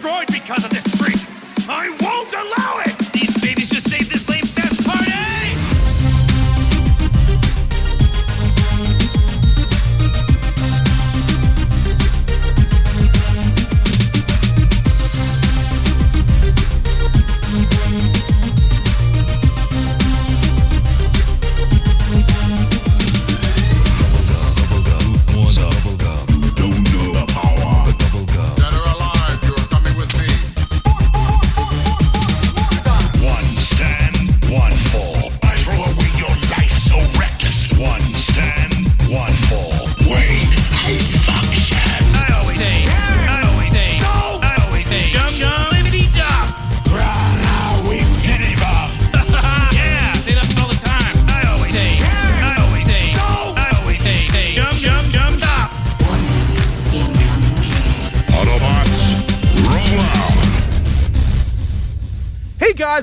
destroyed because of this freak. I won't allow it! These babies just saved this lame fest party!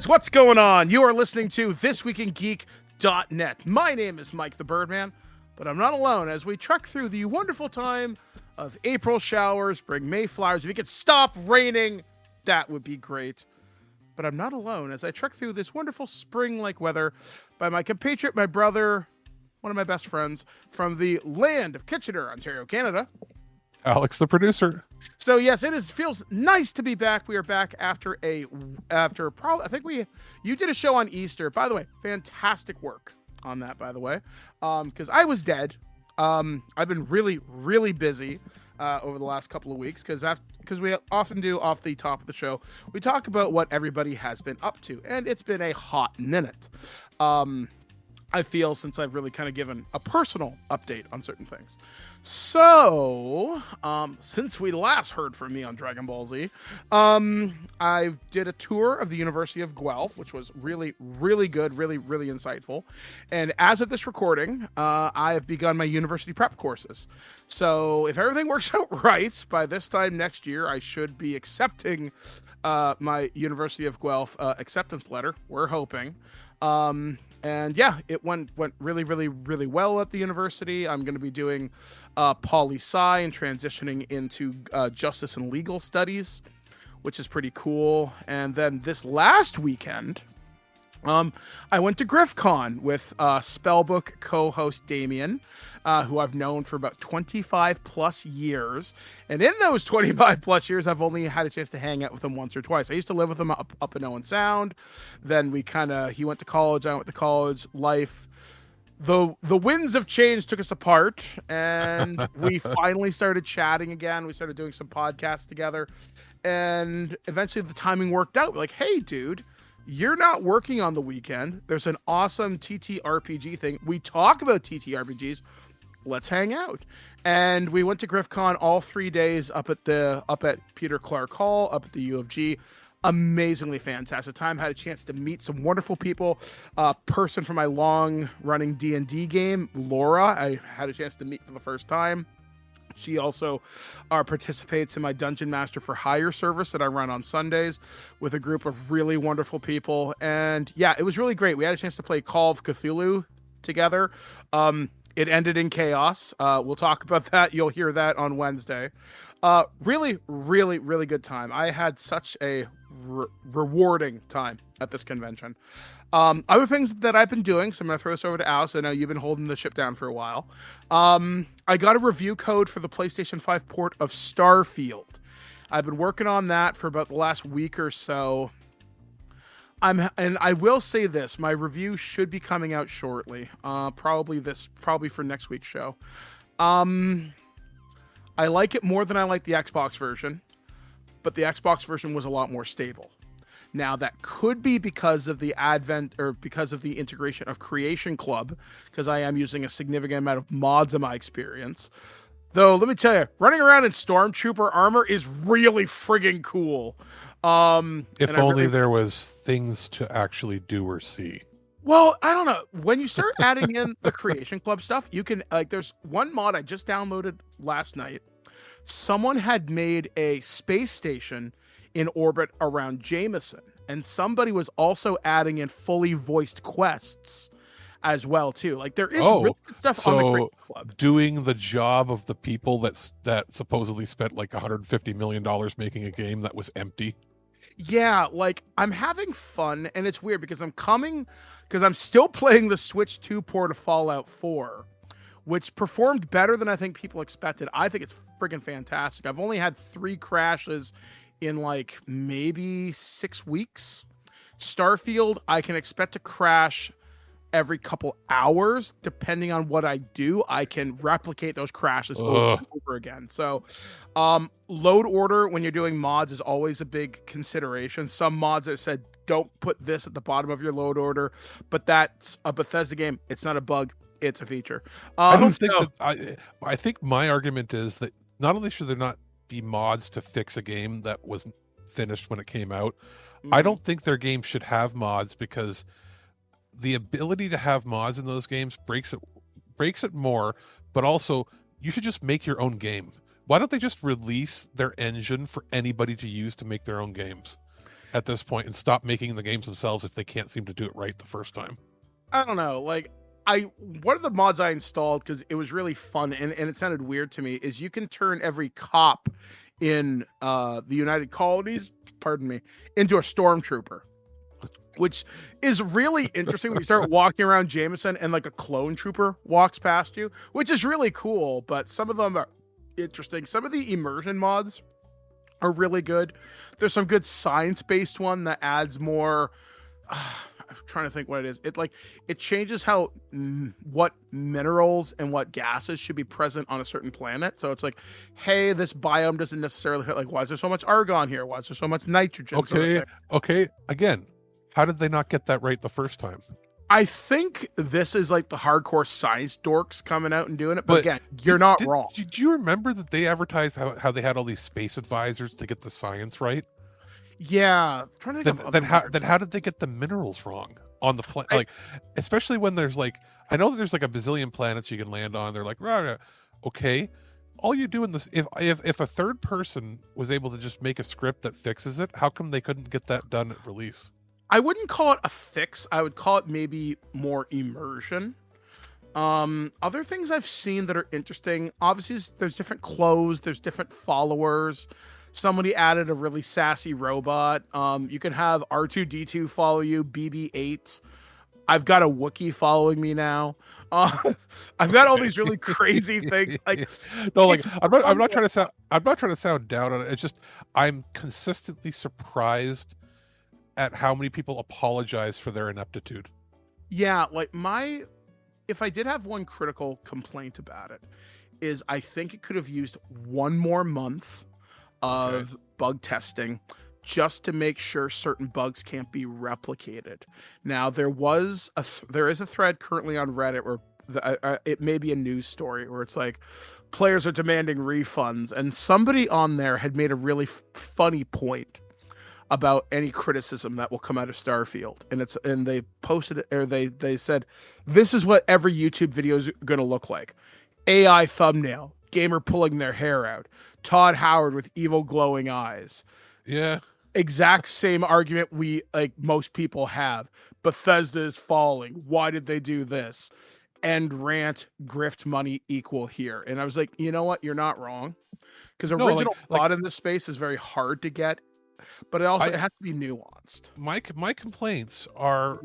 What's going on? You are listening to This Week in Geek.net. My name is Mike the Birdman, but I'm not alone as we trek through the wonderful time of April showers, bring Mayflowers. If it could stop raining, that would be great. But I'm not alone as I trek through this wonderful spring-like weather by my compatriot, my brother, one of my best friends from the land of Kitchener, Ontario, Canada. Alex, the producer. So yes, feels nice to be back. We are back after probably, I think you did a show on Easter. By the way, fantastic work on that, by the way. Because I was dead. I've been really, really busy over the last couple of weeks because we often do off the top of the show. We talk about what everybody has been up to, and it's been a hot minute. I feel since I've really kind of given a personal update on certain things. So, since we last heard from me on Dragon Ball Z, I did a tour of the University of Guelph, which was really, really good, really, really insightful. And as of this recording, I have begun my university prep courses. So if everything works out right, by this time next year, I should be accepting my University of Guelph acceptance letter. We're hoping. And yeah, it went really, really, really well at the university. I'm going to be doing poli-sci and transitioning into justice and legal studies, which is pretty cool. And then this last weekend, I went to GriffCon with Spellbook co-host Damien, who I've known for about 25 plus years. And in those 25 plus years, I've only had a chance to hang out with him once or twice. I used to live with him up in Owen Sound. Then he went to college, I went to college. Life, the winds of change took us apart, and we finally started chatting again. We started doing some podcasts together, and eventually the timing worked out. We're like, hey, dude, you're not working on the weekend. There's an awesome TTRPG thing. We talk about TTRPGs. Let's hang out. And we went to GriffCon all 3 days up at Peter Clark Hall, up at the U of G. Amazingly fantastic time. Had a chance to meet some wonderful people. A person from my long-running D&D game, Laura, I had a chance to meet for the first time. She also participates in my Dungeon Master for Hire service that I run on Sundays with a group of really wonderful people. And yeah, it was really great. We had a chance to play Call of Cthulhu together. It ended in chaos. We'll talk about that. You'll hear that on Wednesday. Really, really, really good time. I had such a rewarding time at this convention. Other things that I've been doing, so I'm going to throw this over to Alice. I know you've been holding the ship down for a while. I got a review code for the PlayStation 5 port of Starfield. I've been working on that for about the last week or so. And I will say this, my review should be coming out shortly. Probably for next week's show. I like it more than I like the Xbox version, but the Xbox version was a lot more stable. Now, that could be because of the because of the integration of Creation Club, because I am using a significant amount of mods in my experience. Though, let me tell you, running around in Stormtrooper armor is really friggin' cool. If only there was things to actually do or see. Well, I don't know. When you start adding in the Creation Club stuff, you can, there's one mod I just downloaded last night. Someone had made a space station in orbit around Jameson, and somebody was also adding in fully voiced quests as well too. Like there is really good stuff on the Creative Club. Doing the job of the people that supposedly spent like $150 million making a game that was empty. Yeah, like I'm having fun, and it's weird because I'm still playing the Switch 2 port of Fallout 4, which performed better than I think people expected. I think it's friggin' fantastic. I've only had 3 crashes in like maybe 6 weeks. Starfield, I can expect to crash every couple hours. Depending on what I do, I can replicate those crashes over and over again. So load order when you're doing mods is always a big consideration. Some mods have said don't put this at the bottom of your load order, but that's a Bethesda game. It's not a bug, it's a feature. I don't think I think my argument is that not only should there not be mods to fix a game that was finished when it came out, I don't think their game should have mods, because the ability to have mods in those games breaks it more, but also you should just make your own game. Why don't they just release their engine for anybody to use to make their own games at this point and stop making the games themselves if they can't seem to do it right the first time? I don't know. Like one of the mods I installed, because it was really fun and it sounded weird to me, is you can turn every cop in the United Colonies, into a stormtrooper, which is really interesting when you start walking around Jameson and like a clone trooper walks past you, which is really cool. But some of them are interesting. Some of the immersion mods are really good. There's some good science-based one that adds more. I'm trying to think what it is. It changes how what minerals and what gases should be present on a certain planet. So it's like, hey, this biome doesn't necessarily fit. Like, why is there so much argon here? Why is there so much nitrogen? Okay. Again, how did they not get that right the first time? I think this is like the hardcore science dorks coming out and doing it. But again, you're not wrong. Did you remember that they advertised how they had all these space advisors to get the science right? Yeah. I'm trying to think then how did they get the minerals wrong on the planet? Like, especially when there's like, I know that there's like a bazillion planets you can land on. They're like, rah, rah. Okay. All you do in this, if a third person was able to just make a script that fixes it, how come they couldn't get that done at release? I wouldn't call it a fix. I would call it maybe more immersion. Other things I've seen that are interesting, obviously there's different clothes, there's different followers. Somebody added a really sassy robot. You can have R2-D2 follow you, BB-8. I've got a Wookiee following me now. I've got all these really crazy things. Like, no, like I'm not trying to sound down on it. It's just I'm consistently surprised at how many people apologize for their ineptitude. Yeah, like if I did have one critical complaint about it, is I think it could have used one more month of bug testing just to make sure certain bugs can't be replicated. Now, there is a thread currently on Reddit where it may be a news story where it's like players are demanding refunds, and somebody on there had made a really funny point about any criticism that will come out of Starfield, and they posted it, or they said, this is what every YouTube video is going to look like: AI thumbnail, gamer pulling their hair out, Todd Howard with evil glowing eyes. Yeah. Exact same argument most people have. Bethesda is falling. Why did they do this? End rant, grift money equal here. And I was like, you know what? You're not wrong. Because original thought in this space is very hard to get, but it has to be nuanced. My complaints are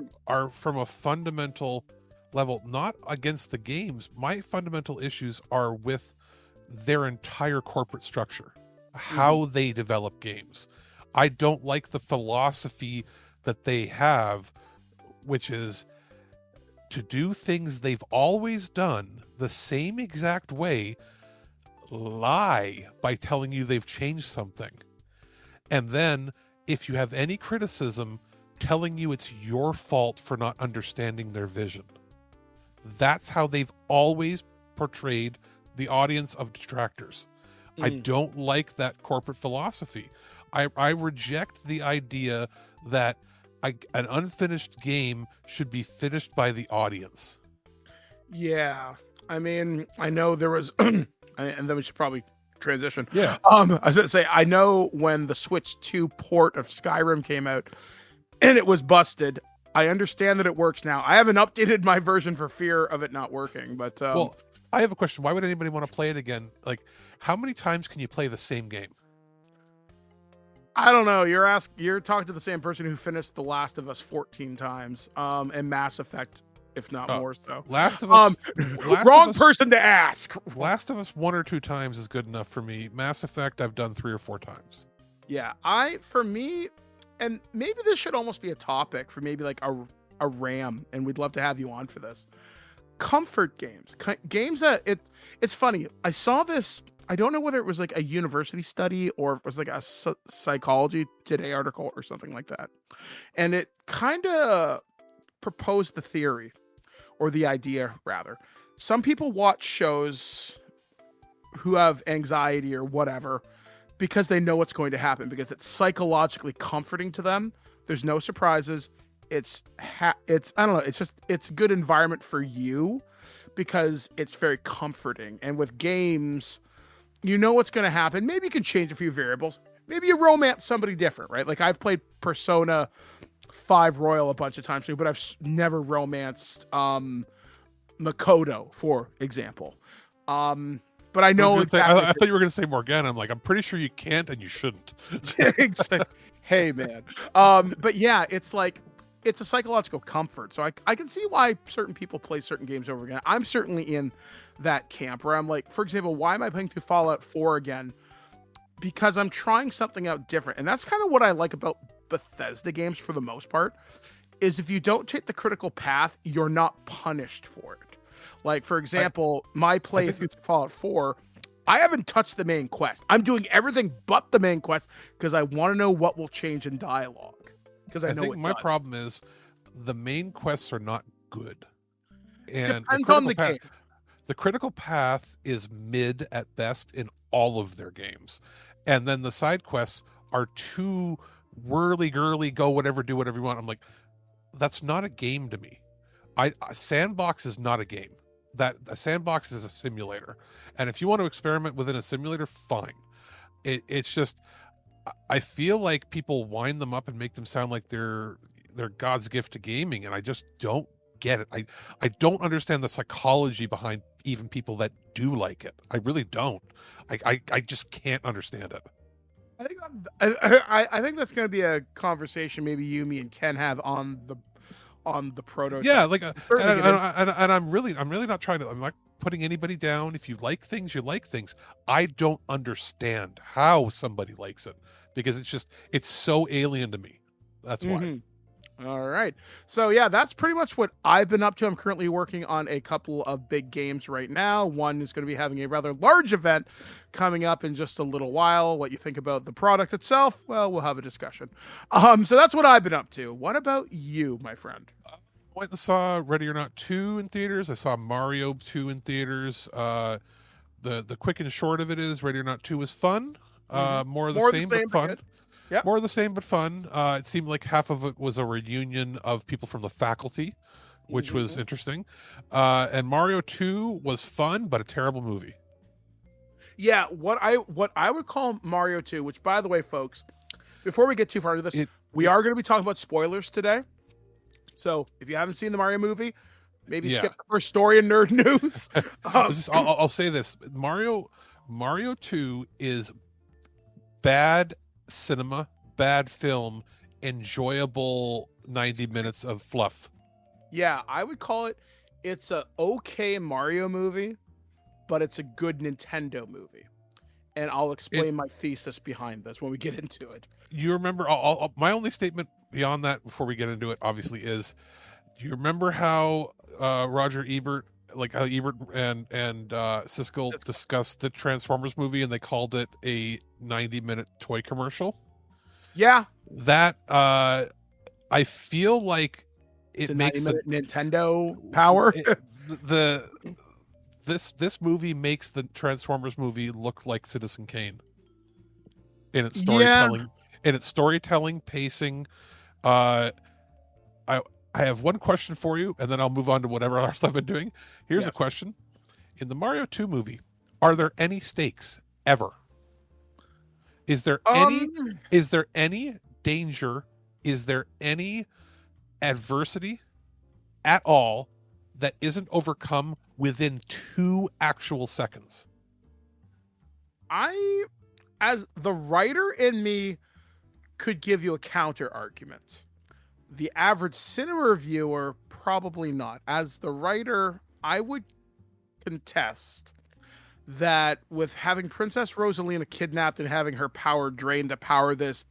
from a fundamental level, not against the games. My fundamental issues are with their entire corporate structure, how they develop games. I don't like the philosophy that they have, which is to do things they've always done the same exact way, lie by telling you they've changed something. And then, if you have any criticism, telling you it's your fault for not understanding their vision. That's how they've always portrayed the audience of detractors. I don't like that corporate philosophy. I reject the idea that an unfinished game should be finished by the audience. Yeah. I mean, I know there was, and then we should probably transition. Yeah. I was going to say, I know when the Switch 2 port of Skyrim came out and it was busted, I understand that it works now. I haven't updated my version for fear of it not working, but Well, I have a question. Why would anybody want to play it again? Like, how many times can you play the same game? I don't know. You're talking to the same person who finished The Last of Us 14 times, and Mass Effect, if not more so. Last of Us. Wrong person to ask. Last of Us 1 or 2 times is good enough for me. Mass Effect, I've done 3 or 4 times. Yeah, for me, and maybe this should almost be a topic for maybe like a RAM, and we'd love to have you on for this. Comfort games, games that it's funny. I saw this. I don't know whether it was like a university study or it was like a Psychology Today article or something like that. And it kind of proposed the theory or the idea rather. Some people watch shows who have anxiety or whatever because they know what's going to happen, because it's psychologically comforting to them. There's no surprises. It's I don't know. It's a good environment for you because it's very comforting. And with games, you know what's going to happen. Maybe you can change a few variables. Maybe you romance somebody different, right? Like I've played Persona 5 Royal a bunch of times too, but I've never romanced Makoto, for example. But I know exactly. I thought you were going to say Morgana. I'm like, I'm pretty sure you can't and you shouldn't. Exactly. Hey, man. But yeah, it's like, it's a psychological comfort. So I can see why certain people play certain games over again. I'm certainly in that camp where I'm like, for example, why am I playing through Fallout 4 again? Because I'm trying something out different. And that's kind of what I like about Bethesda games for the most part, is if you don't take the critical path, you're not punished for it. Like, for example, my playthrough through Fallout 4, I haven't touched the main quest. I'm doing everything but the main quest because I want to know what will change in dialogue. Because I know think my problem is the main quests are not good. And depends on the game. The critical path is mid at best in all of their games. And then the side quests are too whirly-girly, go whatever, do whatever you want. I'm like, that's not a game to me. A sandbox is not a game. A sandbox is a simulator. And if you want to experiment within a simulator, fine. It's just, I feel like people wind them up and make them sound like they're God's gift to gaming, and I just don't get it. I don't understand the psychology behind even people that do like it. I really don't. I just can't understand it. I think that's going to be a conversation maybe you, me, and Ken have on the prototype. Yeah, like, and I'm really not trying to. I'm not putting anybody down. If you like things, you like things. I don't understand how somebody likes it because it's so alien to me. That's why. Mm-hmm. All right. So yeah, that's pretty much what I've been up to. I'm currently working on a couple of big games right now. One is going to be having a rather large event coming up in just a little while. What you think about the product itself? Well, we'll have a discussion. So that's what I've been up to. What about you, my friend? I went and saw Ready or Not 2 in theaters. I saw Mario 2 in theaters. The quick and short of it is Ready or Not 2 was fun. More of the same but fun. Yep. More of the same but fun. It seemed like half of it was a reunion of people from the faculty, which was interesting. And Mario 2 was fun, but a terrible movie. Yeah, what I would call Mario 2, which, by the way, folks, before we get too far into this, we are going to be talking about spoilers today. So if you haven't seen the Mario movie, maybe skip the first story in Nerd News. I'll say this. Mario 2 is bad cinema, bad film, enjoyable 90 minutes of fluff. Yeah, I would call it's a okay Mario movie, but it's a good Nintendo movie. And I'll explain my thesis behind this when we get into it. You remember, my only statement beyond that before we get into it, obviously, is, do you remember how Roger Ebert, like how Ebert and Siskel discussed the Transformers movie and they called it a 90-minute toy commercial? Yeah. That, I feel like it makes the Nintendo power. This movie makes the Transformers movie look like Citizen Kane in its storytelling, pacing. I have one question for you, and then I'll move on to whatever else I've been doing. Here's a question: in the Mario 2 movie, are there any stakes ever? Is there any danger? Is there any adversity at all that isn't overcome within 2 actual seconds. As the writer in me, could give you a counter argument. The average cinema reviewer, probably not. As the writer, I would contest that with having Princess Rosalina kidnapped and having her power drained to power this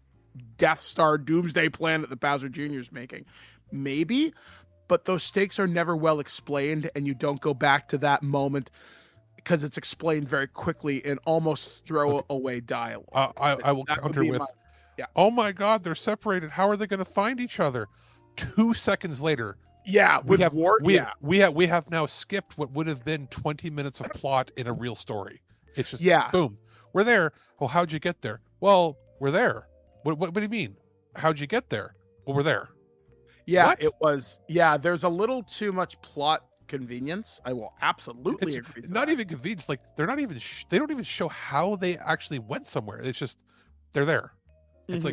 Death Star doomsday planet that Bowser Jr. is making, maybe, but those stakes are never well explained, and you don't go back to that moment because it's explained very quickly in almost throwaway dialogue. I will counter with, yeah. Oh my God, they're separated. How are they going to find each other? 2 seconds later. Yeah, we have now skipped what would have been 20 minutes of plot in a real story. It's just boom, we're there. Well, how'd you get there? Well, we're there. What do you mean? How'd you get there? Well, we're there. Yeah, what? It was. Yeah, there's a little too much plot convenience. I will absolutely agree. Not even convenience. Like they're not even. They don't even show how they actually went somewhere. It's just they're there. It's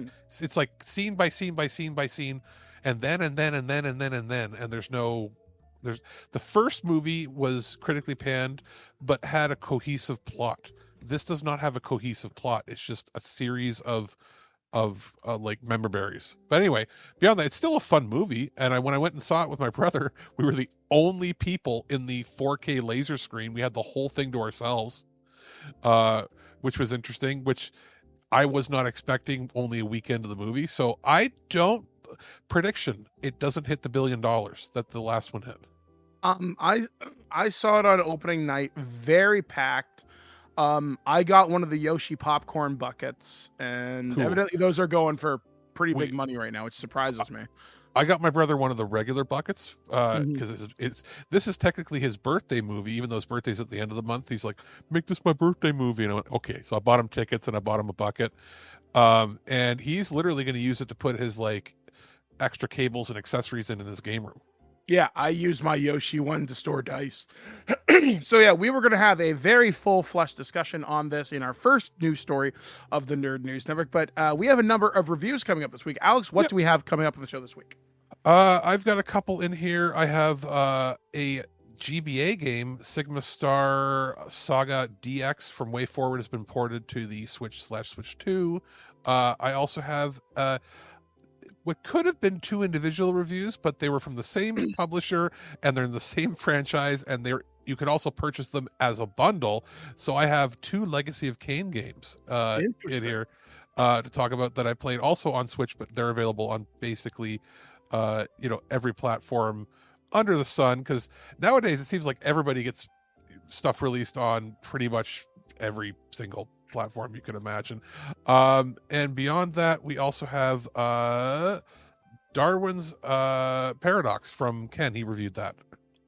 like scene by scene by scene by scene, and then there's the first movie was critically panned, but had a cohesive plot. This does not have a cohesive plot. It's just a series of like member berries. But anyway, beyond that, it's still a fun movie. And when I went and saw it with my brother, we were the only people in the 4K laser screen. We had the whole thing to ourselves, which was interesting, which I was not expecting only a weekend of the movie. So prediction, it doesn't hit the $1 billion that the last one hit. I saw it on opening night, very packed. I got one of the Yoshi popcorn buckets, and cool. Evidently those are going for pretty big money right now, which surprises me. I got my brother one of the regular buckets because this is technically his birthday movie, even though his birthday's at the end of the month. He's like, make this my birthday movie. And I went, okay. So I bought him tickets and I bought him a bucket. And he's literally going to use it to put his like extra cables and accessories in his game room. Yeah, I use my Yoshi one to store dice. So yeah, we were going to have a very full-fledged discussion on this in our first news story of the Nerd News Network, but we have a number of reviews coming up this week. Alex, what do we have coming up on the show this week? I've got a couple in here. I have a GBA game, Sigma Star Saga DX from Wayforward has been ported to the Switch/Switch 2. I also have what could have been 2 individual reviews, but they were from the same publisher and they're in the same franchise, and you can also purchase them as a bundle. So I have 2 Legacy of Kain games in here to talk about that I played also on Switch, but they're available on basically every platform under the sun, because nowadays it seems like everybody gets stuff released on pretty much every single platform you can imagine. And beyond that, we also have Darwin's Paradox from Ken. He reviewed that.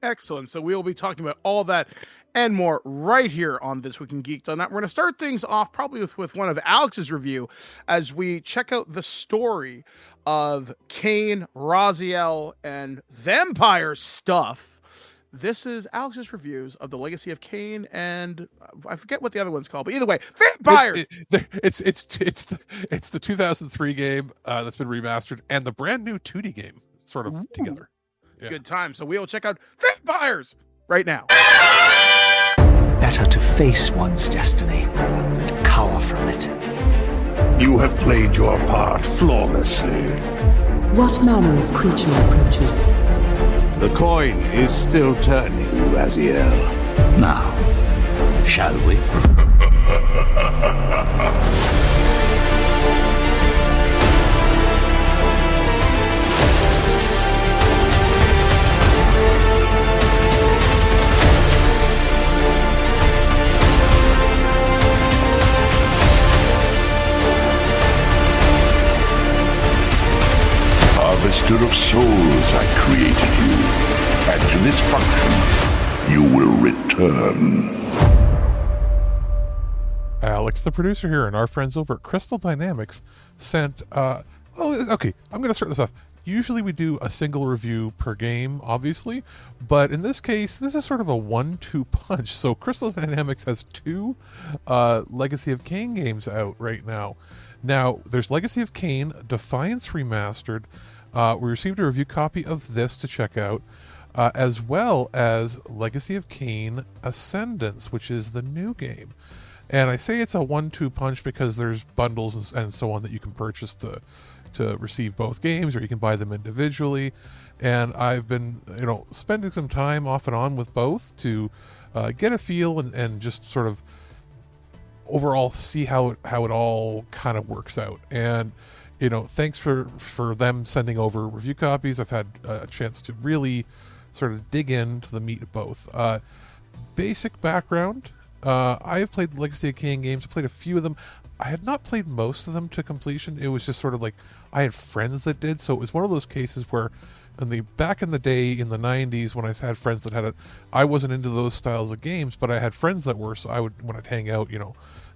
Excellent. So we will be talking about all that and more right here on This Week in Geek. On that, we're going to start things off probably with one of Alex's review as we check out the story of Kain, Raziel, and vampire stuff. This is Alex's reviews of the Legacy of Kain, and I forget what the other one's called, but either way, vampires. It's the 2003 game that's been remastered, and the brand new 2D game sort of together. Yeah. Good time. So we will check out vampires right now. Better to face one's destiny than cower from it. You have played your part flawlessly. What manner of creature approaches? The coin is still turning, Raziel. Now, shall we? Harvester of souls, I created you, and to this function, you will return. Alex, the producer here, and our friends over at Crystal Dynamics sent, okay, I'm going to start this off. Usually we do a single review per game, obviously, but in this case, this is sort of a 1-2 punch. So Crystal Dynamics has 2 Legacy of Kain games out right now. Now, there's Legacy of Kain, Defiance Remastered, We received a review copy of this to check out, as well as Legacy of Kain Ascendance, which is the new game. And I say it's a 1-2 punch because there's bundles and so on that you can purchase to receive both games, or you can buy them individually. And I've been, spending some time off and on with both to get a feel and just sort of overall see how it all kind of works out. And thanks for them sending over review copies. I've had a chance to really sort of dig into the meat of both. Basic background. I have played Legacy of Kain games. I played a few of them. I had not played most of them to completion. It was just sort of like I had friends that did. So it was one of those cases where back in the day in the 90s when I had friends that had it, I wasn't into those styles of games, but I had friends that were. So I would, when I'd hang out,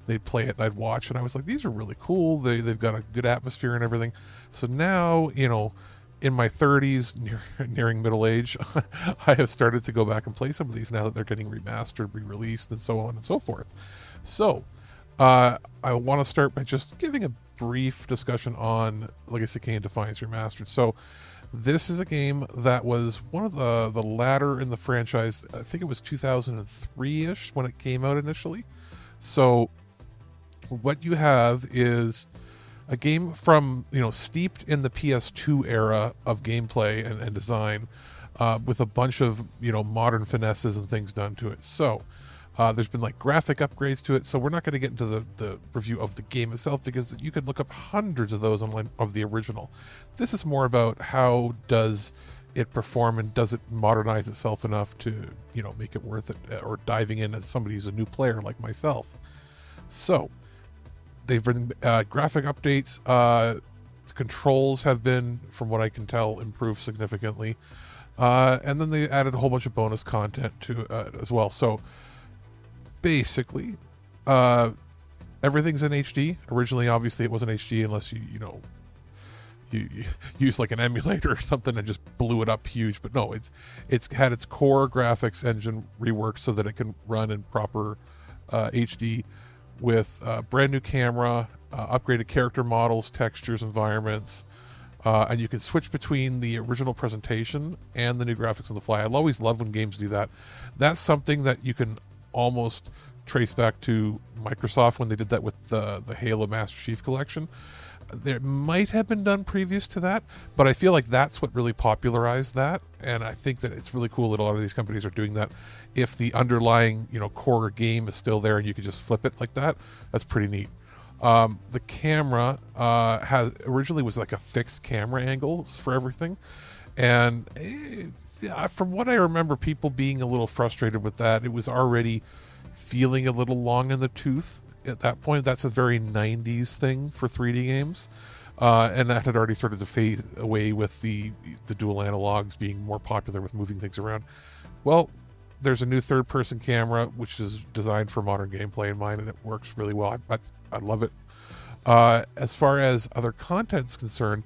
they'd play it and I'd watch, and I was like, these are really cool. They've got a good atmosphere and everything. So now, in my 30s, nearing middle age, I have started to go back and play some of these now that they're getting remastered, re-released, and so on and so forth. So, I want to start by just giving a brief discussion on Legacy of Kain Defiance Remastered. So, this is a game that was one of the latter in the franchise. I think it was 2003-ish when it came out initially. So, what you have is a game from, steeped in the PS2 era of gameplay and design, with a bunch of, modern finesses and things done to it. So, there's been like graphic upgrades to it. So we're not going to get into the review of the game itself because you could look up hundreds of those online of the original. This is more about how does it perform and does it modernize itself enough to, make it worth it, or diving in as somebody who's a new player like myself. So, they've been graphic updates. The controls have been, from what I can tell, improved significantly. And then they added a whole bunch of bonus content to it as well. So basically, everything's in HD. Originally, obviously, it wasn't HD unless you use like an emulator or something and just blew it up huge. But no, it's had its core graphics engine reworked so that it can run in proper HD. With a brand new camera, upgraded character models, textures, environments, and you can switch between the original presentation and the new graphics on the fly. I always love when games do that. That's something that you can almost trace back to Microsoft when they did that with the Halo Master Chief Collection. There might have been done previous to that, but I feel like that's what really popularized that, and I think that it's really cool that a lot of these companies are doing that. If the underlying, core game is still there and you can just flip it like that, that's pretty neat. The camera originally was like a fixed camera angle for everything, and from what I remember, people being a little frustrated with that. It was already feeling a little long in the tooth at that point. That's a very 90s thing for 3D games, and that had already started to fade away with the dual analogs being more popular with moving things around. Well, there's a new third-person camera which is designed for modern gameplay in mind, and it works really well. I love it. As far as other content is concerned,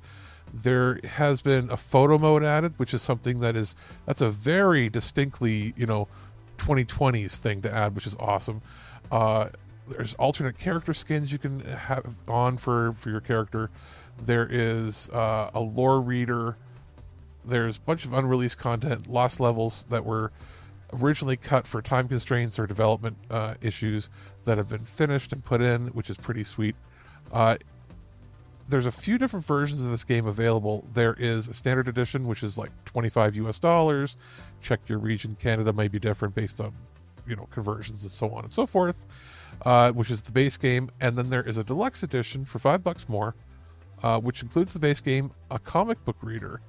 there has been a photo mode added, which is something that's a very distinctly 2020s thing to add, which is awesome. There's alternate character skins you can have on for your character. There is a lore reader. There's a bunch of unreleased content, lost levels that were originally cut for time constraints or development issues that have been finished and put in, which is pretty sweet. There's a few different versions of this game available. There is a standard edition, which is like $25 US. Check your region. Canada might be different based on conversions and so on and so forth, which is the base game. And then there is a deluxe edition for $5 more, which includes the base game, a comic book reader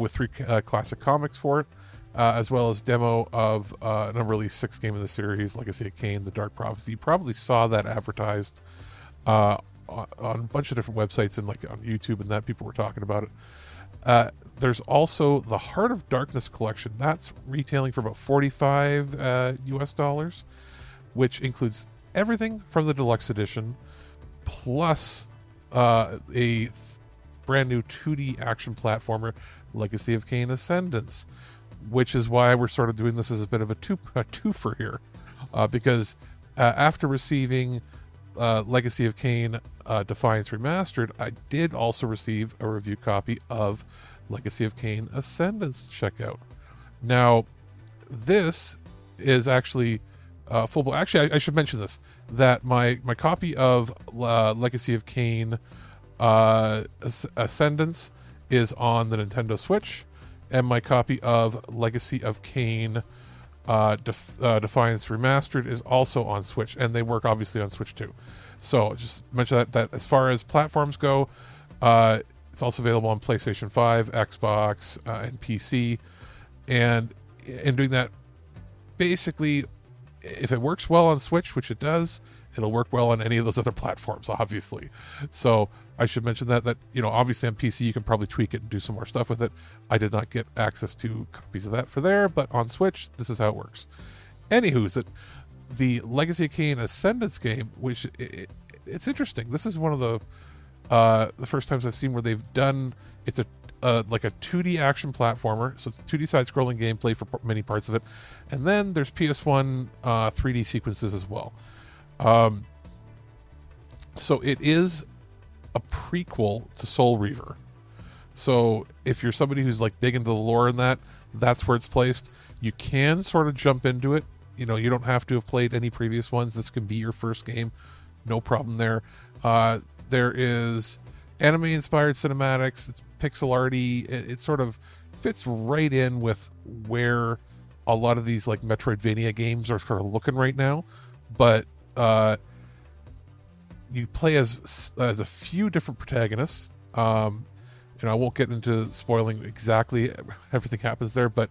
with 3 classic comics for it, as well as demo of an unreleased 6th game in the series, Legacy of Kain, The Dark Prophecy. You probably saw that advertised on a bunch of different websites and like on YouTube, and that people were talking about it. There's also the Heart of Darkness collection. That's retailing for about $45 US, which includes everything from the deluxe edition, plus a brand new 2D action platformer, Legacy of Kain Ascendance, which is why we're sort of doing this as a bit of a twofer here, because after receiving Legacy of Kain Defiance Remastered, I did also receive a review copy of Legacy of Kain Ascendance to check out. Now, this is actually full. Actually, I should mention this, that my copy of Legacy of Kain Ascendance is on the Nintendo Switch, and my copy of Legacy of Kain Defiance Remastered is also on Switch, and they work obviously on Switch too. So just mention that as far as platforms go, it's also available on PlayStation 5, Xbox, and PC. And in doing that, basically, if it works well on Switch, which it does, it'll work well on any of those other platforms, obviously. So I should mention that obviously on PC you can probably tweak it and do some more stuff with it. I did not get access to copies of that for there, but on Switch, this is how it works. Anywho, that the Legacy of Kain Ascendance game, which it's interesting. This is one of the first times I've seen where they've done, it's like a 2D action platformer, so it's 2D side-scrolling gameplay for many parts of it, and then there's PS1 3D sequences as well. So it is a prequel to Soul Reaver. So if you're somebody who's like big into the lore in that, that's where it's placed. You can sort of jump into it. You don't have to have played any previous ones. This can be your first game. No problem there. There is anime-inspired cinematics. It's pixel arty. It sort of fits right in with where a lot of these like Metroidvania games are sort of looking right now. But you play as a few different protagonists. I won't get into spoiling exactly everything happens there, but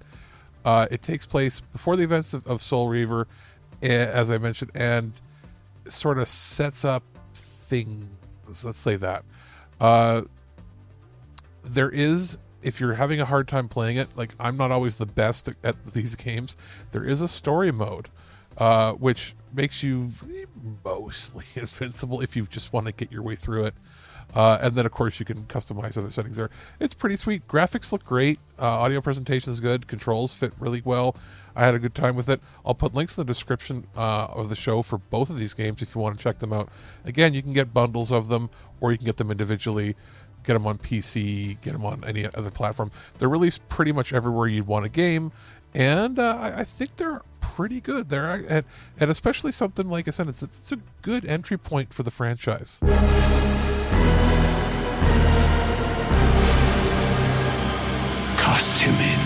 it takes place before the events of Soul Reaver, as I mentioned, and sort of sets up things. Let's say that. There is, if you're having a hard time playing it, like I'm not always the best at these games, there is a story mode, which makes you mostly invincible if you just want to get your way through it. And then, of course, you can customize other settings there. It's pretty sweet. Graphics look great. Audio presentation is good. Controls fit really well. I had a good time with it. I'll put links in the description of the show for both of these games if you want to check them out. Again, you can get bundles of them, or you can get them individually. Get them on PC, get them on any other platform. They're released pretty much everywhere you'd want a game, and I think they're pretty good. And especially something like Ascendance. It's a good entry point for the franchise. Cast him in.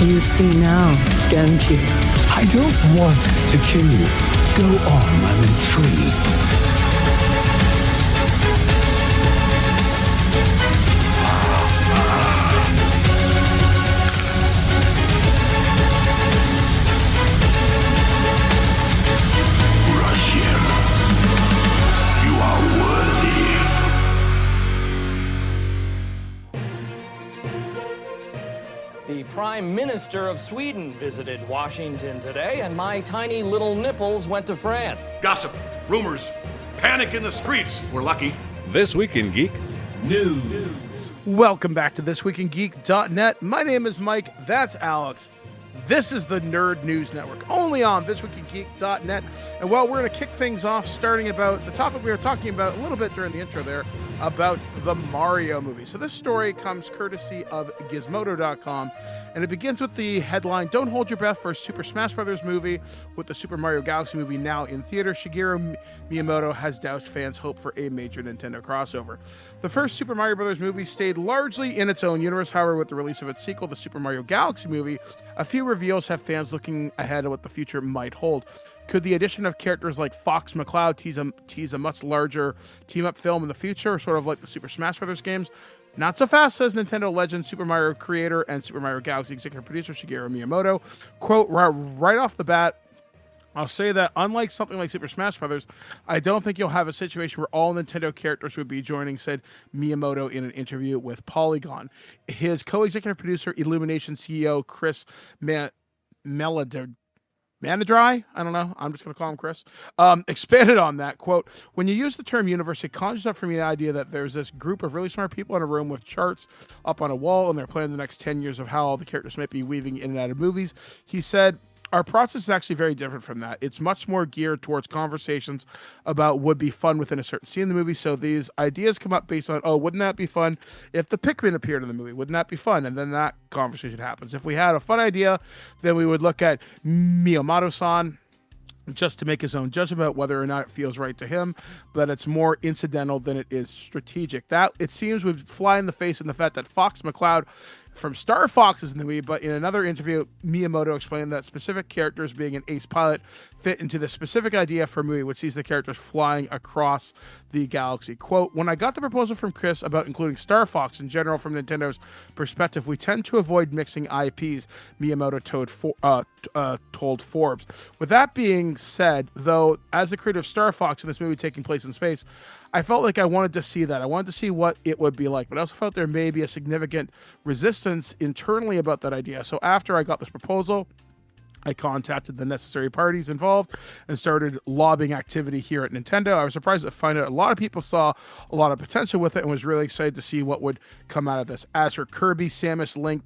You see now, don't you? I don't want to kill you. Go on, I'm intrigued. The Prime Minister of Sweden visited Washington today, and my tiny little nipples went to France. Gossip, rumors, panic in the streets. We're lucky. This Week in Geek News. Welcome back to thisweekingeek.net. My name is Mike. That's Alex. This is the Nerd News Network, only on thisweekingeek.net. And well, we're going to kick things off starting about the topic we were talking about a little bit during the intro there, about the Mario movie. So this story comes courtesy of Gizmodo.com, and it begins with the headline, "Don't hold your breath for a Super Smash Bros. Movie with the Super Mario Galaxy movie now in theater. Shigeru Miyamoto has doused fans' hope for a major Nintendo crossover." The first Super Mario Bros. Movie stayed largely in its own universe. However, with the release of its sequel, the Super Mario Galaxy movie, a few reveals have fans looking ahead at what the future might hold. Could the addition of characters like Fox McCloud tease a much larger team-up film in the future, sort of like the Super Smash Bros. Games? Not so fast, says Nintendo legend, Super Mario creator, and Super Mario Galaxy executive producer Shigeru Miyamoto. Quote, right off the bat, I'll say that unlike something like Super Smash Bros., I don't think you'll have a situation where all Nintendo characters would be joining, said Miyamoto in an interview with Polygon. His co-executive producer, Illumination CEO Chris Manadry, I don't know, I'm just going to call him Chris, expanded on that. Quote, "When you use the term universe, it conjures up for me the idea that there's this group of really smart people in a room with charts up on a wall, and they're planning the next 10 years of how all the characters might be weaving in and out of movies." He said, Our process is actually very different from that. It's much more geared towards conversations about would be fun within a certain scene in the movie. So these ideas come up based on, oh, wouldn't that be fun if the Pikmin appeared in the movie? Wouldn't that be fun? And then that conversation happens. If we had a fun idea, then we would look at Miyamoto-san just to make his own judgment about whether or not it feels right to him, but it's more incidental than it is strategic. That, it seems, would fly in the face of the fact that Fox McCloud from Star Fox is in the movie, but in another interview, Miyamoto explained that specific characters being an ace pilot fit into the specific idea for a movie, which sees the characters flying across the galaxy. Quote, when I got the proposal from Chris about including Star Fox in general from Nintendo's perspective, we tend to avoid mixing IPs, Miyamoto told Forbes. With that being said, though, as the creator of Star Fox in this movie taking place in space, I felt like I wanted to see that. I wanted to see what it would be like, but I also felt there may be a significant resistance internally about that idea. So after I got this proposal, I contacted the necessary parties involved and started lobbying activity here at Nintendo. I was surprised to find out a lot of people saw a lot of potential with it and was really excited to see what would come out of this. As for Kirby, Samus, Link,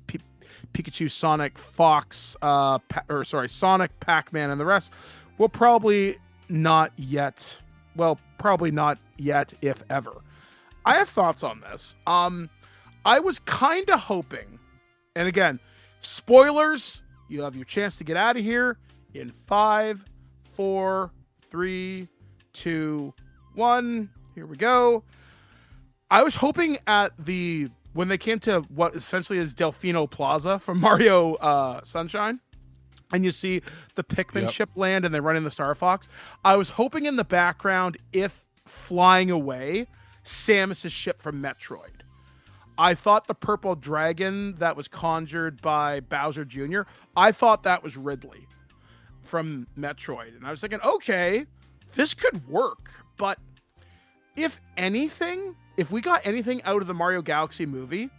Pikachu, Sonic, Fox, Sonic, Pac-Man, and the rest, we'll probably not yet. Well, probably not yet, if ever. I have thoughts on this. I was kind of hoping, and again, spoilers, you have your chance to get out of here in 5, 4, 3, 2, 1. Here we go. I was hoping when they came to what essentially is Delfino Plaza from Mario Sunshine, and you see the Pikmin ship land and they run in the Star Fox, I was hoping in the background, if flying away, Samus's ship from Metroid. I thought the purple dragon that was conjured by Bowser Jr., I thought that was Ridley from Metroid. And I was thinking, okay, this could work. But if anything, if we got anything out of the Mario Galaxy movie,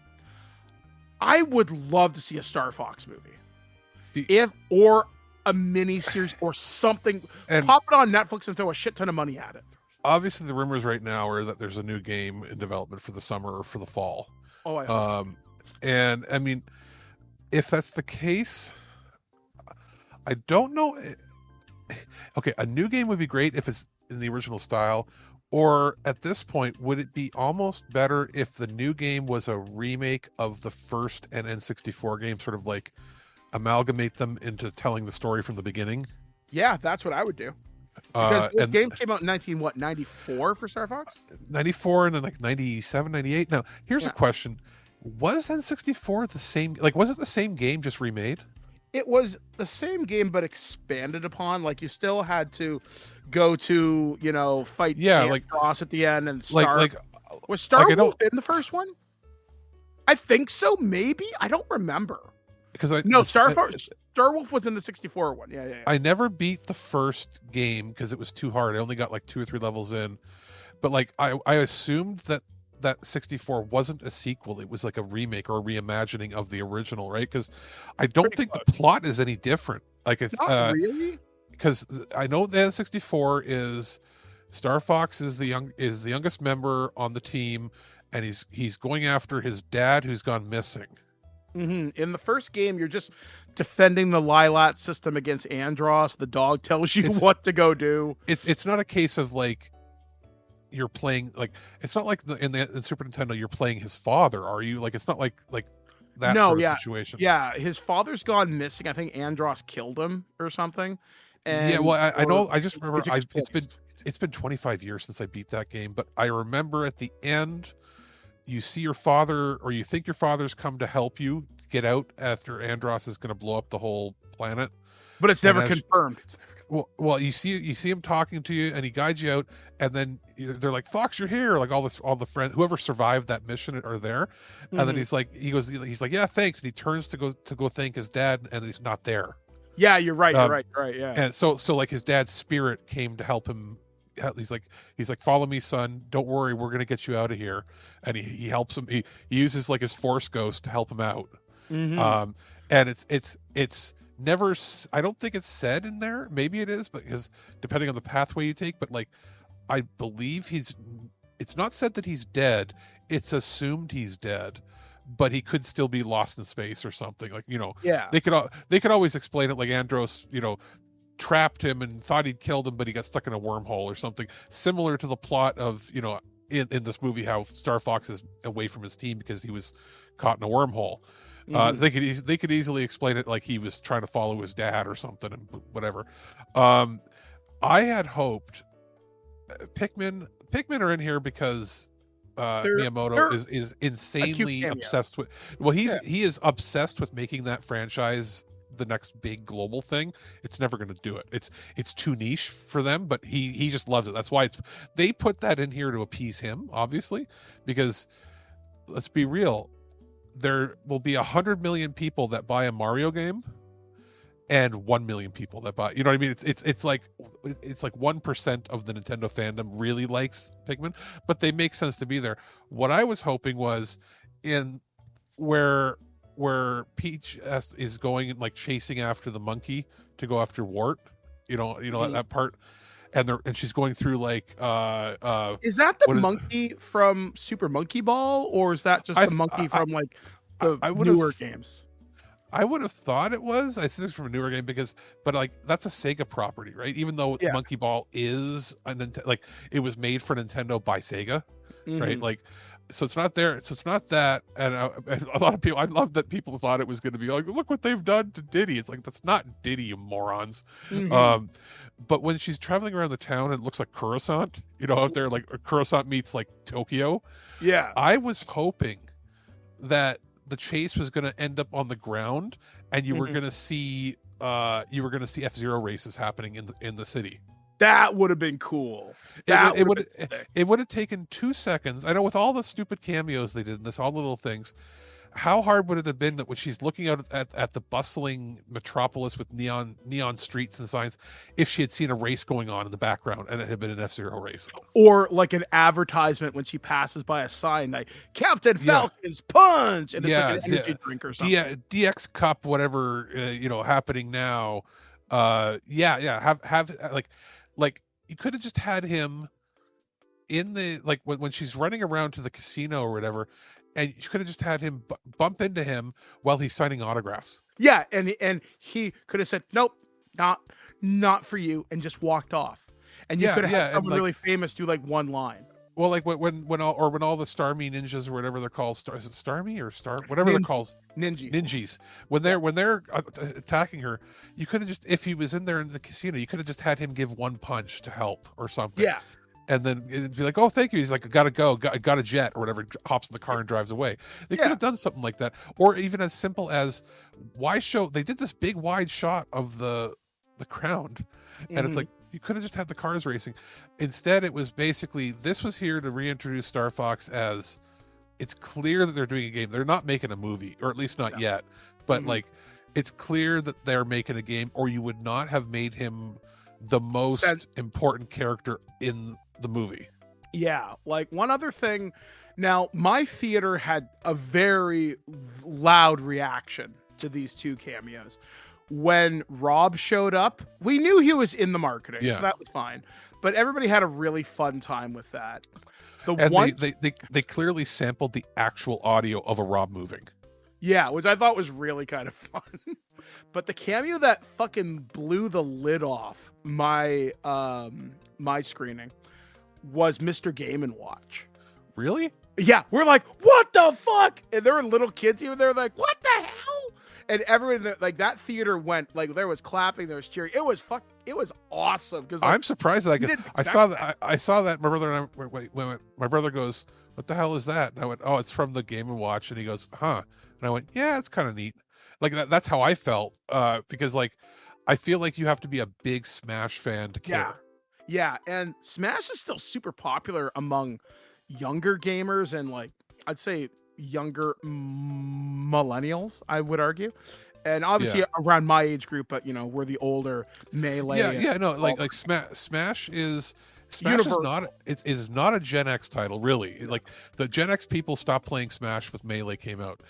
I would love to see a Star Fox movie. Or a mini series or something, and pop it on Netflix and throw a shit ton of money at it. Obviously, the rumors right now are that there's a new game in development for the summer or for the fall. Oh, I hope so. And I mean, if that's the case, I don't know. Okay, a new game would be great if it's in the original style. Or at this point, would it be almost better if the new game was a remake of the first N64 game, sort of like amalgamate them into telling the story from the beginning? Yeah, that's what I would do. Because the game came out in 94 for Star Fox? 94 and then like 97, 98. Now, here's a question. Was N64 the same? Like, was it the same game just remade? It was the same game, but expanded upon. Like, you still had to go to, fight Cross at the end and Star. Was Star Wolf in the first one? I think so, maybe. I don't remember. Star Wolf was in the 64 one. Yeah. I never beat the first game because it was too hard. I only got like 2 or 3 levels in. But like I assumed that 64 wasn't a sequel. It was like a remake or a reimagining of the original, right? Because I don't think the plot is any different. Like, not really. Because I know the N64 is Star Fox is the youngest member on the team, and he's going after his dad who's gone missing. Mm-hmm. In the first game, you're just defending the Lilat system against Andros. The dog tells you what to go do. It's not a case of like you're playing, like, it's not like in Super Nintendo you're playing his father, are you? Like, it's not like that sort of situation. Yeah, his father's gone missing. I think Andros killed him or something. And yeah, well, I know. I just remember it's been 25 years since I beat that game, but I remember at the end, you see your father, or you think your father's come to help you get out after Andros is going to blow up the whole planet, but it's never confirmed. Well, you see him talking to you, and he guides you out, and then they're like, "Fox, you're here!" Like all the friends, whoever survived that mission are there, and then he's like, "Yeah, thanks," and he turns to go thank his dad, and he's not there. Yeah, you're right. You're right. Yeah. And so like his dad's spirit came to help him. He's like, follow me, son. Don't worry, we're gonna get you out of here. And he helps him. He uses like his Force Ghost to help him out. Mm-hmm. And it's never. I don't think it's said in there. Maybe it is, because depending on the pathway you take. But like, I believe it's not said that he's dead. It's assumed he's dead, but he could still be lost in space or something. Like, Yeah. they could always explain it like Andros, trapped him and thought he'd killed him, but he got stuck in a wormhole or something, similar to the plot of, in this movie, how Star Fox is away from his team because he was caught in a wormhole. They could easily explain it like he was trying to follow his dad or something, and whatever. I had hoped Pikmin are in here because Miyamoto is insanely obsessed with. Well, he is obsessed with making that franchise the next big global thing. It's never going to do it. It's too niche for them, but he just loves it. That's why they put that in here to appease him, obviously, because let's be real, there will be 100 million people that buy a Mario game and 1 million people that buy, you know what I mean? It's like 1% of the Nintendo fandom really likes Pikmin, but they make sense to be there. What I was hoping was in where Peach is going and like chasing after the monkey to go after Wart, that part, and she's going through like is that the monkey from Super Monkey Ball, or is that just the monkey from like the newer games? I would have thought it was. I think it's from a newer game but like that's a Sega property, right? Even though Monkey Ball is it was made for Nintendo by Sega, right? Like, so it's not there. So it's not that. And a lot of people, I love that people thought it was going to be like, look what they've done to Diddy. It's like, that's not Diddy, you morons. But when she's traveling around the town, and it looks like Coruscant, out there, like Coruscant meets like Tokyo. Yeah. I was hoping that the chase was going to end up on the ground, and you were going to see F-Zero races happening in the city. That would have been cool. It would have taken 2 seconds. I know, with all the stupid cameos they did in this, all the little things, how hard would it have been that when she's looking out at the bustling metropolis with neon streets and signs, if she had seen a race going on in the background and it had been an F-Zero race? Or like an advertisement when she passes by a sign like Captain Falcon's Punch, and it's like an energy drink or something. Yeah, DX Cup, whatever, happening now. Have like you could have just had him in the, like, when she's running around to the casino or whatever, and you could have just had him bump into him while he's signing autographs. Yeah, and he could have said, nope, not for you, and just walked off. And you could have had someone really famous do like one line. Well, like when all the Starmie ninjas or whatever they're called, is it Starmie or Star, whatever they're called, ninjas, when they're attacking her, you could have just, if he was in there in the casino, you could have just had him give one punch to help or something. Yeah. And then it'd be like, oh, thank you. He's like, gotta go, got a jet or whatever, hops in the car and drives away. They could have done something like that. Or even as simple as, they did this big wide shot of the ground, and it's like, you could have just had the cars racing. Instead, it was basically, this was here to reintroduce Star Fox as, it's clear that they're doing a game. They're not making a movie, or at least not yet. But like, it's clear that they're making a game, or you would not have made him the most important character in the movie. Yeah, like one other thing. Now, my theater had a very loud reaction to these two cameos. When Rob showed up, we knew he was in the marketing, so that was fine. But everybody had a really fun time with that. They clearly sampled the actual audio of a Rob moving. Yeah, which I thought was really kind of fun. But the cameo that fucking blew the lid off my my screening was Mr. Game & Watch. Really? Yeah, we're like, what the fuck? And there were little kids even there like, what the hell? And everyone, like, that theater went, like, there was clapping, there was cheering. It was awesome. Because I'm surprised that I saw that. My brother and I, my brother goes, what the hell is that? And I went, oh, it's from the Game & Watch. And he goes, huh? And I went, yeah, it's kind of neat. Like, that's how I felt. Because, like, I feel like you have to be a big Smash fan to care. Yeah, and Smash is still super popular among younger gamers and, like, I'd say younger millennials, I would argue, and obviously around my age group, but we're the older Melee. Like Smash is not a Gen X title, really. Like, the Gen X people stopped playing Smash with Melee came out.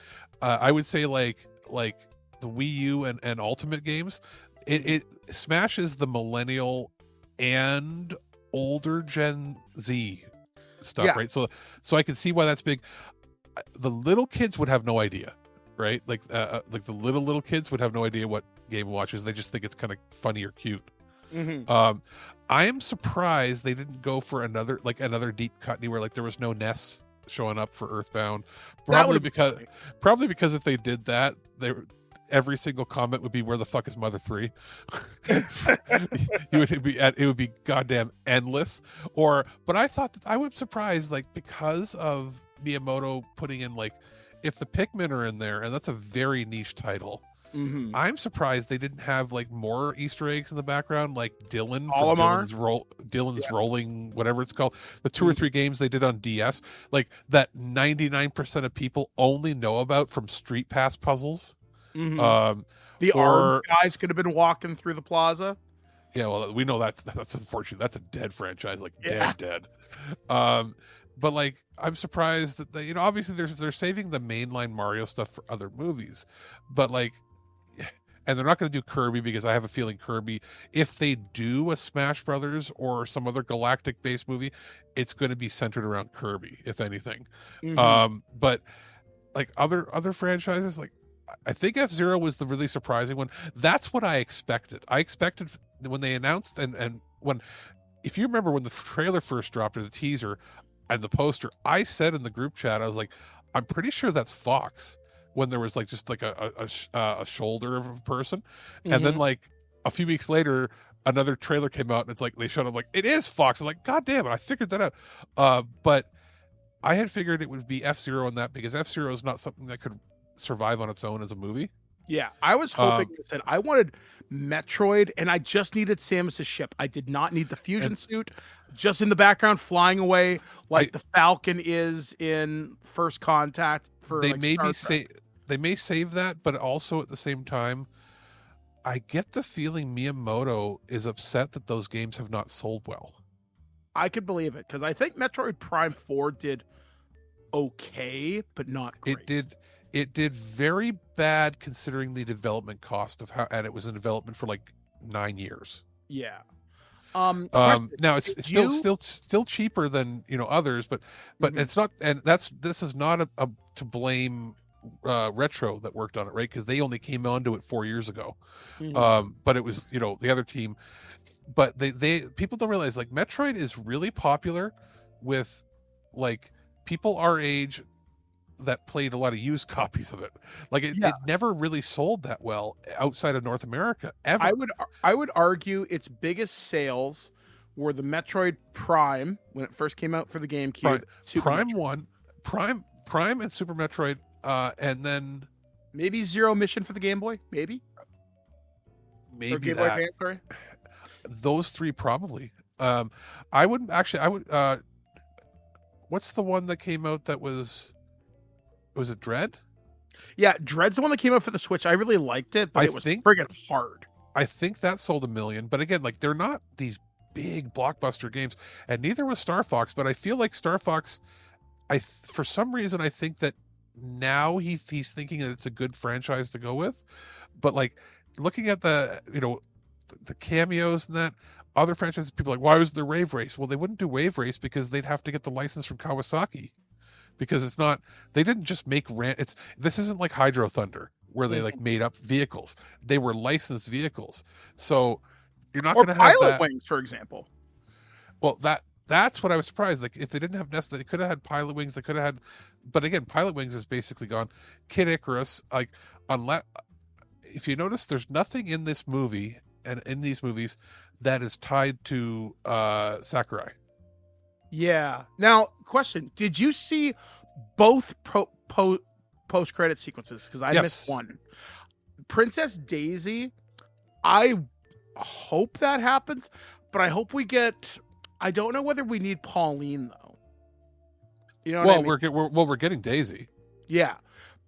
I would say like the Wii U and Ultimate games, Smash is the millennial and older Gen Z stuff, right? So I can see why that's big. the little kids would have no idea, right? Like the little kids would have no idea what Game & Watch is. They just think it's kind of funny or cute. I am surprised they didn't go for another deep cut anywhere. Like there was no Ness showing up for Earthbound, probably because if they did that, every single comment would be, "Where the fuck is Mother 3?" It would be goddamn endless. But I thought that I was surprised, like because of Miyamoto putting in, like, if the Pikmin are in there, and that's a very niche title. I'm surprised they didn't have like more Easter eggs in the background, like Dylan from Dylan's Rolling, whatever it's called. The 2 or 3 games they did on DS, like that 99% of people only know about from Street Pass puzzles. The ARM guys could have been walking through the plaza. Yeah, well, we know that's unfortunate. That's a dead franchise, like dead. But like, I'm surprised that they, obviously they're saving the mainline Mario stuff for other movies, but like. And they're not going to do Kirby, because I have a feeling Kirby, if they do a Smash Brothers or some other galactic-based movie, it's going to be centered around Kirby, if anything. But like other franchises, like I think F-Zero was the really surprising one. That's what I expected. I expected when they announced and when, if you remember when the trailer first dropped, or the teaser and the poster, I said in the group chat, I was like, I'm pretty sure that's Fox. When there was like just like a shoulder of a person, and then like a few weeks later, another trailer came out, and it's like they showed up like, it is Fox. I'm like, God damn it, I figured that out. But I had figured it would be F-Zero in that, because F-Zero is not something that could survive on its own as a movie. Yeah, I was hoping they said I wanted Metroid, and I just needed Samus's ship. I did not need the fusion suit, just in the background flying away like the Falcon is in First Contact. For they like they may save that, but also at the same time, I get the feeling Miyamoto is upset that those games have not sold well. I could believe it, because I think Metroid Prime 4 did okay, but not great. It did very bad considering the development cost of how, and it was in development for like 9 years. Yeah. Now it's still cheaper than others, but it's not, and this is not a to blame Retro that worked on it, right? Because they only came onto it 4 years ago. But it was the other team. But they people don't realize, like, Metroid is really popular with like people our age that played a lot of used copies of it. Like it never really sold that well outside of North America ever. I would argue its biggest sales were the Metroid Prime when it first came out for the GameCube. Prime and Super Metroid, and then maybe Zero Mission for the Game Boy, maybe or Game Boy Advance, sorry. Those three probably. I would. What's the one that came out that was it Dread? Yeah, Dread's the one that came out for the Switch. I really liked it, but it was friggin' hard. I think that sold 1 million, but again, like, they're not these big blockbuster games, and neither was Star Fox. But I feel like Star Fox, for some reason, I think that now he's thinking that it's a good franchise to go with. But like, looking at the the cameos and that other franchises, people are like, why was there Wave Race? Well, they wouldn't do Wave Race because they'd have to get the license from Kawasaki, because it's not, they didn't just make this isn't like Hydro Thunder where they like made up vehicles. They were licensed vehicles. So you're not going to have Pilot Wings, for example. Well, that's what I was surprised. Like, if they didn't have Nest, they could have had Pilot Wings. They could have had, but again, Pilot Wings is basically gone. Kid Icarus, like, unless, if you notice, there's nothing in this movie and in these movies that is tied to Sakurai. Yeah. Now, question: did you see both post-credit sequences? Because I missed one. Princess Daisy. I hope that happens, but I hope we get. I don't know whether we need Pauline though. You know what I mean? We're getting Daisy. Yeah,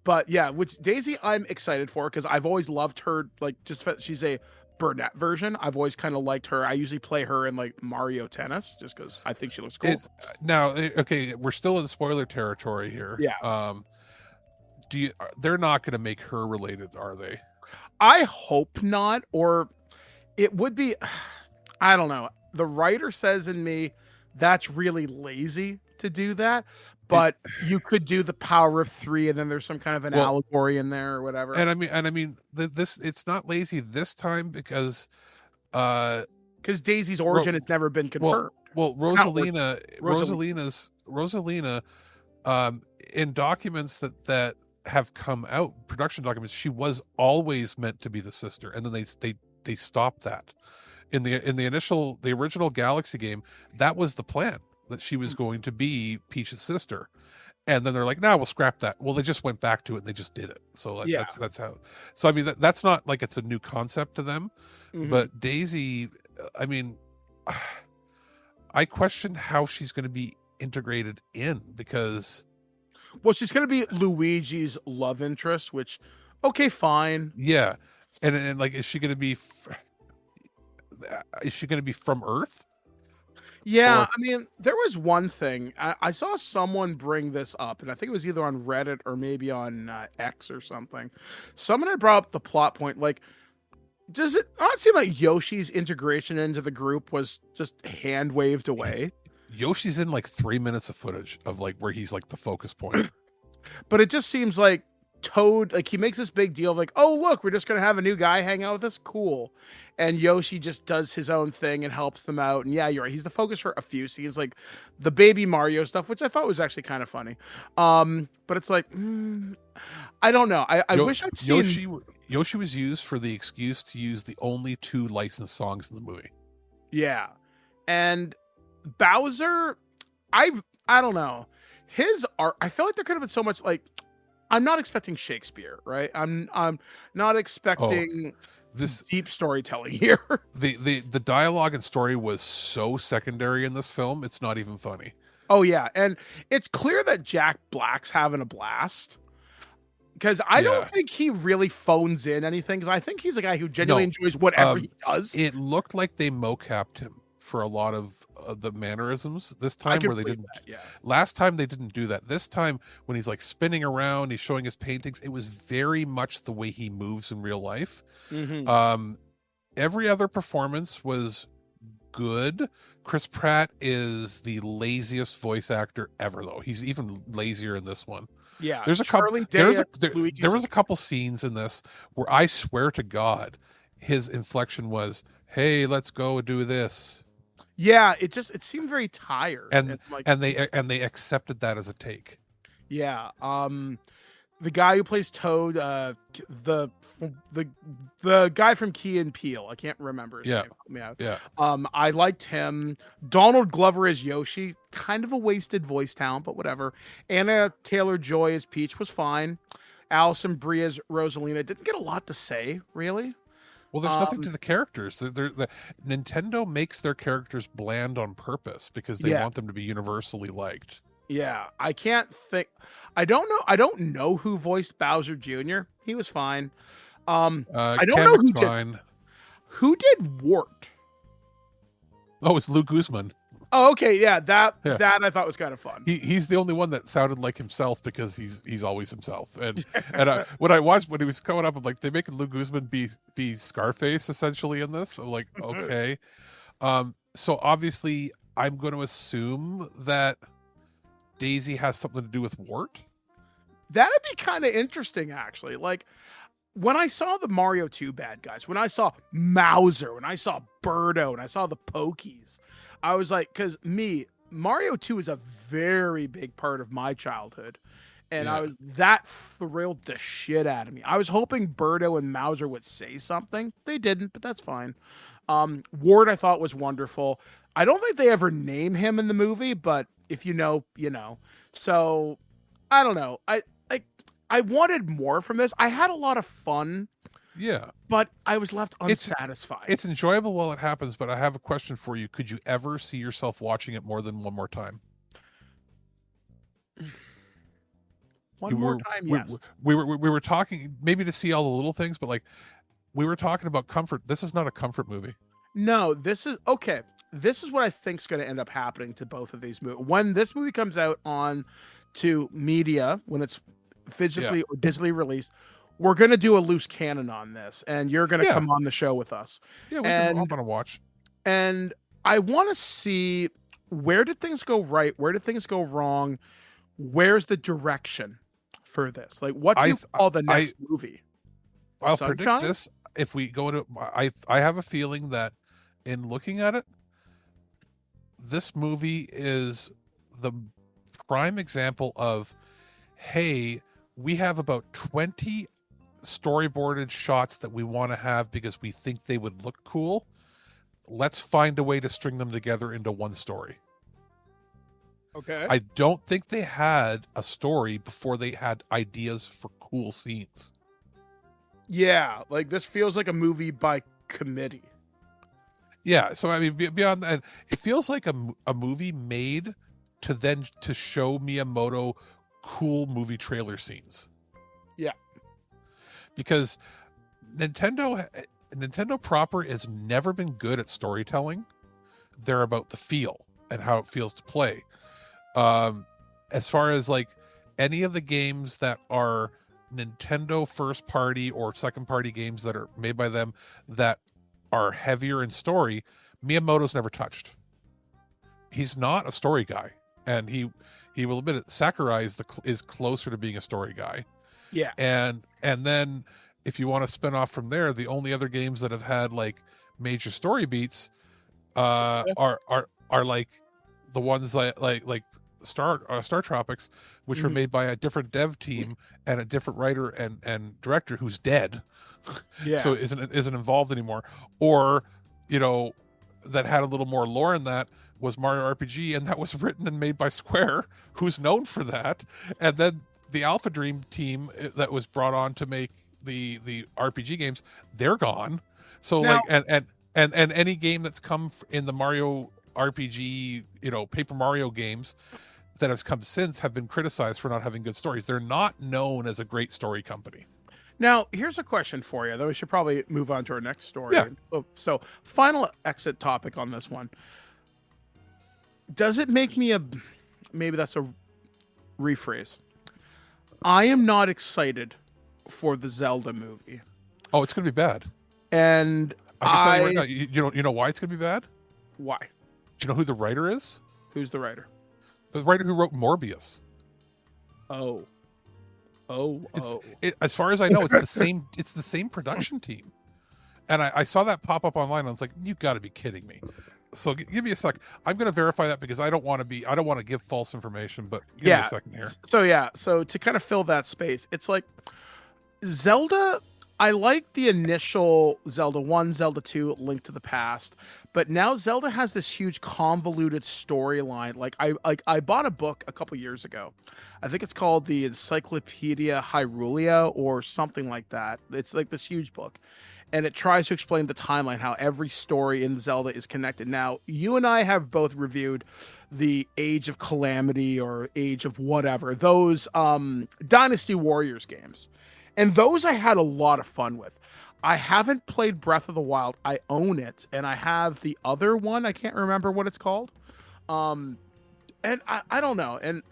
but yeah, which Daisy I'm excited for, because I've always loved her. Like, she's a brunette version. I've always kind of liked her. I usually play her in like Mario Tennis just because I think she looks cool. Now, okay, we're still in spoiler territory here. Yeah. They're not going to make her related, are they? I hope not, or it would be. I don't know. The writer says in me that's really lazy to do that, but you could do the power of 3, and then there's some kind of an Well, allegory in there or whatever. and I mean, this it's not lazy this time because Daisy's origin has never been confirmed. Well, Rosalina. Rosalina, in documents that have come out, production documents, she was always meant to be the sister, and then they stopped that in the original Galaxy game. That was the plan, that she was going to be Peach's sister, and then they're like, "No, we'll scrap that." Well, they just went back to it and they just did it. So that's how. So I mean, that's not like it's a new concept to them, but Daisy, I mean, I question how she's going to be integrated in, because Well, she's going to be Luigi's love interest, which, okay, fine. yeah, and like, is she going to be from Earth? Yeah, Or- I mean, there was one thing. I saw someone bring this up, and I think it was either on Reddit or maybe on X or something. Someone had brought up the plot point, like, does it not seem like Yoshi's integration into the group was just hand waved away? Yoshi's in like 3 minutes of footage of like where he's like the focus point. But it just seems like Toad, like, he makes this big deal of like, oh, look, we're just going to have a new guy hang out with us. Cool. And Yoshi just does his own thing and helps them out. And yeah, you're right. He's the focus for a few scenes, like the baby Mario stuff, which I thought was actually kind of funny. But it's like, I don't know. I wish I'd seen... Yoshi was used for the excuse to use the only 2 licensed songs in the movie. Yeah. And Bowser, I don't know. His art, I feel like there could have been so much, like, I'm not expecting Shakespeare, right? I'm not expecting this deep storytelling here. The dialogue and story was so secondary in this film, it's not even funny. Oh yeah, and it's clear that Jack Black's having a blast, because I don't think he really phones in anything, because I think he's a guy who genuinely enjoys whatever he does. It looked like they mocapped him for a lot of the mannerisms this time, where they didn't. Last time they didn't do that. This time, when he's like spinning around, he's showing his paintings. It was very much the way he moves in real life. Every other performance was good. Chris Pratt is the laziest voice actor ever, though. He's even lazier in this one. Yeah, there's a couple. There was a couple scenes in this where I swear to God, his inflection was, "Hey, let's go do this." Yeah, it seemed very tired, and they accepted that as a take. Yeah, the guy who plays Toad, the guy from Key and Peele, I can't remember his name. Yeah. I liked him. Donald Glover as Yoshi, kind of a wasted voice talent, but whatever. Anna Taylor-Joy as Peach was fine. Alison Brie as Rosalina didn't get a lot to say, really. Well, there's nothing to the characters. Nintendo makes their characters bland on purpose because they want them to be universally liked. Yeah, I can't think. I don't know who voiced Bowser Jr. He was fine. I don't know who did Wart. Oh, it's Lou Guzman. Oh, okay, yeah, that I thought was kind of fun. He's the only one that sounded like himself, because he's always himself. And when I watched, when he was coming up, I'm like, they making Lou Guzman be Scarface essentially in this. I'm like, okay. So obviously, I'm going to assume that Daisy has something to do with Wart. That'd be kind of interesting, actually. Like, when I saw the Mario 2 bad guys, when I saw Mauser, when I saw Birdo, and I saw the Pokies, I was like, because Mario 2 is a very big part of my childhood. And that thrilled the shit out of me. I was hoping Birdo and Mauser would say something. They didn't, but that's fine. Ward, I thought, was wonderful. I don't think they ever name him in the movie, but if you know, you know. So, I don't know. I wanted more from this. I had a lot of fun. Yeah. But I was left unsatisfied. It's enjoyable while it happens, but I have a question for you. Could you ever see yourself watching it more than one more time? Yes. We were talking, maybe to see all the little things, but like, we were talking about comfort. This is not a comfort movie. No, this is okay. This is what I think is going to end up happening to both of these movies. When this movie comes out on to media, when it's physically or digitally released, we're going to do a loose cannon on this, and you're going to come on the show with us. Yeah, I'm going to watch. And I want to see, where did things go right? Where did things go wrong? where's the direction for this? Like, what do you call the next movie? I'll Sunshine? predict this. If we go to, I have a feeling that in looking at it, this movie is the prime example of, hey, we have about 20 storyboarded shots that we want to have because we think they would look cool. Let's find a way to string them together into one story. Okay. I don't think they had a story before they had ideas for cool scenes. Yeah, like this feels like a movie by committee. Yeah, so I mean, beyond that, it feels like a movie made to show Miyamoto cool movie trailer scenes. Yeah, because Nintendo proper has never been good at storytelling. They're about the feel and how it feels to play. As far as like any of the games that are Nintendo first party or second party games that are made by them that are heavier in story, Miyamoto's never touched. He's not a story guy, and he will admit it. Sakurai is closer to being a story guy. Yeah, and then if you want to spin off from there, the only other games that have had like major story beats are like the ones like Star Tropics, which were made by a different dev team and a different writer and director who's dead. Yeah. So isn't involved anymore. Or, that had a little more lore in that was Mario RPG, and that was written and made by Square, who's known for that. And then the Alpha Dream team that was brought on to make the RPG games, they're gone. So now, and any game that's come in the Mario RPG, Paper Mario games that has come since have been criticized for not having good stories. They're not known as a great story company. Now, here's a question for you, though we should probably move on to our next story. Yeah. So final exit topic on this one. Does it make me maybe that's a rephrase. I am not excited for the Zelda movie. Oh, it's going to be bad. And I can tell you right now, you know why it's going to be bad? Why? Do you know who the writer is? Who's the writer? The writer who wrote Morbius. Oh. As far as I know, it's the same. It's the same production team. And I saw that pop up online. And I was like, "You got to be kidding me!" So give me a sec. I'm going to verify that because I don't want to give false information. But give me a second here. So to kind of fill that space, it's like Zelda. I like the initial Zelda 1, Zelda 2, Link to the Past, but now Zelda has this huge convoluted storyline. Like I bought a book a couple years ago. I think it's called the Encyclopedia Hyrulean or something like that. It's like this huge book. And it tries to explain the timeline, how every story in Zelda is connected. Now, you and I have both reviewed the Age of Calamity or Age of whatever, those Dynasty Warriors games. And those I had a lot of fun with. I haven't played Breath of the Wild. I own it. And I have the other one. I can't remember what it's called. And I don't know. And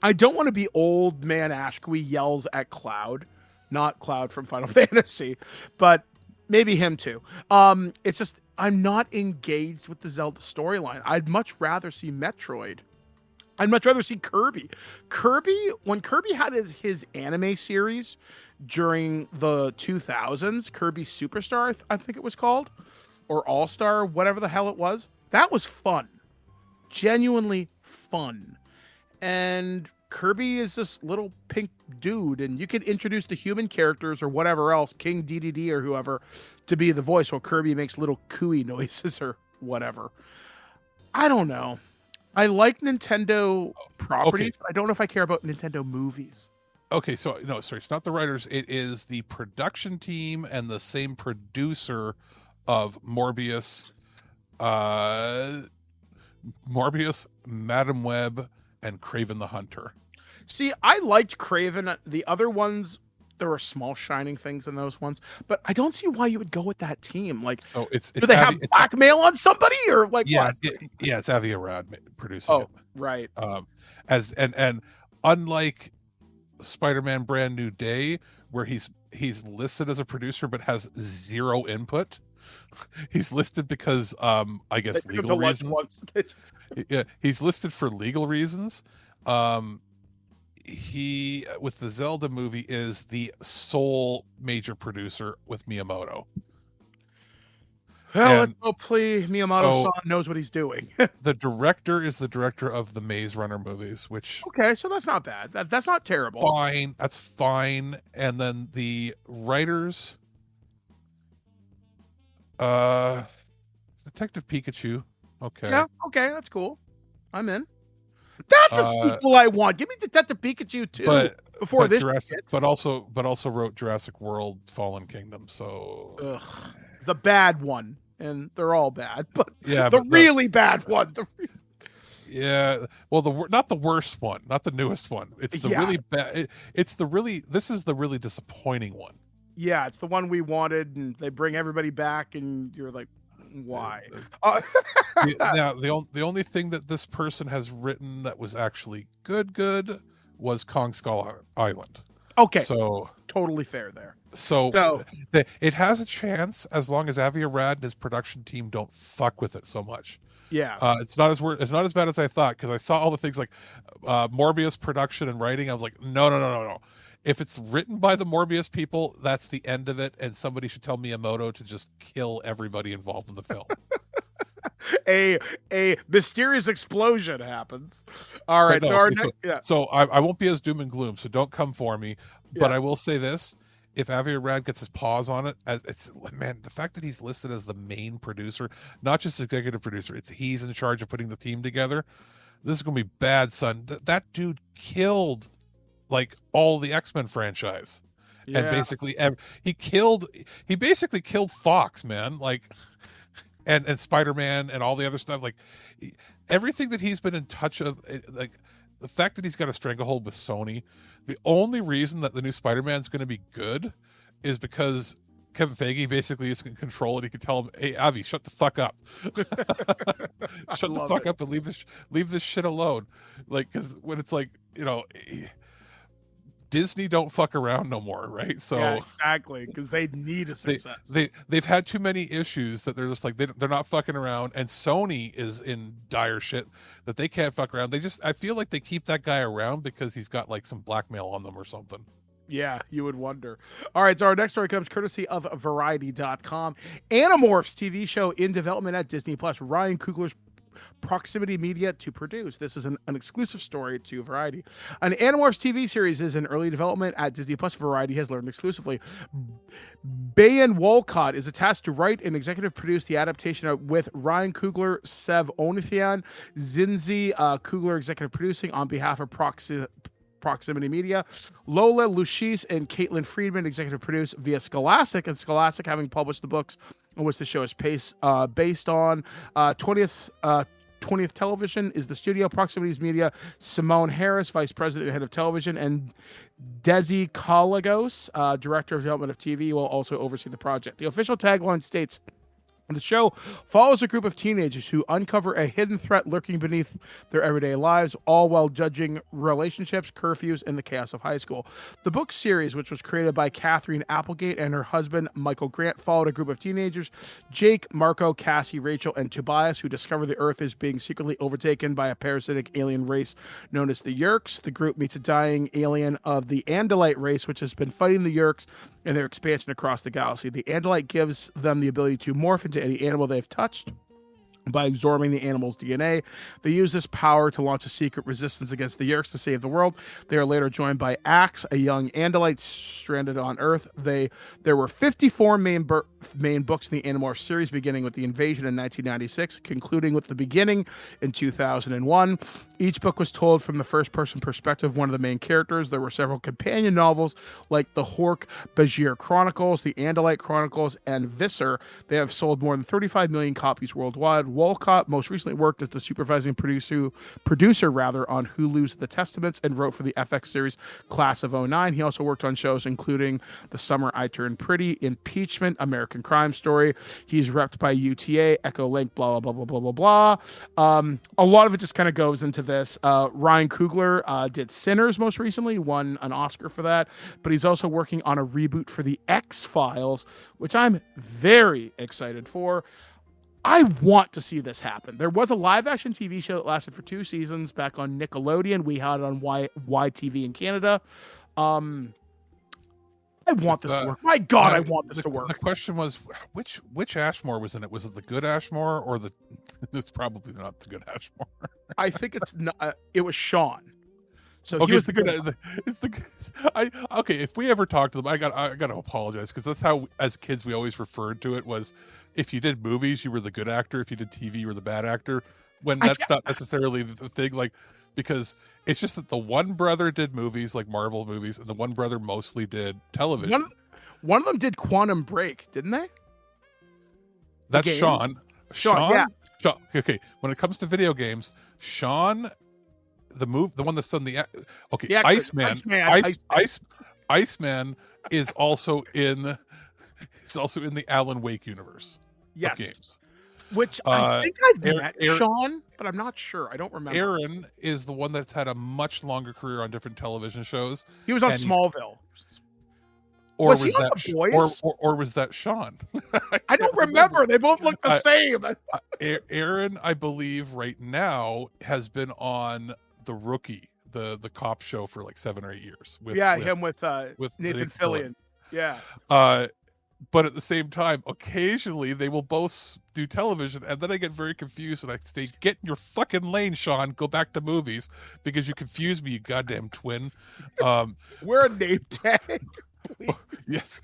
I don't want to be old man Ashkui yells at Cloud. Not Cloud from Final Fantasy. But maybe him too. It's just I'm not engaged with the Zelda storyline. I'd much rather see Metroid. I'd much rather see Kirby. When Kirby had his anime series during the 2000s, Kirby Superstar, I think it was called, or All-Star, whatever the hell it was, that was fun. Genuinely fun. And Kirby is this little pink dude, and you could introduce the human characters or whatever else, King DDD or whoever, to be the voice while Kirby makes little cooey noises or whatever. I don't know. I like Nintendo properties, but I don't know if I care about Nintendo movies. Okay, so no, sorry, it's not the writers. It is the production team and the same producer of Morbius, Madam Web, and Kraven the Hunter. See, I liked Kraven. The other ones, there were small shining things in those ones, but I don't see why you would go with that team. Like, so it's do they have blackmail on somebody or like yeah, what? It's Avi Arad producing it. Right. And unlike Spider-Man Brand New Day, where he's listed as a producer but has zero input. He's listed because I guess legal reasons. Yeah, he's listed for legal reasons. he with the Zelda movie is the sole major producer with Miyamoto. Well, And let's hopefully Miyamoto-san knows what he's doing. the director is the director of the Maze Runner movies, which Okay, so that's not bad. That's not terrible. fine. That's fine. And then the writers, Detective Pikachu. Okay. Yeah, okay, that's cool. I'm in. That's a sequel I want. Give me Detective Pikachu too. Before this, but also wrote Jurassic World: Fallen Kingdom. So the bad one, and they're all bad, but yeah, the really bad one. Yeah, well, not the worst one, not the newest one. It's the really bad. It's the really. This is the really disappointing one. Yeah, it's the one we wanted, and they bring everybody back, and you're like, why? Now, the only thing that this person has written that was actually good was Kong Skull Island. Okay, so totally fair there. So it has a chance as long as Avi Arad and his production team don't fuck with it so much. Yeah, it's not as bad as I thought, because I saw all the things like Morbius production and writing. I was like, no. If it's written by the Morbius people, that's the end of it, and somebody should tell Miyamoto to just kill everybody involved in the film. a mysterious explosion happens. All right, so I won't be as doom and gloom, so don't come for me. But I will say this: if Avi Arad gets his paws on it, the fact that he's listed as the main producer, not just executive producer, he's in charge of putting the team together. This is gonna be bad, son. That dude killed like all the X-Men franchise, and basically he basically killed Fox, man. Like. And Spider-Man and all the other stuff, like everything that he's been in touch of, like the fact that he's got a stranglehold with Sony. The only reason that the new Spider-Man is going to be good is because Kevin Feige basically is in control, and he can tell him, "Hey, Avi, shut the fuck up, shut the fuck up, and leave this shit alone." Like, because when it's like, Disney don't fuck around no more, right? So yeah, exactly, because they need a success. They've had too many issues that they're just like they're not fucking around, and Sony is in dire shit that they can't fuck around. I feel like they keep that guy around because he's got like some blackmail on them or something. Yeah, you would wonder. All right, so our next story comes courtesy of Variety.com. Animorphs TV show in development at Disney Plus. Ryan Coogler's Proximity Media to produce. This is an exclusive story to Variety. An Animorphs TV series is in early development at Disney Plus. Variety has learned exclusively. Bayan Walcott is tasked to write and executive produce the adaptation with Ryan Coogler, Sev Onithian, Zinzi Coogler executive producing on behalf of Proximity Media. Lola Luchis and Caitlin Friedman executive produce via Scholastic, and Scholastic having published the books on which the show is based on. 20th Television is the studio. Proximity's Media, Simone Harris, Vice President and Head of Television, and Desi Kalagos, Director of Development of TV, will also oversee the project. The official tagline states, the show follows a group of teenagers who uncover a hidden threat lurking beneath their everyday lives, all while judging relationships, curfews, and the chaos of high school. The book series, which was created by Catherine Applegate and her husband, Michael Grant, followed a group of teenagers, Jake, Marco, Cassie, Rachel, and Tobias, who discover the Earth is being secretly overtaken by a parasitic alien race known as the Yeerks. The group meets a dying alien of the Andalite race, which has been fighting the Yeerks in their expansion across the galaxy. The Andalite gives them the ability to morph into any animal they've touched by absorbing the animal's DNA. They use this power to launch a secret resistance against the Yeerks to save the world. They are later joined by Axe, a young Andalite stranded on Earth. There were 54 main books in the Animorphs series, beginning with the invasion in 1996, concluding with the beginning in 2001. Each book was told from the first-person perspective of one of the main characters. There were several companion novels like the Hork Bajir Chronicles, the Andalite Chronicles, and Visser. They have sold more than 35 million copies worldwide. Walcott most recently worked as the supervising producer on Hulu's The Testaments and wrote for the FX series Class of 09. He also worked on shows including The Summer I Turned Pretty, Impeachment, American Crime Story. He's repped by UTA, Echo Link, blah, blah, blah, blah, blah, blah, blah. A lot of it just kind of goes into this. Ryan Coogler did Sinners most recently, won an Oscar for that, but he's also working on a reboot for The X-Files, which I'm very excited for. I want to see this happen. There was a live action TV show that lasted for 2 seasons back on Nickelodeon. We had it on YTV in Canada. I want this to work. My God, I want this to work. The question was, which Ashmore was in it? Was it the good Ashmore or the? It's probably not the good Ashmore. I think it's not. It was Sean. So okay, he was the good. It's the. Okay. If we ever talk to them, I got to apologize because that's how as kids we always referred to it was, if you did movies you were the good actor, if you did TV you were the bad actor. When that's not necessarily the thing, like because it's just that the one brother did movies like Marvel movies, and the one brother mostly did television. One of them did Quantum Break, didn't they? That's Sean. Yeah. Sean. Okay. When it comes to video games, Sean. The one that's done the Iceman is also in the Alan Wake universe. Yes. Of games. Which I think I've met Sean, but I'm not sure. I don't remember. Aaron is the one that's had a much longer career on different television shows. He was on Smallville. Or was he on that The Boys? Or was that Sean? I don't remember. They both look the same. Aaron, I believe, right now has been on The Rookie, the cop show for like 7 or 8 years. With Nathan Fillion. Yeah. But at the same time, occasionally they will both do television, and then I get very confused and I say, "Get in your fucking lane, Sean. Go back to movies because you confuse me, you goddamn twin." We're a name tag. Yes.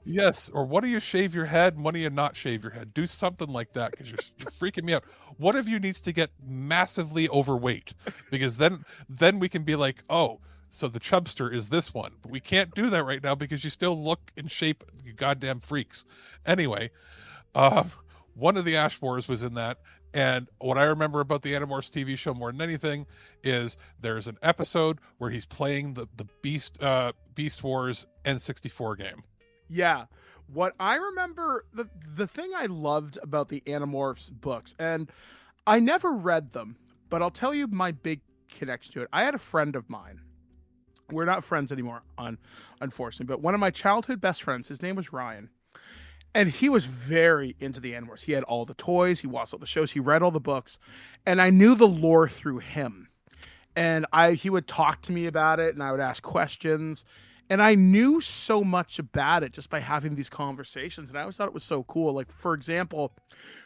Yes. Or what do you shave your head and what do you not shave your head? Do something like that because you're freaking me out. One of you needs to get massively overweight because then we can be like, oh, so the chubster is this one. But we can't do that right now because you still look in shape, you goddamn freaks. Anyway, one of the Ashmores was in that. And what I remember about the Animorphs TV show more than anything is there's an episode where he's playing the Beast Wars N64 game. Yeah. What I remember, the thing I loved about the Animorphs books, and I never read them, but I'll tell you my big connection to it. I had a friend of mine. We're not friends anymore, unfortunately, but one of my childhood best friends, his name was Ryan. And he was very into the Animorphs. He had all the toys. He watched all the shows. He read all the books. And I knew the lore through him. And he would talk to me about it, and I would ask questions. And I knew so much about it just by having these conversations. And I always thought it was so cool. Like, for example,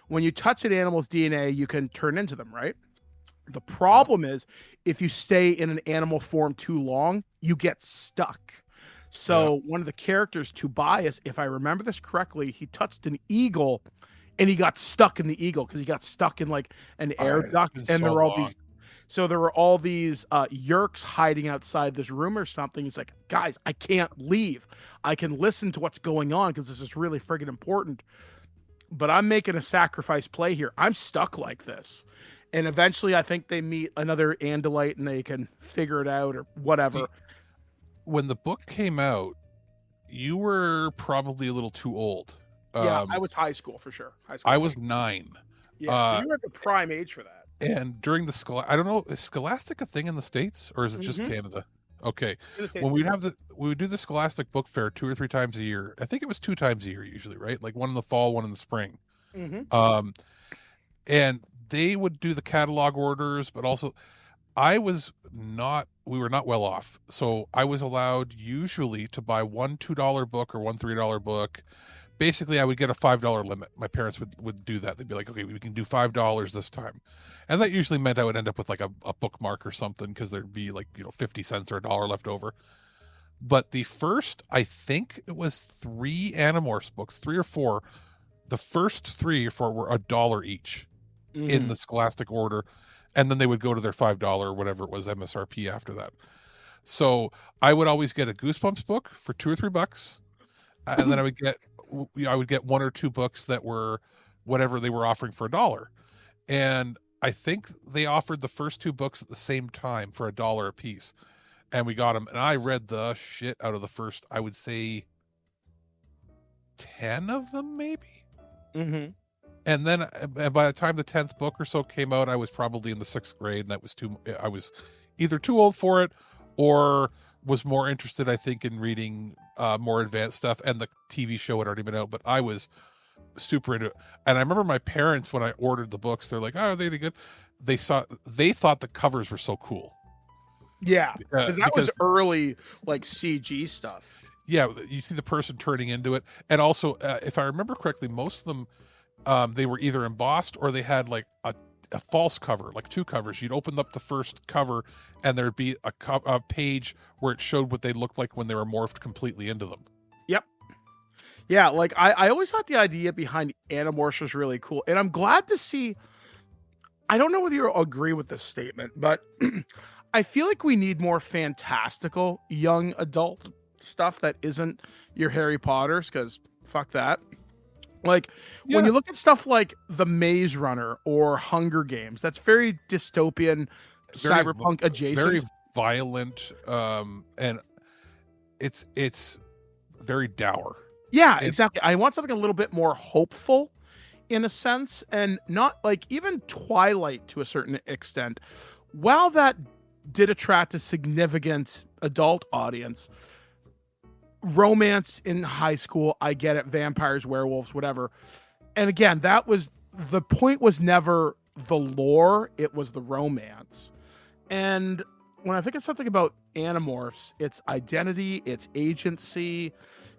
when you touch an animal's DNA, you can turn into them, right? The problem is if you stay in an animal form too long, you get stuck. So one of the characters, Tobias, if I remember this correctly, he touched an eagle and he got stuck in the eagle because he got stuck in like an air duct. And there were all these yerks hiding outside this room or something. He's like, guys, I can't leave. I can listen to what's going on because this is really friggin' important. But I'm making a sacrifice play here. I'm stuck like this. And eventually I think they meet another Andalite and they can figure it out or whatever. See, when the book came out, you were probably a little too old. Yeah, I was high school for sure. I was 9. Yeah, so you were at the prime age for that. And during the I don't know, is Scholastic a thing in the States or is it just Canada? Okay. When we would do the Scholastic Book Fair 2 or 3 times a year. I think it was 2 times a year usually, right? Like one in the fall, one in the spring. And they would do the catalog orders, but also we were not well off. So I was allowed usually to buy one $2 book or one $3 book. Basically, I would get a $5 limit. My parents would do that. They'd be like, okay, we can do $5 this time. And that usually meant I would end up with like a bookmark or something because there'd be like, 50 cents or $1 left over. But the first, I think it was 3 Animorphs books, 3 or 4. The first 3 or 4 were $1 each in the Scholastic order. And then they would go to their $5 or whatever it was MSRP after that. So I would always get a Goosebumps book for $2 or $3, and then I would get 1 or 2 books that were whatever they were offering for $1. And I think they offered the first 2 books at the same time for $1 a piece, and we got them. And I read the shit out of the first, I would say, 10 of them, maybe. And then by the time the 10th book or so came out, I was probably in the 6th grade, and I was either too old for it or was more interested, I think, in reading more advanced stuff, and the TV show had already been out. But I was super into it. And I remember my parents, when I ordered the books, they're like, "Oh, are they any good?" They thought the covers were so cool. Yeah, because that was because early like CG stuff. yeah, you see the person turning into it, and also, if I remember correctly, most of them, they were either embossed or they had like a false cover, like two covers. You'd open up the first cover, and there'd be a page where it showed what they looked like when they were morphed completely into them. Yep. Yeah, like I always thought the idea behind Animorphs was really cool, and I'm glad to see. I don't know whether you agree with this statement, but I feel like we need more fantastical young adult stuff that isn't your Harry Potters, because fuck that. Like when you look at stuff like The Maze Runner or Hunger Games, that's very dystopian, cyberpunk adjacent, very violent, and it's very dour. Yeah, exactly. I want something a little bit more hopeful in a sense, and not like even Twilight to a certain extent. While that did attract a significant adult audience, romance in high school, I get it, vampires, werewolves, whatever. And again, that was the point, was never the lore, it was the romance. And when I think of something about Animorphs, it's identity, it's agency,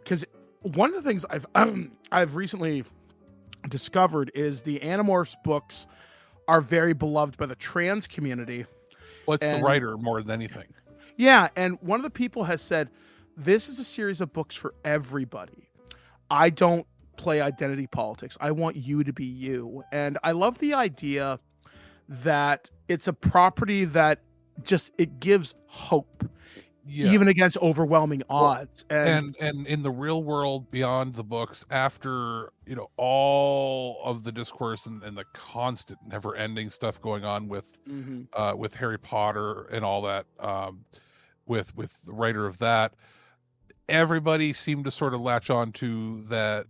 because one of the things I've recently discovered is the Animorphs books are very beloved by the trans community. Well, it's the writer more than anything. Yeah, and one of the people has said, this is a series of books for everybody. I don't play identity politics. I want you to be you. And I love the idea that it's a property that just, it gives hope. Yeah. Even against overwhelming odds. And in the real world beyond the books, after all of the discourse and the constant never ending stuff going on with Harry Potter and all that, with the writer of that, everybody seemed to sort of latch on to that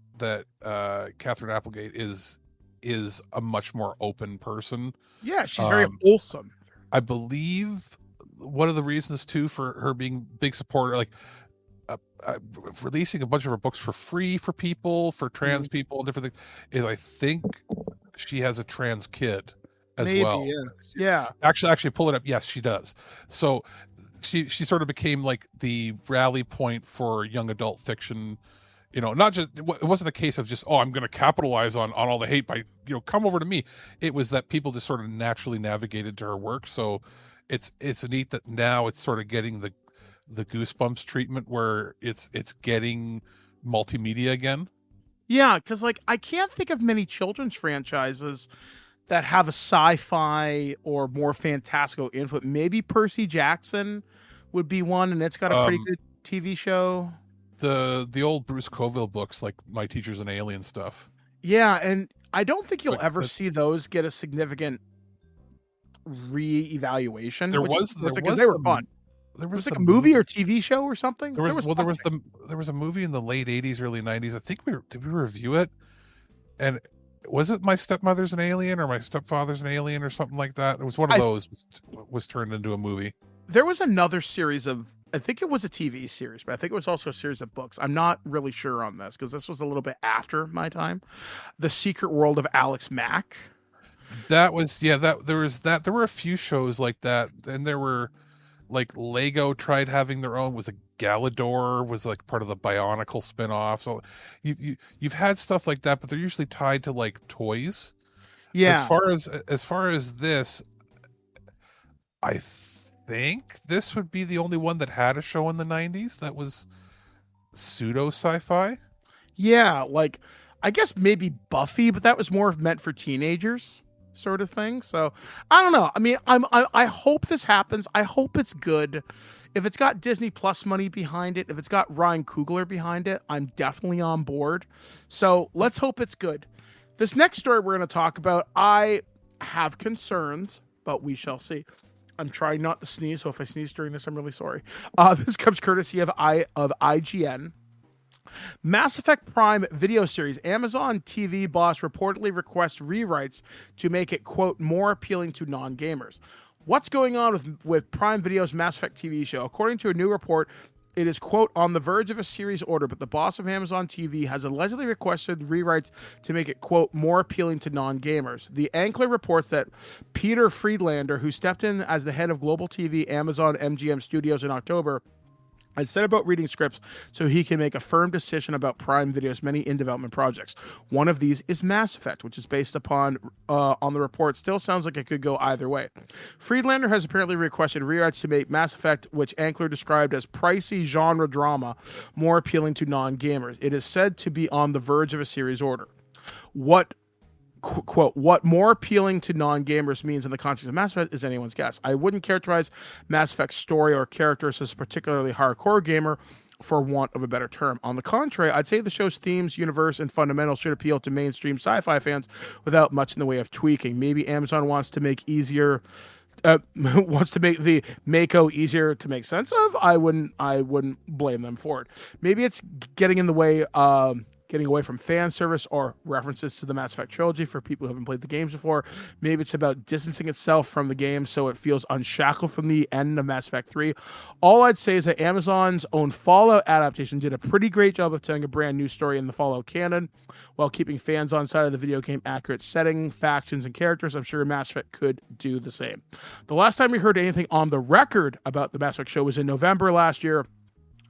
Catherine Applegate is a much more open person. Yeah, she's very wholesome. I believe one of the reasons too for her being big supporter, like releasing a bunch of her books for free for people, for trans people and different things, is I think she has a trans kid as well. Yeah. Actually pull it up. Yes, she does. So she sort of became like the rally point for young adult fiction. Not just, it wasn't a case of just, I'm going to capitalize on all the hate by, come over to me. It was that people just sort of naturally navigated to her work. So it's neat that now it's sort of getting the Goosebumps treatment where it's getting multimedia again. Yeah, because like I can't think of many children's franchises that have a sci-fi or more fantastical input. Maybe Percy Jackson would be one, and it's got a pretty good TV show. The old Bruce Coville books, like My Teacher's an Alien stuff. Yeah, and I don't think you'll ever see those get a significant re-evaluation. There was they were fun. There was like a movie or TV show or something. There was a movie in the late 80s, early 90s. I think did we review it? And was it My Stepmother's an Alien or My Stepfather's an Alien or something like that? It was one of those was turned into a movie. There was another series of, I think it was a TV series, but I think it was also a series of books. I'm not really sure on this because this was a little bit after my time. The Secret World of Alex Mack. That was, there were a few shows like that, and there were like Lego tried having their own, was a Galador was like part of the Bionicle spinoff. So you've had stuff like that, but they're usually tied to like toys. Yeah. As far as this, I think this would be the only one that had a show in the 90s that was pseudo sci-fi. Yeah, like I guess maybe Buffy, but that was more meant for teenagers sort of thing. So I don't know. I mean, I hope this happens. I hope it's good. If it's got Disney Plus money behind it, if it's got Ryan Coogler behind it, I'm definitely on board. So let's hope it's good. This next story we're going to talk about, I have concerns, but we shall see. I'm trying not to sneeze, so if I sneeze during this, I'm really sorry. This comes courtesy of IGN. Mass Effect Prime video series. Amazon TV boss reportedly requests rewrites to make it, quote, more appealing to non-gamers. What's going on with Prime Video's Mass Effect TV show? According to a new report, It is, quote, on the verge of a series order, but the boss of Amazon TV has allegedly requested rewrites to make it, quote, more appealing to non-gamers. The Ankler reports that Peter Friedlander, who stepped in as the head of Global TV Amazon MGM Studios in October, has set about reading scripts so he can make a firm decision about Prime Video's many in-development projects. One of these is Mass Effect, which is based upon, on the report, still sounds like it could go either way. Friedlander has apparently requested rewrites to make Mass Effect, which Ankler described as pricey genre drama, more appealing to non-gamers. It is said to be on the verge of a series order. Quote, what more appealing to non-gamers means in the context of Mass Effect is anyone's guess. I wouldn't characterize Mass Effect's story or characters as a particularly hardcore gamer, for want of a better term. On the contrary, I'd say the show's themes, universe, and fundamentals should appeal to mainstream sci-fi fans without much in the way of tweaking. Maybe Amazon wants to make the Mako easier to make sense of. I wouldn't blame them for it. Maybe it's getting away from fan service or references to the Mass Effect trilogy for people who haven't played the games before. Maybe it's about distancing itself from the game so it feels unshackled from the end of Mass Effect 3. All I'd say is that Amazon's own Fallout adaptation did a pretty great job of telling a brand new story in the Fallout canon while keeping fans on side of the video game accurate setting, factions, and characters. I'm sure Mass Effect could do the same. The last time we heard anything on the record about the Mass Effect show was in November last year,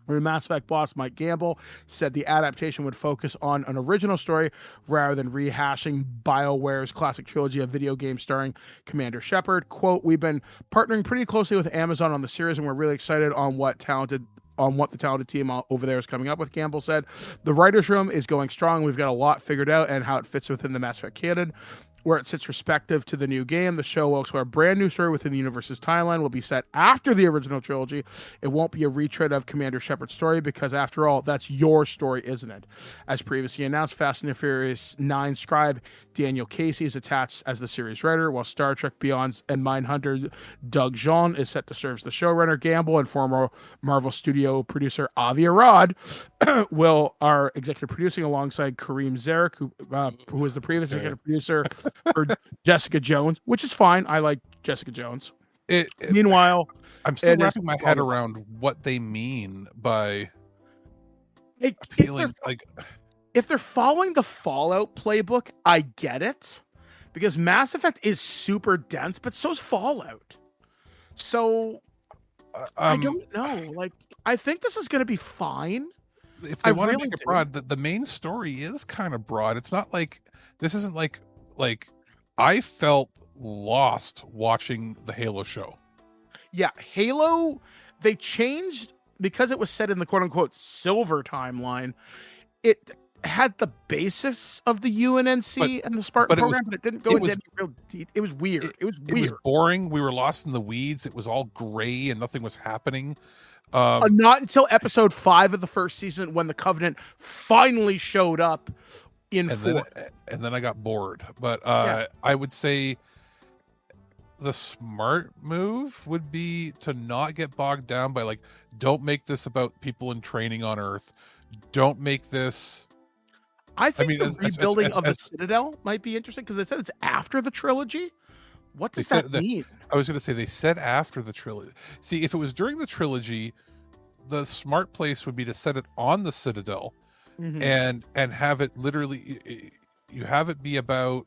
where Mass Effect boss Mike Gamble said the adaptation would focus on an original story rather than rehashing BioWare's classic trilogy of video games starring Commander Shepard. Quote, we've been partnering pretty closely with Amazon on the series, and we're really excited on what the talented team over there is coming up with, Gamble said. The writer's room is going strong. We've got a lot figured out and how it fits within the Mass Effect canon, where it sits respective to the new game. The show will explore a brand new story within the universe's timeline, will be set after the original trilogy. It won't be a retread of Commander Shepard's story because, after all, that's your story, isn't it? As previously announced, Fast and the Furious 9 scribe Daniel Casey is attached as the series writer, while Star Trek Beyond and Mindhunter Doug Jean is set to serve as the showrunner. Gamble and former Marvel Studio producer Avi Arad are executive producing alongside Kareem Zarek, who was the previous executive producer for Jessica Jones, which is fine. I like Jessica Jones. Meanwhile, I'm still wrapping my head around what they mean by appealing. If they're following the Fallout playbook, I get it, because Mass Effect is super dense, but so's Fallout. So I don't know. I think this is going to be fine. If they want to make it broad, the main story is kind of broad. It's not like this isn't like I felt lost watching the Halo show. Yeah, Halo, they changed because it was set in the quote unquote silver timeline. It had the basis of the UNNC and the Spartan program, but it didn't go into any real detail. It was weird. It was weird. Was boring. We were lost in the weeds. It was all gray and nothing was happening. Not until episode 5 of the first season, when the Covenant finally showed up in Fort. And then I got bored. But I would say the smart move would be to not get bogged down by don't make this about people in training on Earth. Don't make this. I think the rebuilding of the Citadel might be interesting, because they said it's after the trilogy. What does that mean? I was going to say they said after the trilogy. See, if it was during the trilogy, the smart place would be to set it on the Citadel, and have it literally. You have it be about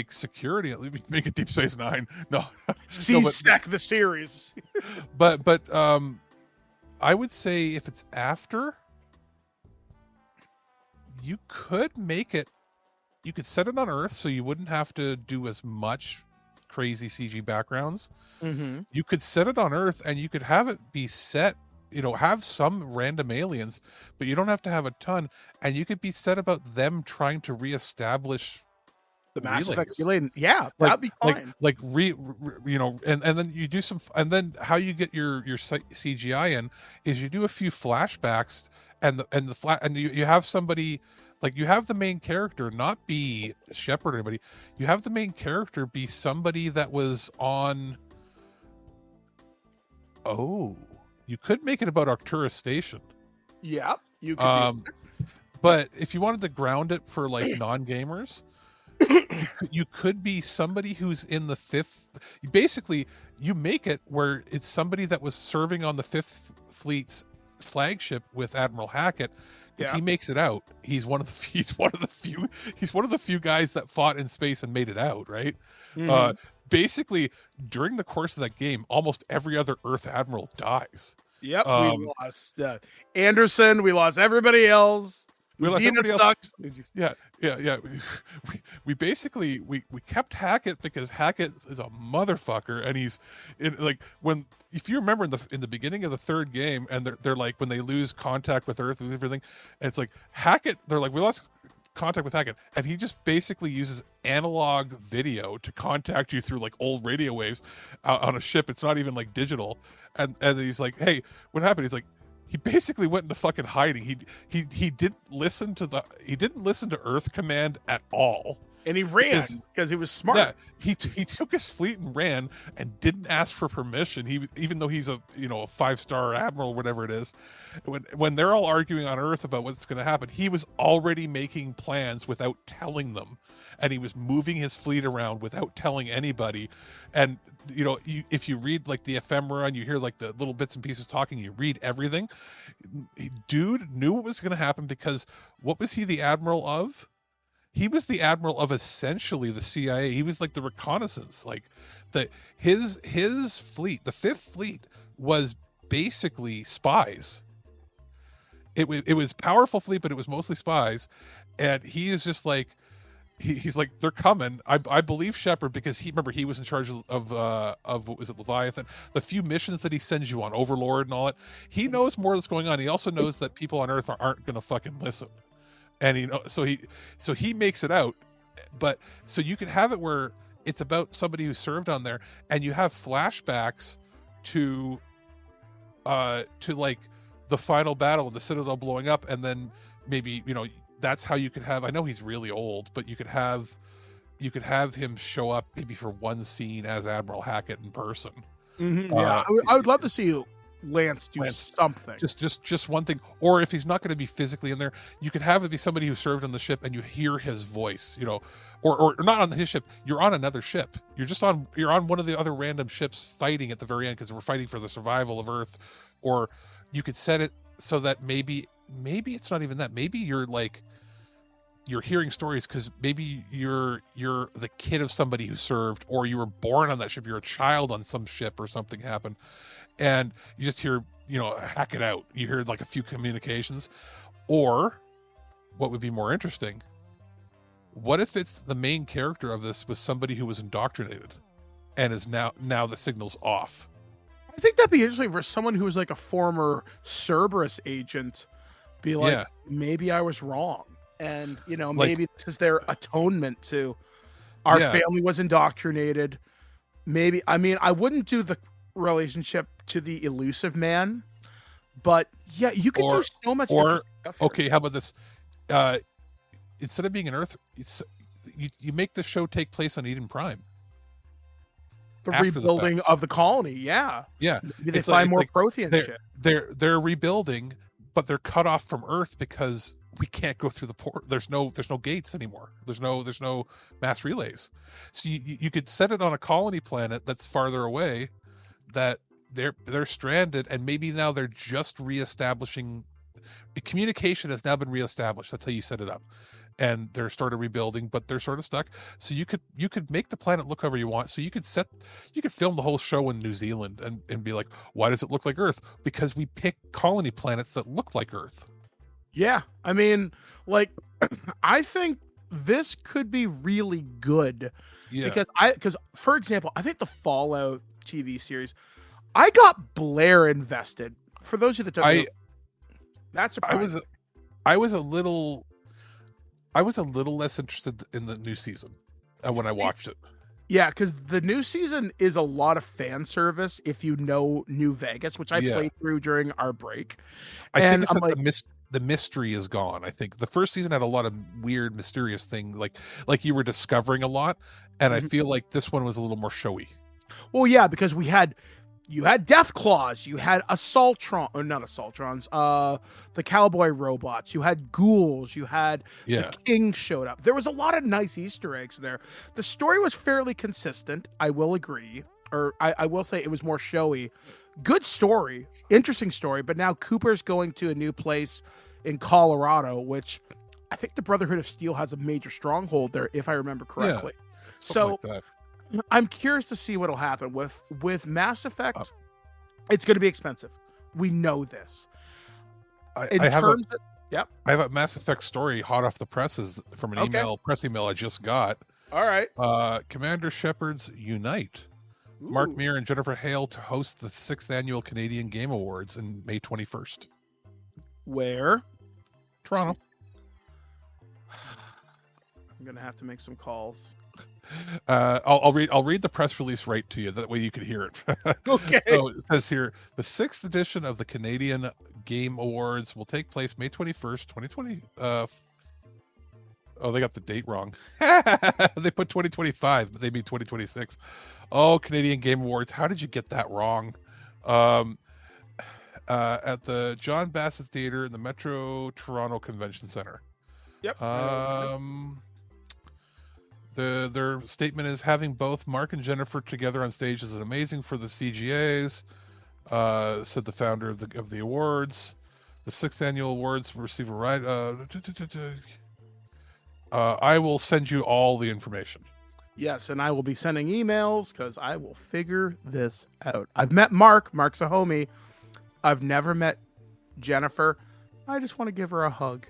security. Let me make it Deep Space Nine. No, CSEC the series. but I would say if it's after, you could make it. You could set it on Earth, so you wouldn't have to do as much crazy CG backgrounds. You could set it on Earth, and you could have it be set. Have some random aliens, but you don't have to have a ton. And you could be set about them trying to reestablish the Mass Effect related. Yeah, that'd be fine. And then you do some, and then how you get your CGI in is you do a few flashbacks, and you have somebody. You have the main character not be Shepard or anybody. You have the main character be somebody that was on. Oh, you could make it about Arcturus Station. Yeah, you could. But if you wanted to ground it for non-gamers, you could be somebody who's in the fifth. Basically, you make it where it's somebody that was serving on the Fifth Fleet's flagship with Admiral Hackett, because he makes it out. He's one of the few guys that fought in space and made it out, right? Basically, during the course of that game, almost every other Earth admiral dies. Yep, we lost Anderson. We lost everybody else. We lost Dina everybody sucked. Yeah. We basically we kept Hackett because Hackett is a motherfucker, and he's if you remember in the beginning of the third game, and they're like, when they lose contact with Earth and everything, and it's like Hackett, they're like, we lost contact with Hackett, and he just basically uses analog video to contact you through like old radio waves on a ship. It's not even like digital, and he's like, hey, what happened? He's like, he basically went into fucking hiding. He didn't listen to Earth Command at all. And he ran because he was smart. Yeah, he took his fleet and ran and didn't ask for permission. Even though he's a 5-star admiral, whatever it is, when they're all arguing on Earth about what's going to happen, he was already making plans without telling them, and he was moving his fleet around without telling anybody. And if you read like the ephemera and you hear like the little bits and pieces talking, you read everything. Dude knew what was going to happen, because what was he the admiral of? He was the admiral of essentially the CIA. He was like the reconnaissance, like his fleet, the Fifth Fleet, was basically spies. It was powerful fleet, but it was mostly spies. And he is just like, he's like, they're coming. I believe Shepard, because he was in charge of what was it, Leviathan, the few missions that he sends you on, Overlord and all that. He knows more that's going on. He also knows that people on Earth aren't going to fucking listen. And so he makes it out. But so you can have it where it's about somebody who served on there, and you have flashbacks to like the final battle and the Citadel blowing up, and then maybe that's how you could have. I know he's really old, but you could have him show up maybe for one scene as Admiral Hackett in person. Yeah, I would love to see Lance do something. Just one thing. Or if he's not going to be physically in there, you could have it be somebody who served on the ship, and you hear his voice, or not on his ship. You're on another ship. You're on one of the other random ships fighting at the very end, because we're fighting for the survival of Earth. Or you could set it so that maybe it's not even that. Maybe you're hearing stories because maybe you're the kid of somebody who served, or you were born on that ship. You're a child on some ship, or something happened, and you just hear, hack it out. You hear like a few communications. Or what would be more interesting, what if it's the main character of this was somebody who was indoctrinated and is now the signal's off? I think that'd be interesting for someone who was like a former Cerberus agent. Be like, maybe I was wrong. And, maybe this is their atonement to our family was indoctrinated. Maybe, I wouldn't do the relationship to the elusive man, but yeah, you could do so much stuff here. Okay, how about this? Instead of being an Earth, you make the show take place on Eden Prime. The rebuilding of the colony, yeah. Maybe they find more Prothean shit. They're rebuilding, but they're cut off from Earth because we can't go through the port. There's no gates anymore. There's no mass relays. So you could set it on a colony planet that's farther away, that they're stranded, and maybe now they're just reestablishing. Communication has now been reestablished. That's how you set it up, and they're started rebuilding, but they're sort of stuck. So you could make the planet look however you want. So you could film the whole show in New Zealand and be like, why does it look like Earth? Because we pick colony planets that look like Earth. Yeah, I think this could be really good. Yeah. Because for example, I think the Fallout TV series, I got Blair invested. For those of you that don't know, that's surprising. I was a little less interested in the new season when I watched it. Yeah, because the new season is a lot of fan service. If you know New Vegas, which I played through during our break, I think it's the mystery is gone. I think the first season had a lot of weird, mysterious things, like you were discovering a lot, and I feel like this one was a little more showy. Well, yeah, because we had You had Death Claws, you had Assaultron, or not Assaultrons, the cowboy robots, you had ghouls, you had the King showed up. There was a lot of nice Easter eggs there. The story was fairly consistent, I will agree, or I will say it was more showy. Good story, interesting story, but now Cooper's going to a new place in Colorado, which I think the Brotherhood of Steel has a major stronghold there, if I remember correctly. So like I'm curious to see what'll happen with Mass Effect. It's going to be expensive. We know this. I have a Mass Effect story hot off the presses from an press email I just got. All right. Commander Shepard's Unite. Ooh. Mark Meir and Jennifer Hale to host the 6th annual Canadian Game Awards in May 21st. Where? Toronto. I'm gonna have to make some calls. I'll read the press release right to you. That way you can hear it. Okay. So it says here, the 6th edition of the Canadian Game Awards will take place May 21st, 2020. Oh, they got the date wrong. They put 2025, but they mean 2026. Oh, Canadian Game Awards. How did you get that wrong? At the John Bassett Theatre in the Metro Toronto Convention Center. Yep. Their statement is, having both Mark and Jennifer together on stage is amazing for the CGAs, said the founder of the awards. The 6th annual awards will receive a right. I will send you all the information. Yes, and I will be sending emails because I will figure this out. I've met Mark. Mark's a homie. I've never met Jennifer. I just want to give her a hug.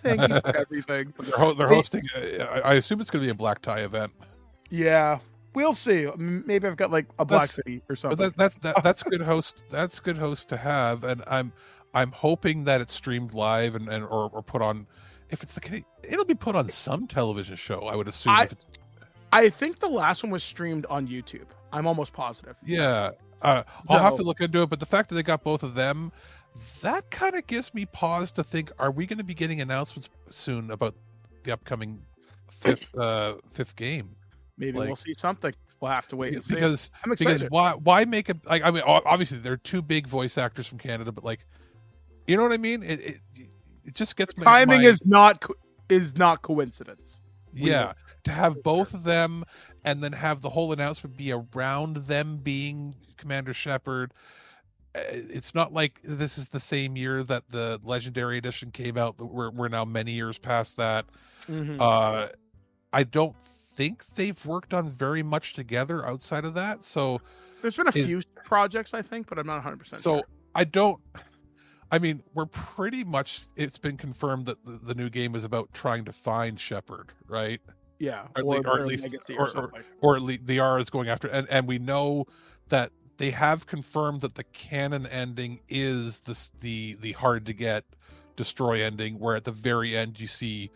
Thank you for everything. They're hosting. I assume it's going to be a black tie event. Yeah, we'll see. Maybe I've got like a black hoodie or something. But that's good host. That's good host to have, and I'm hoping that it's streamed live or put on. If it's it'll be put on some television show. I would assume. I think the last one was streamed on YouTube. I'm almost positive. Yeah, I'll have to look into it. But the fact that they got both of them, that kind of gives me pause to think: are we going to be getting announcements soon about the upcoming fifth game? Maybe we'll see something. We'll have to wait and see. Because I'm excited. Because why make it? Like, I mean, obviously they're two big voice actors from Canada, but like, you know what I mean? It just gets timing is not coincidence. Yeah, to have both of them and then have the whole announcement be around them being Commander Shepard. It's not like this is the same year that the Legendary Edition came out. We're now many years past that. Mm-hmm. I don't think they've worked on very much together outside of that. So there's been a few projects, I think, but I'm not 100% sure. I mean, we're pretty much, it's been confirmed that the new game is about trying to find Shepard, right? Yeah. Or at least the R is going after, and we know that they have confirmed that the canon ending is the hard to get destroy ending, where at the very end you see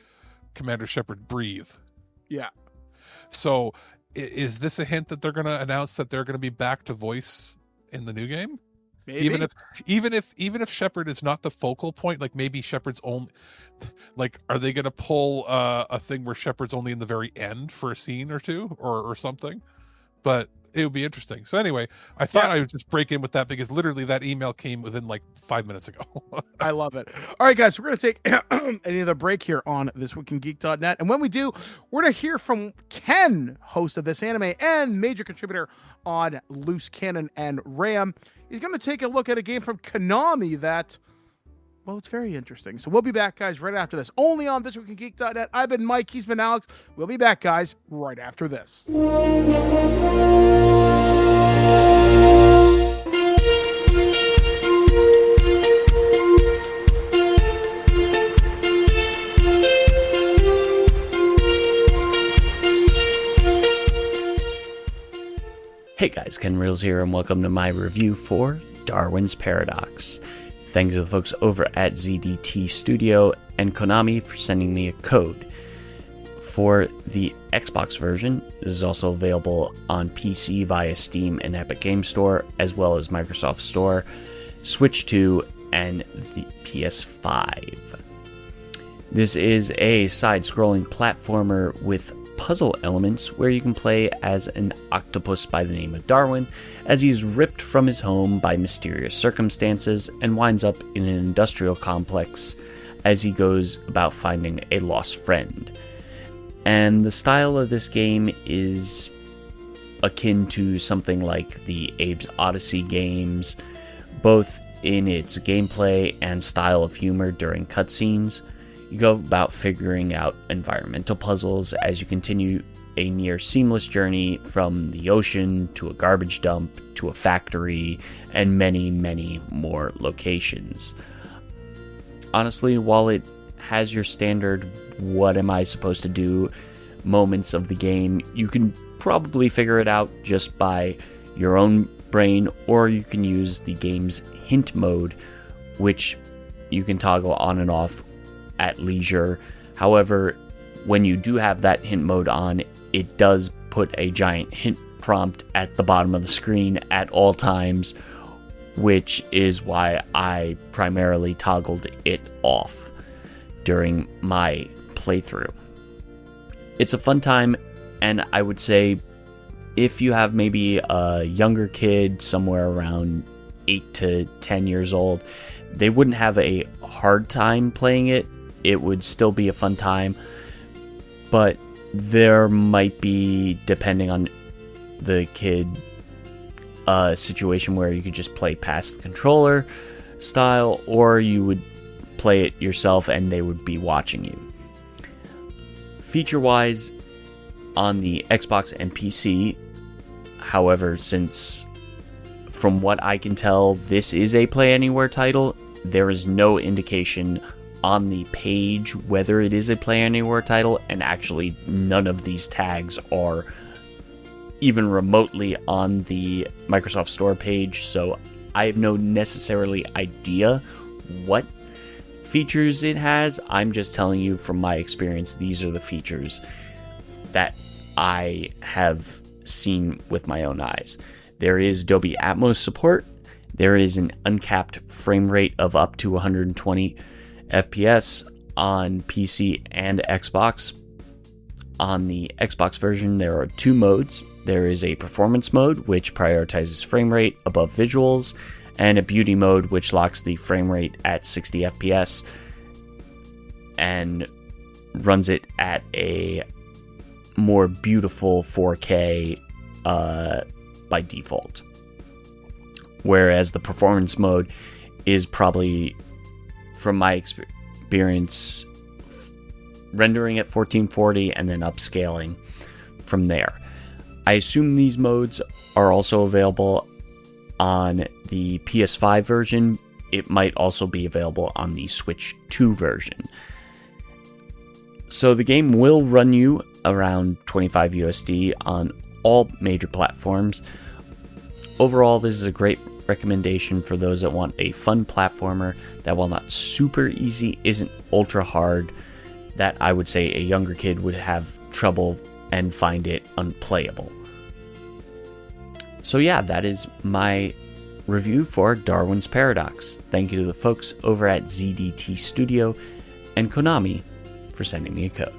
Commander Shepard breathe. Yeah. So is this a hint that they're going to announce that they're going to be back to voice in the new game? Maybe. Even if Shepard is not the focal point, like maybe Shepard's only, like, are they going to pull a thing where Shepard's only in the very end for a scene or two or something? But it would be interesting. So anyway, I thought I would just break in with that because literally that email came within like 5 minutes ago. I love it. All right, guys, we're going to take another break here on This Week in Geek.net. And when we do, we're going to hear from Ken, host of This Anime and major contributor on Loose Cannon and RAM. He's going to take a look at a game from Konami that, well, it's very interesting. So we'll be back, guys, right after this. Only on This Week in Geek.net. I've been Mike. He's been Alex. We'll be back, guys, right after this. Hey guys, Ken Reels here, and welcome to my review for Darwin's Paradox. Thank you to the folks over at ZDT Studio and Konami for sending me a code. For the Xbox version, this is also available on PC via Steam and Epic Game Store, as well as Microsoft Store, Switch 2, and the PS5. This is a side-scrolling platformer with puzzle elements where you can play as an octopus by the name of Darwin as he's ripped from his home by mysterious circumstances and winds up in an industrial complex as he goes about finding a lost friend. And the style of this game is akin to something like the Abe's Odyssey games, both in its gameplay and style of humor during cutscenes. You go about figuring out environmental puzzles as you continue a near seamless journey from the ocean to a garbage dump to a factory and many, many more locations. Honestly, while it has your standard what am I supposed to do moments of the game, you can probably figure it out just by your own brain, or you can use the game's hint mode, which you can toggle on and off at leisure. However, when you do have that hint mode on, it does put a giant hint prompt at the bottom of the screen at all times, which is why I primarily toggled it off during my playthrough. It's a fun time, and I would say if you have maybe a younger kid somewhere around 8 to 10 years old, they wouldn't have a hard time playing it. It would still be a fun time, but there might be, depending on the kid, a situation where you could just play past the controller style, or you would play it yourself and they would be watching you. Feature-wise, on the Xbox and PC, however, since from what I can tell, this is a Play Anywhere title, there is no indication on the page whether it is a Play Anywhere title, and actually none of these tags are even remotely on the Microsoft Store page, so I have no necessarily idea what features it has. I'm just telling you from my experience, these are the features that I have seen with my own eyes. There is Dolby Atmos support. There is an uncapped frame rate of up to 120 FPS on PC and Xbox. On the Xbox version, there are two modes. There is a performance mode, which prioritizes frame rate above visuals, and a beauty mode, which locks the frame rate at 60 FPS and runs it at a more beautiful 4K by default. Whereas the performance mode is probably, from my experience, rendering at 1440 and then upscaling from there. I assume these modes are also available on the PS5 version. It might also be available on the Switch 2 version. So the game will run you around 25 USD on all major platforms. Overall, this is a great recommendation for those that want a fun platformer that, while not super easy, isn't ultra hard, that I would say a younger kid would have trouble and find it unplayable. So yeah, that is my review for Darwin's Paradox. Thank you to the folks over at ZDT Studio and Konami for sending me a code.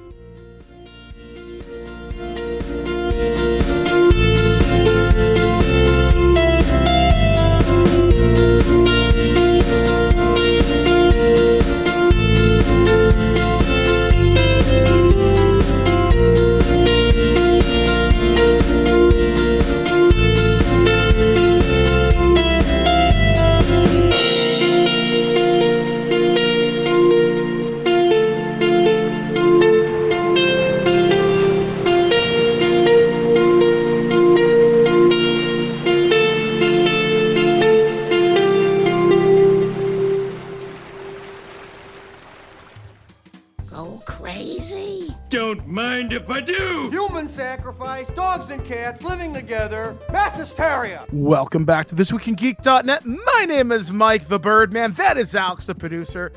Don't mind if I do! Human sacrifice, dogs and cats living together, mass hysteria! Welcome back to This Week in Geek.net. My name is Mike the Birdman. That is Alex the producer.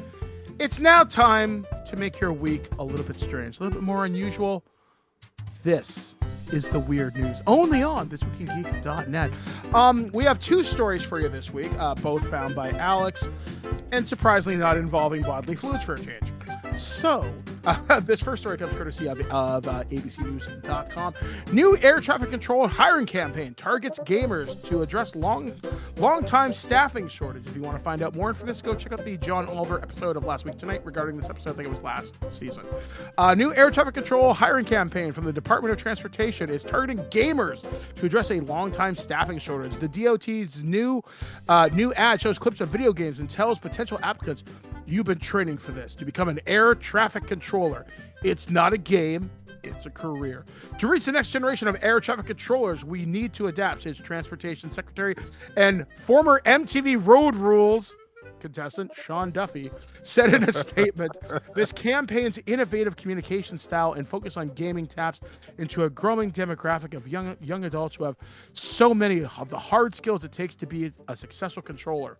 It's now time to make your week a little bit strange, a little bit more unusual. This is the weird news, only on This Week in Geek.net. We have two stories for you this week, both found by Alex, and surprisingly not involving bodily fluids for a change. So, This first story comes courtesy of abcnews.com. New air traffic control hiring campaign targets gamers to address long-time staffing shortage. If you want to find out more for this, go check out the John Oliver episode of Last Week Tonight regarding this episode. I think it was last season. New air traffic control hiring campaign from the Department of Transportation is targeting gamers to address a long-time staffing shortage. The DOT's new ad shows clips of video games and tells potential applicants, you've been training for this to become an air traffic controller. It's not a game, it's a career. To reach the next generation of air traffic controllers, we need to adapt, says Transportation Secretary and former MTV Road Rules contestant Sean Duffy said in a statement. This campaign's innovative communication style and focus on gaming taps into a growing demographic of young adults who have so many of the hard skills it takes to be a successful controller.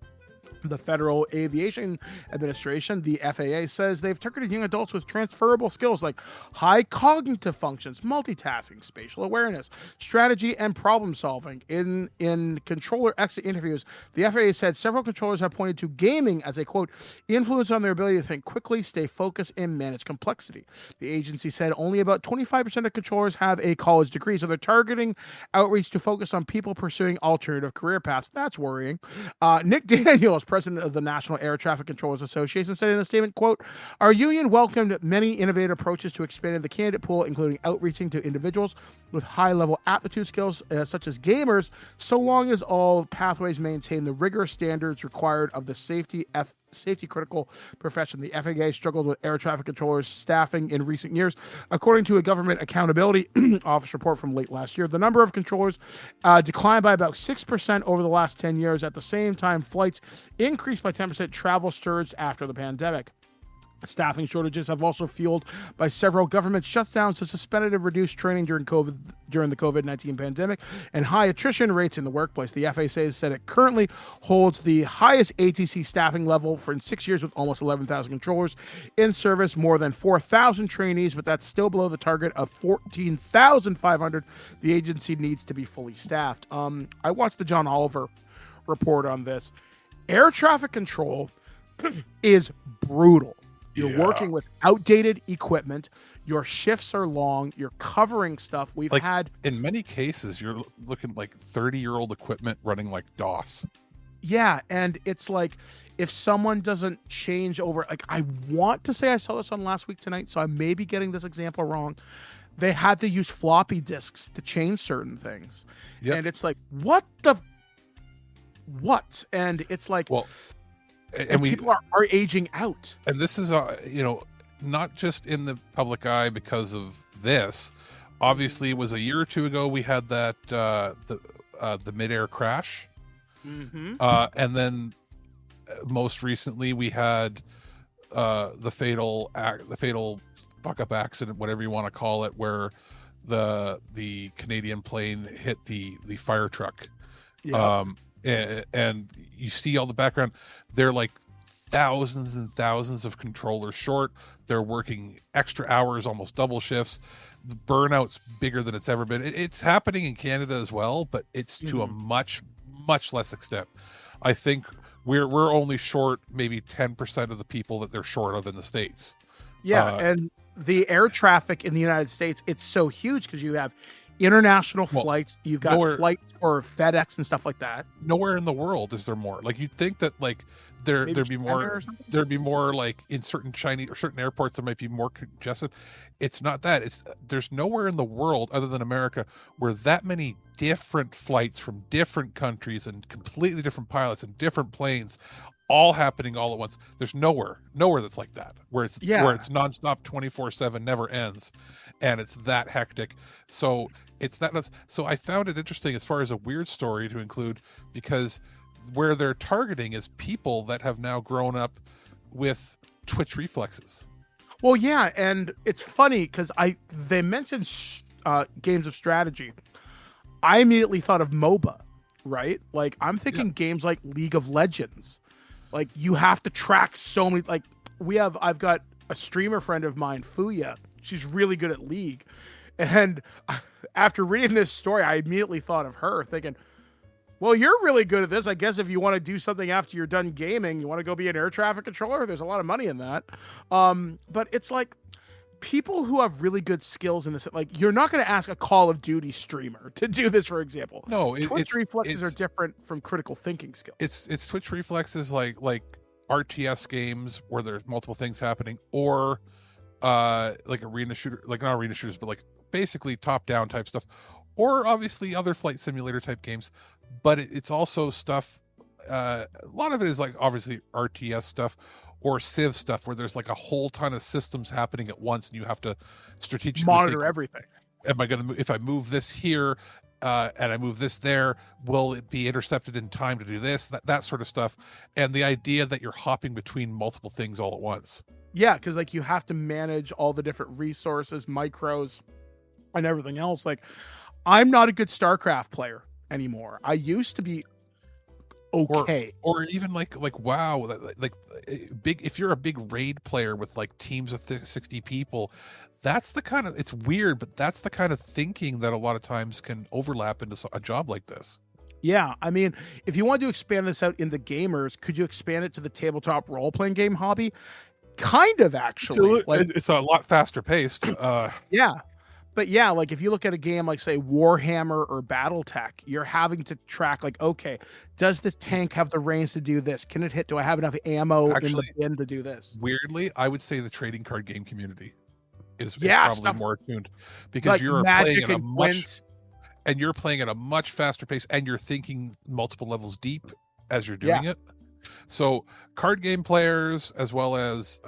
The Federal Aviation Administration, the FAA, says they've targeted young adults with transferable skills like high cognitive functions, multitasking, spatial awareness, strategy, and problem solving. In controller exit interviews, the FAA said several controllers have pointed to gaming as a, quote, influence on their ability to think quickly, stay focused, and manage complexity. The agency said only about 25% of controllers have a college degree, so they're targeting outreach to focus on people pursuing alternative career paths. That's worrying. Nick Daniels, president of the National Air Traffic Controllers Association, said in a statement, quote, our union welcomed many innovative approaches to expanding the candidate pool, including outreaching to individuals with high-level aptitude skills, such as gamers, so long as all pathways maintain the rigorous standards required of the safety-critical profession. The FAA struggled with air traffic controllers staffing in recent years. According to a government accountability office report from late last year, the number of controllers declined by about 6% over the last 10 years. At the same time, flights increased by 10%, travel surged after the pandemic. Staffing shortages have also fueled by several government shutdowns to suspended and reduced training during the COVID-19 pandemic and high attrition rates in the workplace. The FAA said it currently holds the highest ATC staffing level for in 6 years with almost 11,000 controllers in service, more than 4,000 trainees, but that's still below the target of 14,500 the agency needs to be fully staffed. I watched the John Oliver report on this. Air traffic control is brutal. You're working with outdated equipment. Your shifts are long. You're covering stuff. We've had... In many cases, you're looking like 30-year-old equipment running like DOS. Yeah, and it's like, if someone doesn't change over... Like, I want to say I saw this on Last Week Tonight, so I may be getting this example wrong. They had to use floppy disks to change certain things. Yep. And it's like, what? And it's like... Well, and people are aging out. And this is, not just in the public eye because of this. Obviously, it was a year or two ago we had that the midair crash, and then most recently we had the fatal fuck-up accident, whatever you want to call it, where the Canadian plane hit the fire truck. Yeah. And you see all the background. They're like thousands and thousands of controllers short. They're working extra hours, almost double shifts. The burnout's bigger than it's ever been. It's happening in Canada as well, but it's to a much, much less extent. I think we're only short maybe 10% of the people that they're short of in the States. Yeah, and the air traffic in the United States, it's so huge because you have international flights, you've got flights for FedEx and stuff like that. Nowhere in the world is there more. Like, you'd think that like there'd be more like in certain Chinese or certain airports there might be more congested. It's not that. There's nowhere in the world other than America where that many different flights from different countries and completely different pilots and different planes all happening all at once. There's nowhere that's like that, where it's nonstop 24/7, never ends, and it's that hectic. So it's that nuts. So I found it interesting as far as a weird story to include, because where they're targeting is people that have now grown up with twitch reflexes. Well, yeah, and it's funny because they mentioned games of strategy. I immediately thought of MOBA, right? Like, I'm thinking games like League of Legends. Like, you have to track so many. Like, I've got a streamer friend of mine, Fuya. She's really good at League. And after reading this story, I immediately thought of her, thinking, well, you're really good at this. I guess if you want to do something after you're done gaming, you want to go be an air traffic controller, there's a lot of money in that. But it's like, people who have really good skills in this, like you're not going to ask a Call of Duty streamer to do this, for example. No, Twitch reflexes are different from critical thinking skills. It's Twitch reflexes like RTS games where there's multiple things happening, or like arena shooter, like not arena shooters, but like basically top down type stuff, or obviously other flight simulator type games. But it's also stuff. A lot of it is like obviously RTS stuff or Civ stuff where there's like a whole ton of systems happening at once, and you have to strategically monitor everything. Am I going to, if I move this here and I move this there, will it be intercepted in time to do this? That sort of stuff. And the idea that you're hopping between multiple things all at once. Yeah, because like you have to manage all the different resources, micros, and everything else. Like, I'm not a good StarCraft player anymore. I used to be okay. Or even like WoW, like big. If you're a big raid player with like teams of 60 people, that's the kind of, it's weird, but that's the kind of thinking that a lot of times can overlap into a job like this. Yeah, I mean, if you want to expand this out into gamers, could you expand it to the tabletop role-playing game hobby? Kind of, actually. It's a lot faster paced. Yeah. But yeah, like if you look at a game like, say, Warhammer or Battletech, you're having to track, like, okay, does this tank have the range to do this? Can it hit? Do I have enough ammo in the bin to do this? Weirdly, I would say the trading card game community is probably more attuned, because like you're Magic playing you're playing at a much faster pace, and you're thinking multiple levels deep as you're doing it. So card game players, as well as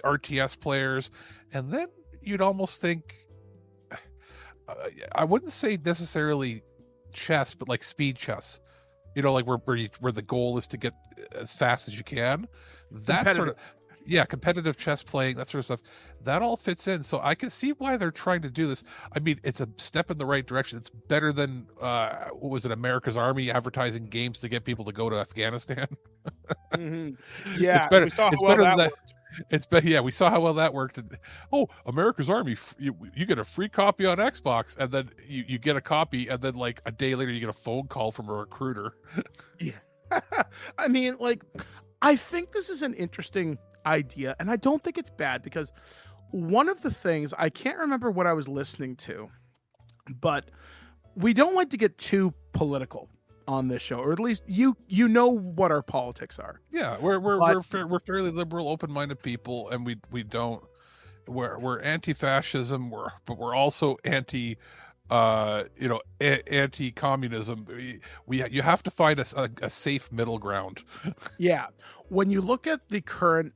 RTS players, and then you'd almost think, I wouldn't say necessarily chess, but like speed chess, like where the goal is to get as fast as you can. That sort of, competitive chess playing, that sort of stuff, that all fits in. So I can see why they're trying to do this. I mean, it's a step in the right direction. It's better than what was it, America's Army advertising games to get people to go to Afghanistan. Mm-hmm. Yeah, it's better. We saw it's how well better that than that. worked. It's better. Yeah, we saw how well that worked. And, America's Army, you get a free copy on Xbox, and then you get a copy, and then like a day later you get a phone call from a recruiter. Yeah. I mean, like, I think this is an interesting idea, and I don't think it's bad, because one of the things, I can't remember what I was listening to, but we don't like to get too political on this show, or at least you know what our politics are. Yeah, we're fairly liberal, open-minded people, and we're anti-fascism, but we're also anti-communism. You have to find a safe middle ground. Yeah, when you look at the current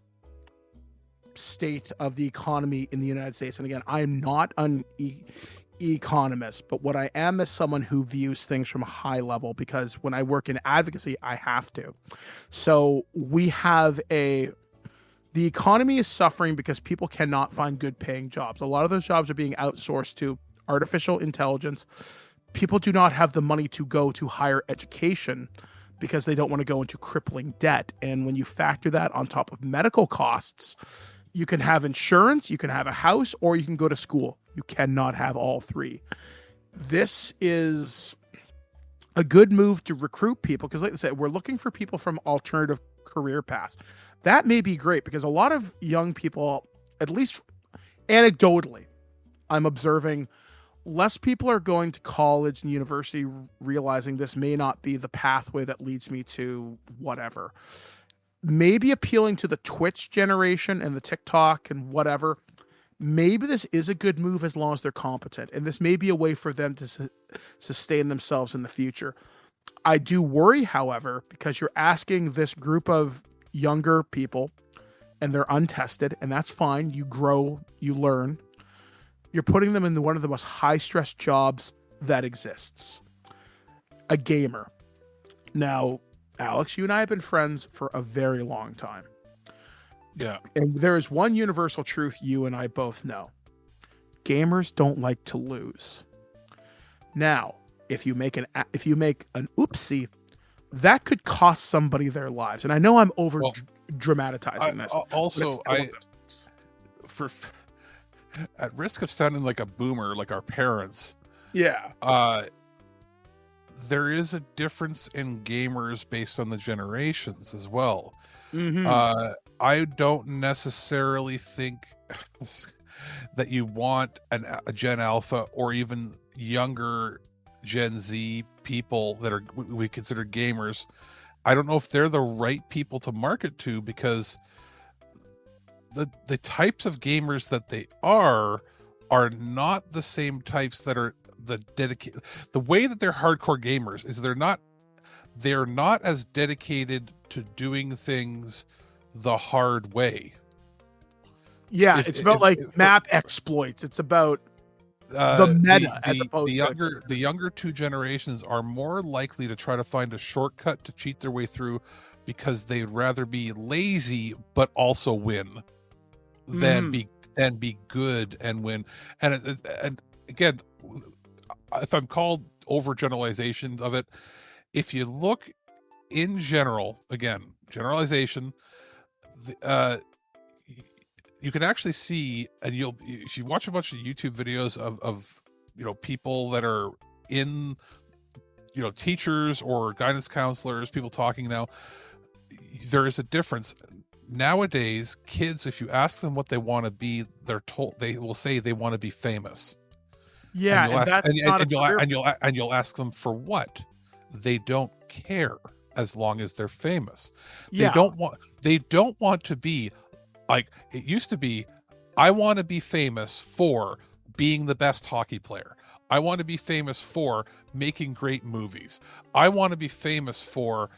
state of the economy in the United States, and again, I'm not an economist, but what I am is someone who views things from a high level, because when I work in advocacy, I have to. So we have the economy is suffering because people cannot find good paying jobs. A lot of those jobs are being outsourced to artificial intelligence. People do not have the money to go to higher education because they don't want to go into crippling debt. And when you factor that on top of medical costs, you can have insurance, you can have a house, or you can go to school. You cannot have all three. This is a good move to recruit people, because like I said, we're looking for people from alternative career paths. That may be great, because a lot of young people, at least anecdotally, I'm observing less people are going to college and university realizing this may not be the pathway that leads me to whatever. Maybe appealing to the Twitch generation and the TikTok and whatever. Maybe this is a good move as long as they're competent, and this may be a way for them to sustain themselves in the future. I do worry, however, because you're asking this group of younger people, and they're untested, and that's fine. You grow, you learn. You're putting them in one of the most high-stress jobs that exists. A gamer. Now, Alex, you and I have been friends for a very long time. Yeah. And there is one universal truth you and I both know. Gamers don't like to lose. Now, if you make an oopsie, that could cost somebody their lives. And I know I'm dramatizing this. Also, at risk of sounding like a boomer, like our parents. Yeah. There is a difference in gamers based on the generations as well. Mm-hmm. I don't necessarily think that you want a Gen Alpha or even younger Gen Z people that are we consider gamers. I don't know if they're the right people to market to, because the types of gamers that they are not the same types that are the dedicated. The way that they're hardcore gamers is they're not as dedicated to doing things the hard way. Yeah, it's about map exploits. It's about the meta as opposed to the younger two generations are more likely to try to find a shortcut to cheat their way through, because they'd rather be lazy but also win than be good and win. And again, if I'm called overgeneralization of it, if you look in general, again, generalization, you can actually see, and if you watch a bunch of YouTube videos of people that are in, teachers or guidance counselors, people talking now, there is a difference. Nowadays, kids, if you ask them what they want to be, they will say they want to be famous. Yeah, and you'll ask them for what. They don't care as long as they're famous. They don't want to be like it used to be. I want to be famous for being the best hockey player. I want to be famous for making great movies. I want to be famous for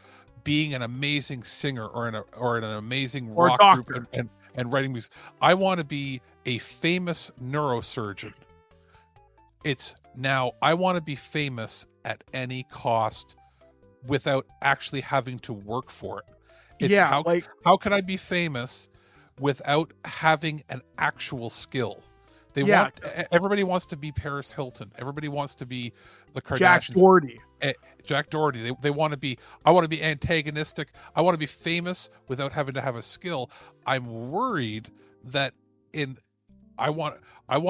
being an amazing singer or an amazing rock group and writing music. I want to be a famous neurosurgeon. It's now I want to be famous at any cost without actually having to work for it. How can I be famous without having an actual skill? Everybody wants to be Paris Hilton. Everybody wants to be the Kardashians. Jack Doherty. They want to be. I want to be antagonistic. I want to be famous without having to have a skill. I'm worried that I want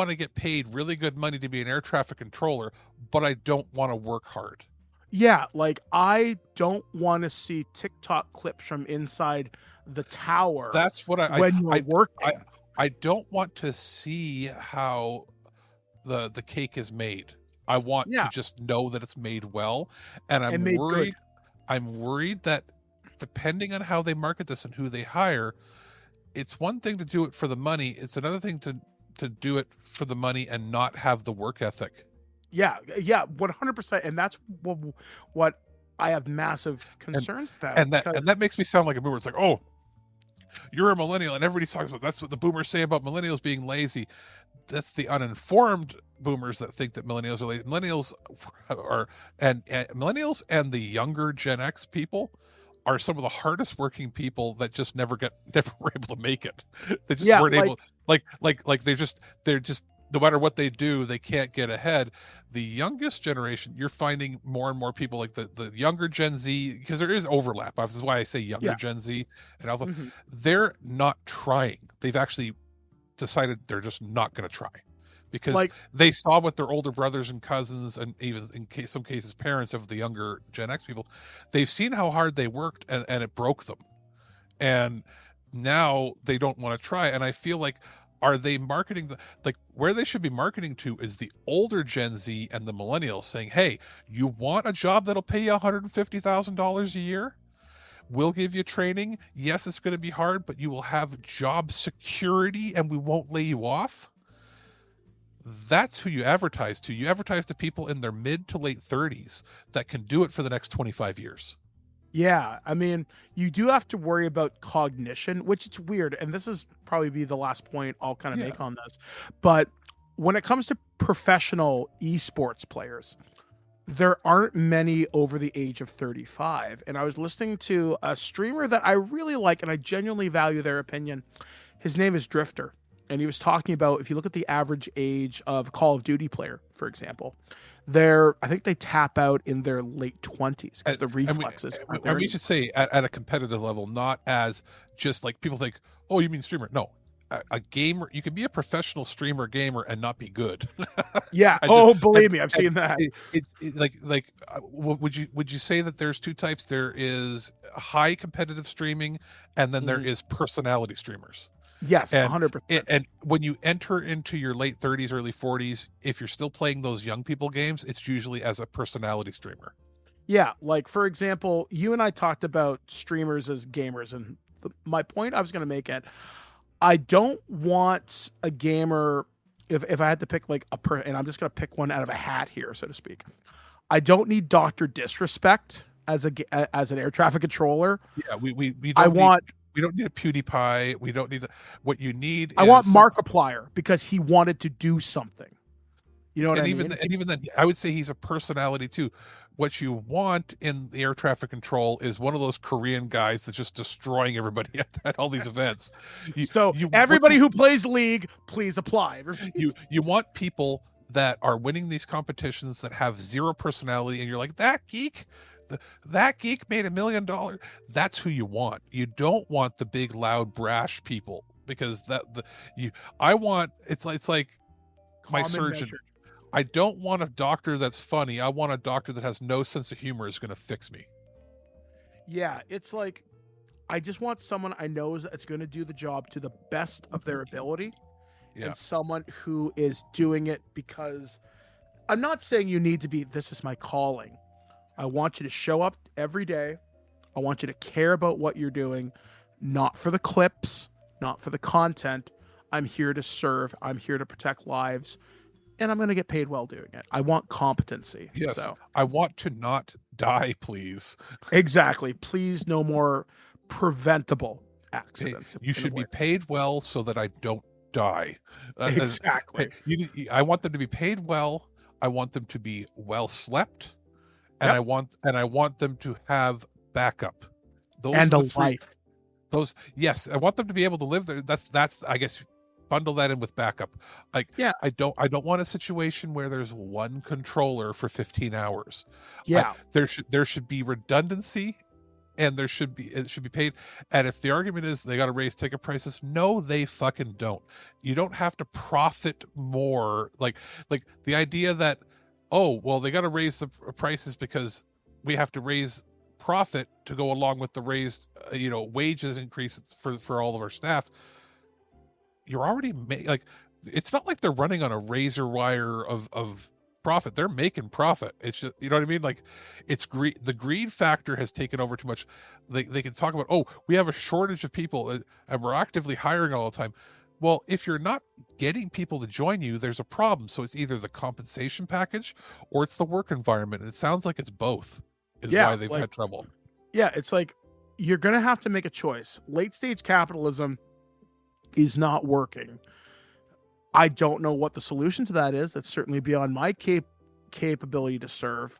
to get paid really good money to be an air traffic controller, but I don't want to work hard. Yeah, like I don't want to see TikTok clips from inside the tower. That's what when you're working. I don't want to see how the cake is made. I want to just know that it's made well, and I'm worried. I'm worried that depending on how they market this and who they hire, it's one thing to do it for the money. It's another thing to do it for the money and not have the work ethic. Yeah, 100%, and that's what I have massive concerns about. And that makes me sound like a boomer. It's like, oh, you're a millennial, and everybody talks about that's what the boomers say about millennials being lazy. That's the uninformed boomers that think that millennials are lazy. Millennials millennials and the younger Gen X people are some of the hardest working people that just never were able to make it. They just weren't able. They're just no matter what they do, they can't get ahead. The youngest generation, you're finding more and more people like the younger Gen Z, because there is overlap. This is why I say younger Gen Z and Alpha. Mm-hmm. They're not trying. They've actually decided they're just not going to try, because they saw what their older brothers and cousins, and even in some cases parents of the younger Gen X people, they've seen how hard they worked, and it broke them. And now they don't want to try. And I feel like, are they marketing where they should be marketing to is the older Gen Z and the millennials, saying, hey, you want a job that'll pay you $150,000 a year? We'll give you training. Yes, it's going to be hard, but you will have job security and we won't lay you off. That's who you advertise to. You advertise to people in their mid to late 30s that can do it for the next 25 years. Yeah, I mean, you do have to worry about cognition, which it's weird, and this is probably be the last point I'll kind of make on this. But when it comes to professional esports players, there aren't many over the age of 35. And I was listening to a streamer that I really like, and I genuinely value their opinion. His name is Drifter. And he was talking about, if you look at the average age of a Call of Duty player, for example, I think they tap out in their late 20s because the reflexes. And we should say at a competitive level, not as just like people think, oh, you mean streamer? No, a gamer, you can be a professional streamer gamer and not be good. Yeah. Believe me, I've seen that. It's would you say that there's two types? There is high competitive streaming, and then there is personality streamers. Yes, And 100%. and when you enter into your late 30s, early 40s, if you're still playing those young people games, it's usually as a personality streamer. Yeah, like for example, you and I talked about streamers as gamers, and my point I was going to make it, I don't want a gamer, if I had to pick like and I'm just going to pick one out of a hat here, so to speak. I don't need Dr. Disrespect as an air traffic controller. Yeah, we don't need a PewDiePie. We don't need what you need. I want Markiplier because he wanted to do something. You know what I mean? And even then, I would say he's a personality too. What you want in the air traffic control is one of those Korean guys that's just destroying everybody at all these events. Everybody who plays League, please apply. You want people that are winning these competitions that have zero personality, and you're like, that geek made $1 million. That's who you want. You don't want the big, loud, brash people, because it's like my surgeon. Measure. I don't want a doctor that's funny. I want a doctor that has no sense of humor is going to fix me. Yeah, it's like I just want someone I know that's going to do the job to the best of their ability. Yeah. And someone who is doing it because I'm not saying you need to be, this is my calling. I want you to show up every day. I want you to care about what you're doing, not for the clips, not for the content. I'm here to serve. I'm here to protect lives, and I'm going to get paid well doing it. I want competency. Yes. So. I want to not die, please. Exactly. Please, no more preventable accidents. You should be paid well so that I don't die. Exactly. I want them to be paid well. I want them to be well slept. And I want them to have backup. And a life. Yes, I want them to be able to live there. That's I guess bundle that in with backup. Like, yeah, I don't want a situation where there's one controller for 15 hours. Yeah, there should be redundancy, and it should be paid. And if the argument is they got to raise ticket prices, no, they fucking don't. You don't have to profit more. Like the idea that, oh, well, they got to raise the prices because we have to raise profit to go along with the raised, wages increase for all of our staff. You're already it's not like they're running on a razor wire of profit. They're making profit. It's just, you know what I mean? Like, it's greed. The greed factor has taken over too much. They can talk about, oh, we have a shortage of people and we're actively hiring all the time. Well, if you're not getting people to join you, there's a problem. So it's either the compensation package or it's the work environment. And it sounds like it's both is why they've had trouble. Yeah, it's like you're going to have to make a choice. Late stage capitalism is not working. I don't know what the solution to that is. That's certainly beyond my capability to serve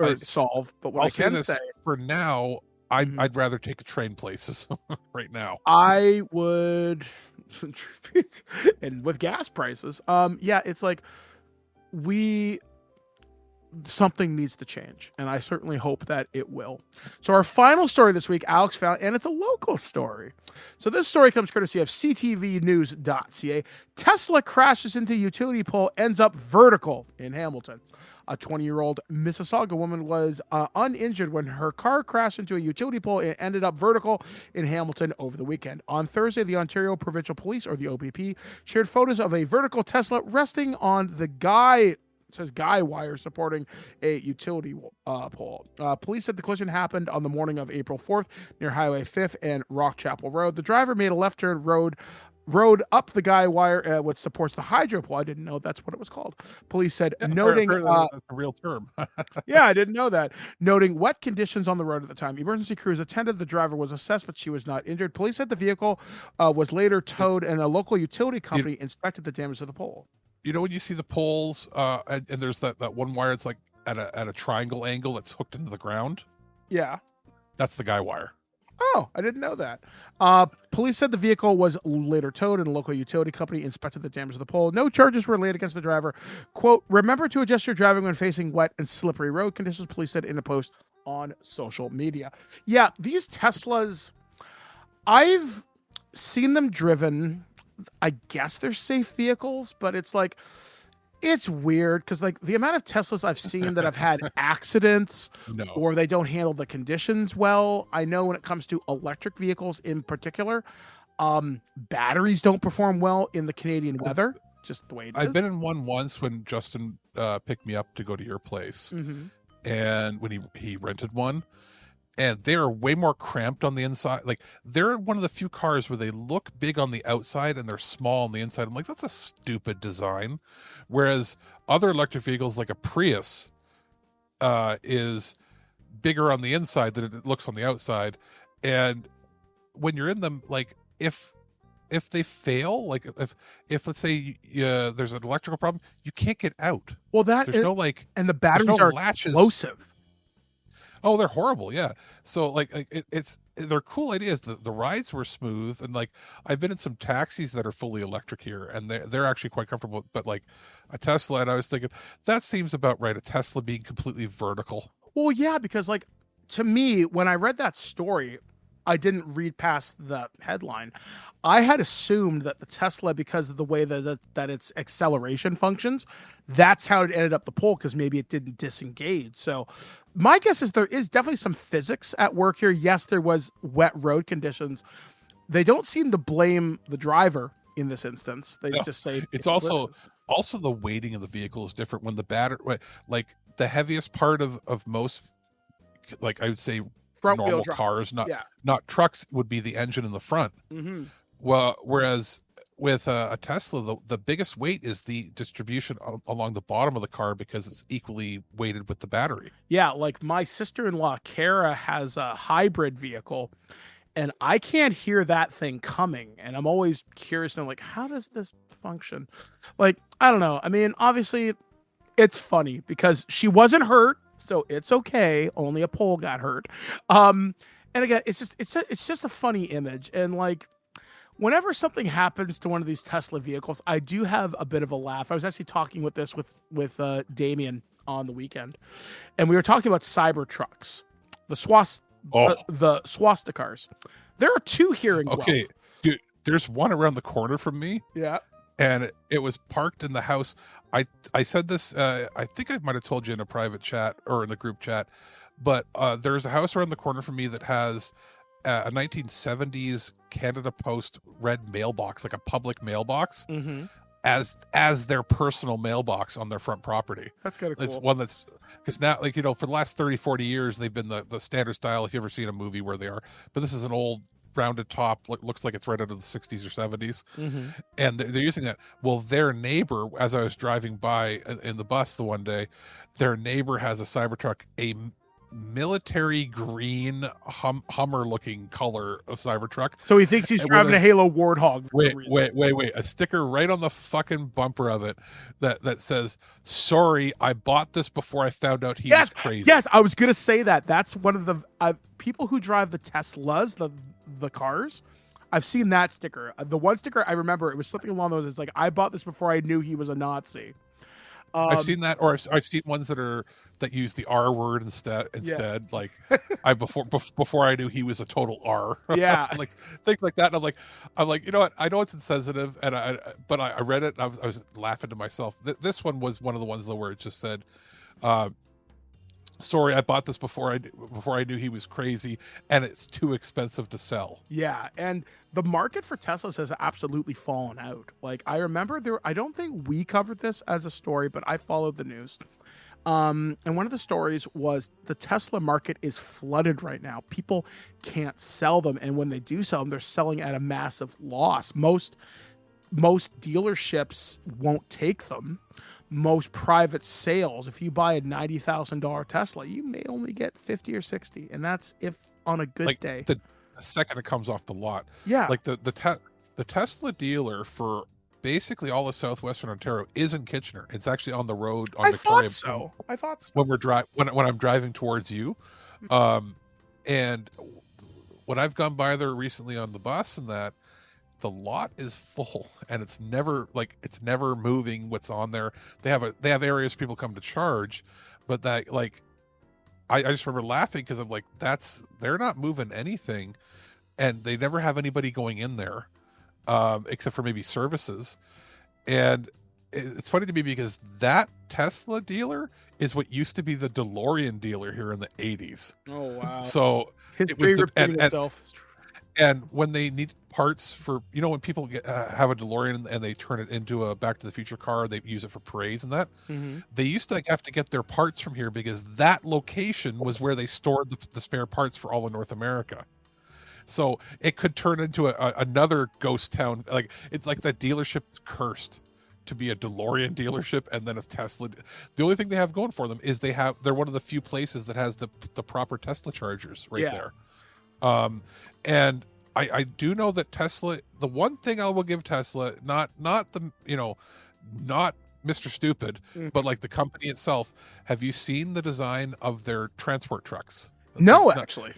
or solve. But what I can say for now, I'd rather take a train places right now. I would, and with gas prices, it's like something needs to change, and I certainly hope that it will. So our final story this week, Alex found, and it's a local story. So this story comes courtesy of ctvnews.ca. Tesla crashes into utility pole, ends up vertical in Hamilton. A 20-year-old Mississauga woman was uninjured when her car crashed into a utility pole and ended up vertical in Hamilton over the weekend. On Thursday, the Ontario Provincial Police, or the OPP, shared photos of a vertical Tesla resting on the guy wire supporting a utility pole. Police said the collision happened on the morning of April 4th near Highway 5th and Rockchapel Road. The driver made a left turn rode up the guy wire, which supports the hydro pole. I didn't know that's what it was called. Police said, noting that's a real term. Yeah, I didn't know that. Noting wet conditions on the road at the time. Emergency crews attended. The driver was assessed, but she was not injured. Police said the vehicle was later towed, and a local utility company inspected the damage to the pole. You know when you see the poles and there's that one wire that's like at a triangle angle that's hooked into the ground? Yeah. That's the guy wire. Oh, I didn't know that. Police said the vehicle was later towed and a local utility company inspected the damage to the pole. No charges were laid against the driver. Quote, remember to adjust your driving when facing wet and slippery road conditions, police said in a post on social media. Yeah, these Teslas, I've seen them driven. I guess they're safe vehicles, but it's like, it's weird because like the amount of Teslas I've seen that have had accidents No. or they don't handle the conditions well. I know when it comes to electric vehicles in particular, batteries don't perform well in the Canadian weather, just the way it is. I've been in one once when Justin picked me up to go to your place, and when he rented one, and they're way more cramped on the inside. Like, they're one of the few cars where they look big on the outside and they're small on the inside. I'm like, that's a stupid design. Whereas other electric vehicles like a Prius is bigger on the inside than it looks on the outside. And when you're in them, like, if they fail, like if let's say there's an electrical problem, you can't get out. Well, there's no like, and the batteries are explosive. Oh, they're horrible. Yeah. So like they're cool ideas. The rides were smooth, and like I've been in some taxis that are fully electric here, and they're actually quite comfortable. But like a Tesla, and I was thinking that seems about right. A Tesla being completely vertical. Well, yeah, because like to me, when I read that story, I didn't read past the headline. I had assumed that the Tesla, because of the way that its acceleration functions, that's how it ended up the pole, because maybe it didn't disengage. So my guess is there is definitely some physics at work here. Yes, there was wet road conditions. They don't seem to blame the driver in this instance. They just say it's also the weighting of the vehicle is different. When the battery, like the heaviest part of most, like I would say, front normal wheel drive cars, not trucks, would be the engine in the front. Well, whereas with a Tesla, the biggest weight is the distribution along the bottom of the car, because it's equally weighted with the battery. Yeah, like my sister-in-law Kara has a hybrid vehicle, and I can't hear that thing coming, and I'm always curious, and I'm like, how does this function? Like, I don't know. I mean, obviously it's funny because she wasn't hurt, so it's okay. Only a pole got hurt. And again, it's just a funny image. And like, whenever something happens to one of these Tesla vehicles, I do have a bit of a laugh. I was actually talking with Damien on the weekend, and we were talking about Cybertrucks, the swastikars. There are two here in Guelph. Okay, dude, there's one around the corner from me. Yeah. And it was parked in the house. I said this, I think I might have told you in a private chat or in the group chat, but there's a house around the corner from me that has a 1970s Canada Post red mailbox, like a public mailbox, as their personal mailbox on their front property. That's kind of cool. It's one that's, because now, like, you know, for the last 30-40 years, they've been the standard style, if you ever seen a movie where they are, but this is an old rounded top, looks like it's right out of the 60s or 70s, and they're using that. Well, their neighbor, as I was driving by in the bus the one day, their neighbor has a Cybertruck, a military green Hummer looking color of Cybertruck. So he thinks he's driving a Halo Warthog. Wait, a sticker right on the fucking bumper of it that says, "Sorry, I bought this before I found out he was crazy." Yes, I was gonna say that. That's one of the people who drive the Teslas, the cars. I've seen that sticker. The one sticker I remember, it was something along those. It's like, I bought this before I knew he was a Nazi. I've seen that, or I've seen ones that use the R word instead. Yeah. Like, before I knew he was a total R. Yeah, like things like that. And I'm like, you know what? I know it's insensitive, but I read it and I was laughing to myself. This one was one of the ones though where it just said, "Sorry, I bought this before I knew he was crazy, and it's too expensive to sell." Yeah, and the market for Teslas has absolutely fallen out. Like, I remember I don't think we covered this as a story, but I followed the news. And one of the stories was the Tesla market is flooded right now. People can't sell them, and when they do sell them, they're selling at a massive loss. Most dealerships won't take them. Most private sales, if you buy a $90,000 Tesla, you may only get 50 or 60, and that's if on a good day. The second it comes off the lot. Yeah. Like the Tesla dealer for basically all of southwestern Ontario is in Kitchener. It's actually on the road on Victoria. I thought so. When I'm driving towards you, and when I've gone by there recently on the bus, and that the lot is full, and it's never moving. What's on there? They have areas people come to charge, but that, like, I just remember laughing because I'm like, they're not moving anything, and they never have anybody going in there. except for maybe services. And it's funny to me because that Tesla dealer is what used to be the DeLorean dealer here in the 80s. Oh wow! So history repeating itself. And when they need parts for, when people have a DeLorean and they turn it into a Back to the Future car, they use it for parades and that. Mm-hmm. They used to have to get their parts from here because that location was where they stored the spare parts for all of North America. So it could turn into another ghost town. Like it's like that dealership is cursed to be a DeLorean dealership and then a Tesla. The only thing they have going for them is they're one of the few places that has the proper Tesla chargers right there. And I do know that Tesla, the one thing I will give Tesla, not the, not Mr. Stupid, but like the company itself. Have you seen the design of their transport trucks? No, actually.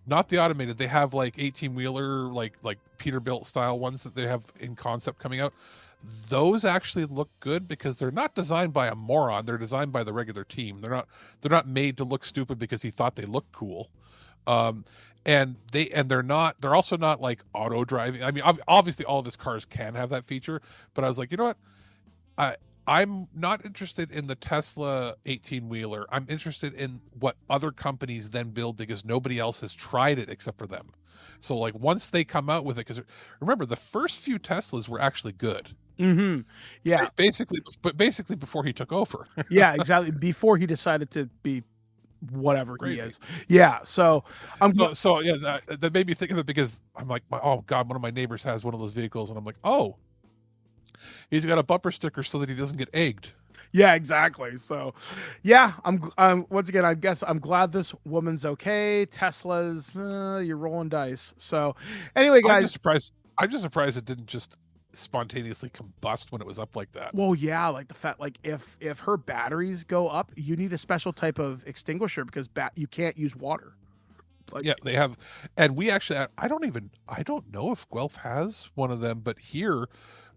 Not the automated. They have like 18-wheeler, like Peterbilt style ones that they have in concept coming out. Those actually look good because they're not designed by a moron. They're designed by the regular team. They're not made to look stupid because he thought they looked cool. And they're also not like auto driving. I mean, obviously all of his cars can have that feature, but I was like, you know what? I'm not interested in the Tesla 18-wheeler. I'm interested in what other companies then build because nobody else has tried it except for them. So like once they come out with it, because remember the first few Teslas were actually good. Mm-hmm. Yeah. Basically before he took over. Yeah, exactly. Before he decided to be whatever Crazy. He is. Yeah. So that made me think of it because I'm like, oh God, one of my neighbors has one of those vehicles. And I'm like, oh, he's got a bumper sticker so that he doesn't get egged. Yeah, exactly. So yeah, I'm once again, I guess I'm glad this woman's okay. Tesla's, you're rolling dice. So anyway, guys, I'm just surprised it didn't just spontaneously combust when it was up like that. Well, yeah, like the fact, like if her batteries go up, you need a special type of extinguisher because you can't use water. Like, yeah, they have, and we actually, I don't know if Guelph has one of them, but here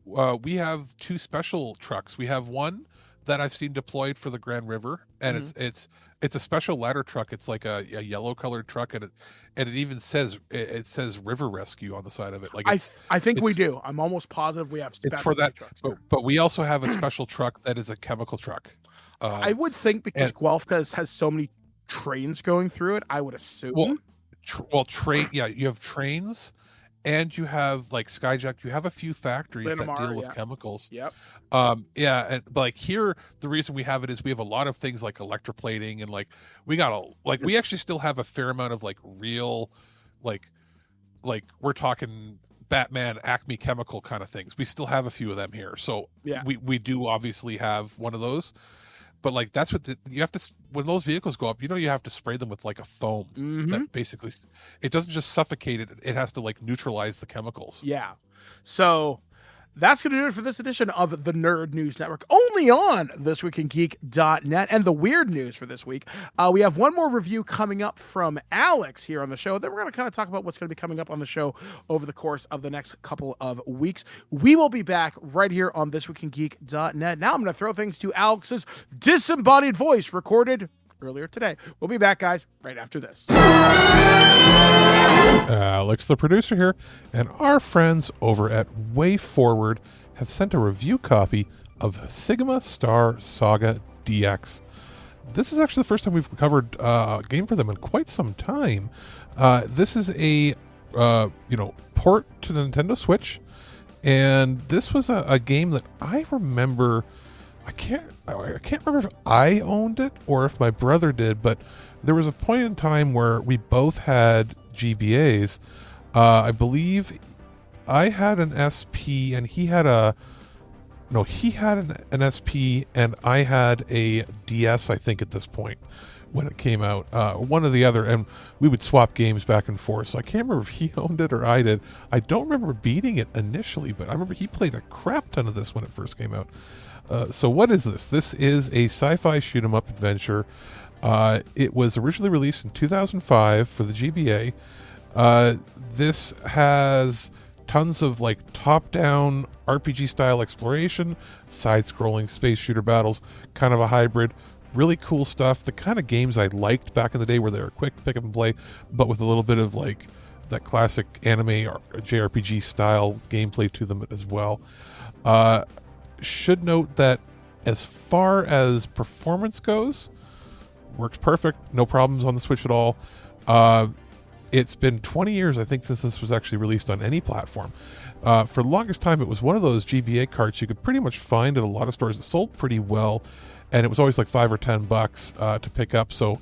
we have two special trucks. We have one that I've seen deployed for the Grand River, and it's a special ladder truck. It's like a yellow colored truck, and it even says River Rescue on the side of it. Like I think we do. I'm almost positive we have. It's for that trucks, but we also have a special truck that is a chemical truck. I would think because Guelph has so many trains going through it, I would assume. Yeah, you have trains. And you have like Skyjack, you have a few factories that deal with chemicals. Yep. But like here, the reason we have it is we have a lot of things like electroplating and like we actually still have a fair amount of like real, like we're talking Batman Acme Chemical kind of things. We still have a few of them here. So yeah, we do obviously have one of those. But like that's what you have to, when those vehicles go up, you have to spray them with like a foam that basically, it doesn't just suffocate it, it has to like neutralize the chemicals. Yeah. So that's going to do it for this edition of the Nerd News Network, only on thisweekingeek.net. And the weird news for this week, we have one more review coming up from Alex here on the show. Then we're going to kind of talk about what's going to be coming up on the show over the course of the next couple of weeks. We will be back right here on thisweekingeek.net. Now I'm going to throw things to Alex's disembodied voice recorded earlier today. We'll be back, guys, right after this. Alex, the producer here, and our friends over at Wayforward have sent a review copy of Sigma Star Saga DX. This is actually the first time we've covered a game for them in quite some time. This is a port to the Nintendo Switch, and this was a game that I remember. I can't remember if I owned it or if my brother did, but there was a point in time where we both had GBAs. I believe I had an SP and he had an SP and I had a DS, I think, at this point when it came out, one or the other, and we would swap games back and forth. So I can't remember if he owned it or I did. I don't remember beating it initially, but I remember he played a crap ton of this when it first came out. So what is this? This is a sci-fi shoot-'em-up adventure. It was originally released in 2005 for the GBA. This has tons of like top-down RPG-style exploration, side-scrolling space shooter battles, kind of a hybrid. Really cool stuff. The kind of games I liked back in the day where they were quick pick up and play, but with a little bit of like that classic anime or JRPG style gameplay to them as well. Should note that as far as performance goes, works perfect, no problems on the Switch at all. It's been 20 years, I think, since this was actually released on any platform. For the longest time, it was one of those GBA carts you could pretty much find at a lot of stores. It sold pretty well, and it was always like $5 or $10 to pick up. So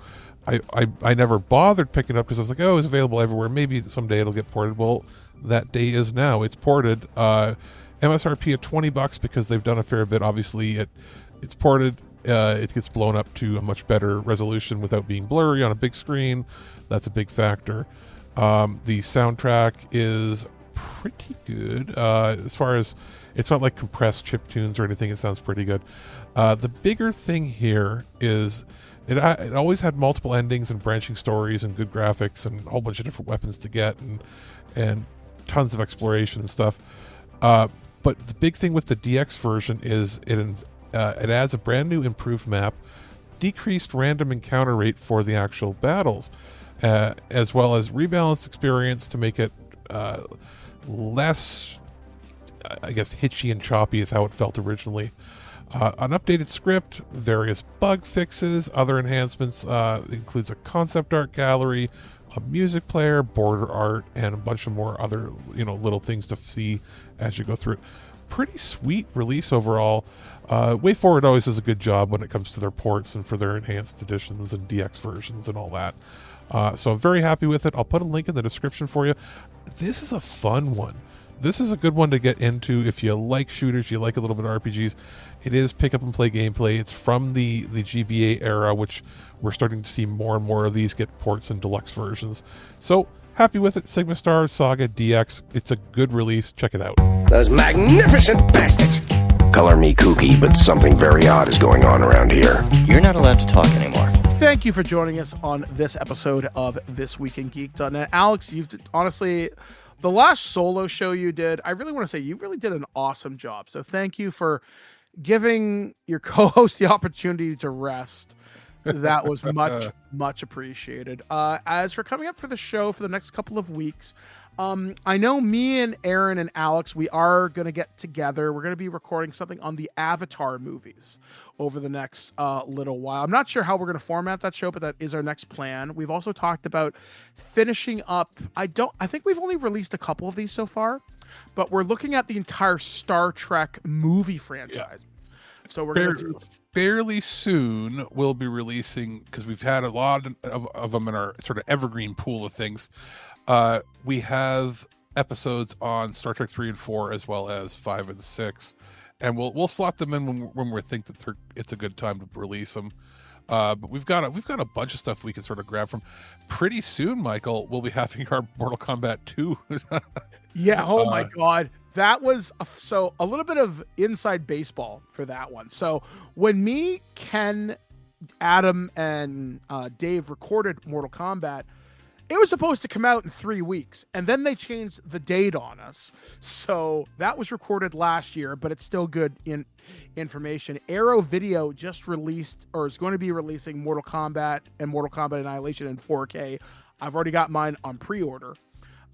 I never bothered picking it up because I was like, oh, it's available everywhere. Maybe someday it'll get ported. Well, that day is now. It's ported. MSRP at $20 because they've done a fair bit. Obviously, it's ported. It gets blown up to a much better resolution without being blurry on a big screen. That's a big factor. The soundtrack is pretty good. As far as, it's not like compressed chiptunes or anything. It sounds pretty good. The bigger thing here is it always had multiple endings and branching stories and good graphics and a whole bunch of different weapons to get and tons of exploration and stuff. But the big thing with the DX version is it adds a brand new improved map, decreased random encounter rate for the actual battles, as well as rebalanced experience to make it less, I guess, hitchy and choppy is how it felt originally. An updated script, various bug fixes, other enhancements, includes a concept art gallery, a music player, border art, and a bunch of more other, little things to see as you go through it. Pretty sweet release overall. Wayforward always does a good job when it comes to their ports and for their enhanced editions and DX versions and all that. So I'm very happy with it. I'll put a link in the description for you. This is a fun one. This is a good one to get into if you like shooters, you like a little bit of RPGs. It is pick up and play gameplay. It's from the GBA era, which we're starting to see more and more of these get ports and deluxe versions. So happy with it. Sigma Star, Saga, DX. It's a good release. Check it out. Those magnificent bastards! Color me kooky, but something very odd is going on around here. You're not allowed to talk anymore. Thank you for joining us on this episode of This Week in Geek.net. Alex, you've honestly, the last solo show you did, I really want to say you really did an awesome job. So thank you for giving your co-host the opportunity to rest. That was much appreciated. As for coming up for the show for the next couple of weeks, I know me and Aaron and Alex, we are going to get together. We're going to be recording something on the Avatar movies over the next little while. I'm not sure how we're going to format that show, but that is our next plan. We've also talked about finishing up. I think we've only released a couple of these so far, but we're looking at the entire Star Trek movie franchise. Yeah. So we're going to fairly soon we'll be releasing, because we've had a lot of them in our sort of evergreen pool of things. We have episodes on Star Trek 3 and 4 as well as 5 and 6, and we'll slot them in when we think that it's a good time to release them. But we've got a bunch of stuff we can sort of grab from. Pretty soon, Michael, we'll be having our Mortal Kombat 2. Yeah, oh my God. That was a little bit of inside baseball for that one. So when me, Ken, Adam, and Dave recorded Mortal Kombat, it was supposed to come out in 3 weeks, and then they changed the date on us. So that was recorded last year, but it's still good information. Arrow Video just released, or is going to be releasing, Mortal Kombat and Mortal Kombat Annihilation in 4K. I've already got mine on pre-order.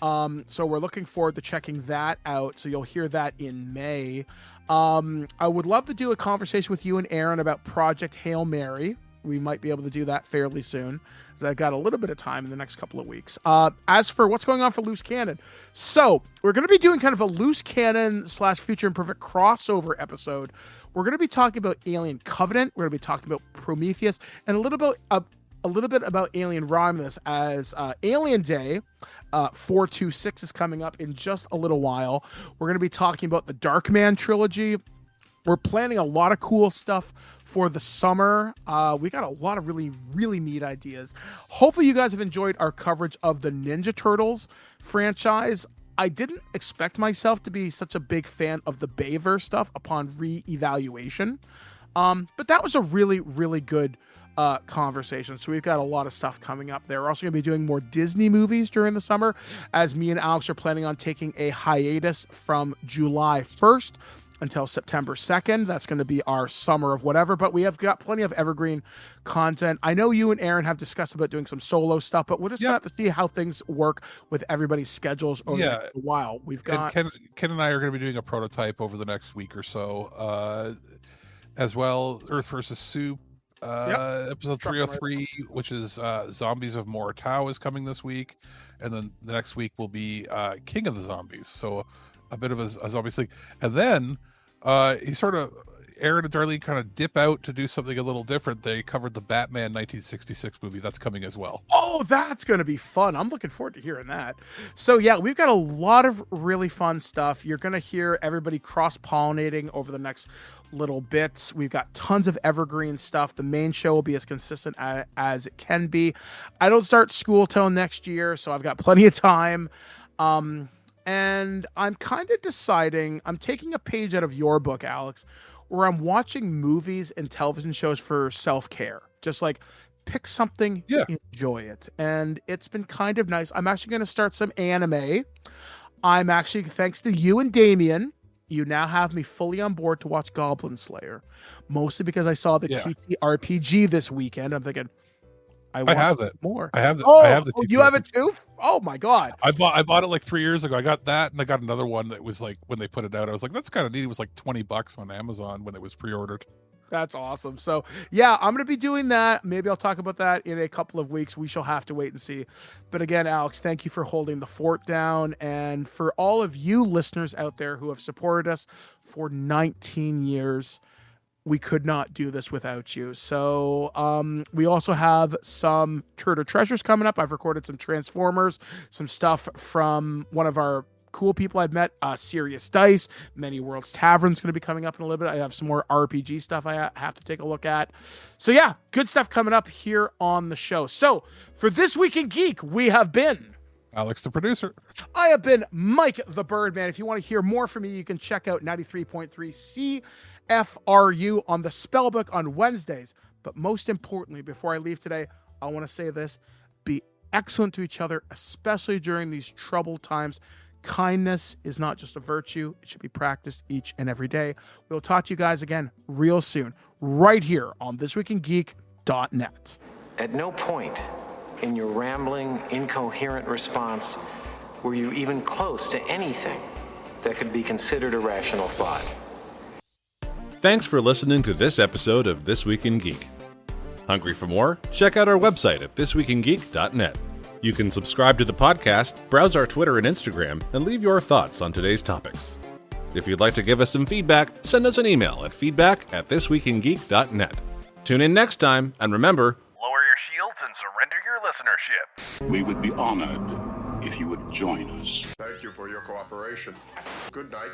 So we're looking forward to checking that out. So you'll hear that in May. I would love to do a conversation with you and Aaron about Project Hail Mary. We might be able to do that fairly soon, because I've got a little bit of time in the next couple of weeks. As for what's going on for Loose Cannon, so we're going to be doing kind of a Loose Cannon / Future Imperfect crossover episode. We're going to be talking about Alien Covenant. We're going to be talking about Prometheus, and a little bit about Alien Romulus, as Alien Day 426 is coming up in just a little while. We're going to be talking about the Darkman trilogy. We're planning a lot of cool stuff for the summer. We got a lot of really, really neat ideas. Hopefully you guys have enjoyed our coverage of the Ninja Turtles franchise. I didn't expect myself to be such a big fan of the Bayverse stuff upon re-evaluation. But that was a really, really good conversation. So we've got a lot of stuff coming up there. We're also going to be doing more Disney movies during the summer, as me and Alex are planning on taking a hiatus from July 1st until September 2nd. That's going to be our summer of whatever, but we have got plenty of evergreen content. I know you and Aaron have discussed about doing some solo stuff, but we'll just have to see how things work with everybody's schedules over the next while. We've got Ken and I are going to be doing a prototype over the next week or so, as well. Earth versus Soup. Episode 303, which is Zombies of Moritao, is coming this week, and then the next week will be King of the Zombies, so a bit of a zombies league. And then Aaron and Darlene kind of dip out to do something a little different. They covered the Batman 1966 movie. That's coming as well. Oh, that's going to be fun. I'm looking forward to hearing that. So yeah, we've got a lot of really fun stuff. You're going to hear everybody cross-pollinating over the next little bits. We've got tons of evergreen stuff. The main show will be as consistent as it can be. I don't start school till next year, so I've got plenty of time. And I'm kind of deciding, I'm taking a page out of your book, Alex, where I'm watching movies and television shows for self-care. Just like pick something, enjoy it. And it's been kind of nice. I'm actually going to start some anime. I'm actually, thanks to you and Damien, you now have me fully on board to watch Goblin Slayer. Mostly because I saw the TTRPG this weekend. I'm thinking, I have it more. I have the. Oh, I have the. You have it too? Oh my god! I bought it like 3 years ago. I got that, and I got another one that was like when they put it out. I was like, that's kind of neat. It was like $20 on Amazon when it was pre-ordered. That's awesome. So yeah, I'm going to be doing that. Maybe I'll talk about that in a couple of weeks. We shall have to wait and see. But again, Alex, thank you for holding the fort down, and for all of you listeners out there who have supported us for 19 years. We could not do this without you. So we also have some Turtle Treasures coming up. I've recorded some Transformers, some stuff from one of our cool people I've met, Serious Dice. Many Worlds Tavern's going to be coming up in a little bit. I have some more RPG stuff I have to take a look at. So yeah, good stuff coming up here on the show. So for This Week in Geek, we have been Alex, the producer. I have been Mike, the Birdman. If you want to hear more from me, you can check out 93.3 CFRU on the Spellbook on Wednesdays. But most importantly, before I leave today, I want to say this. Be excellent to each other, especially during these troubled times. Kindness is not just a virtue. It should be practiced each and every day. We'll talk to you guys again real soon, right here on thisweekingeek.net. At no point in your rambling, incoherent response were you even close to anything that could be considered a rational thought. Thanks for listening to this episode of This Week in Geek. Hungry for more? Check out our website at thisweekingeek.net. You can subscribe to the podcast, browse our Twitter and Instagram, and leave your thoughts on today's topics. If you'd like to give us some feedback, send us an email at feedback@thisweekingeek.net. Tune in next time, and remember, lower your shields and surrender your listenership. We would be honored if you would join us. Thank you for your cooperation. Good night.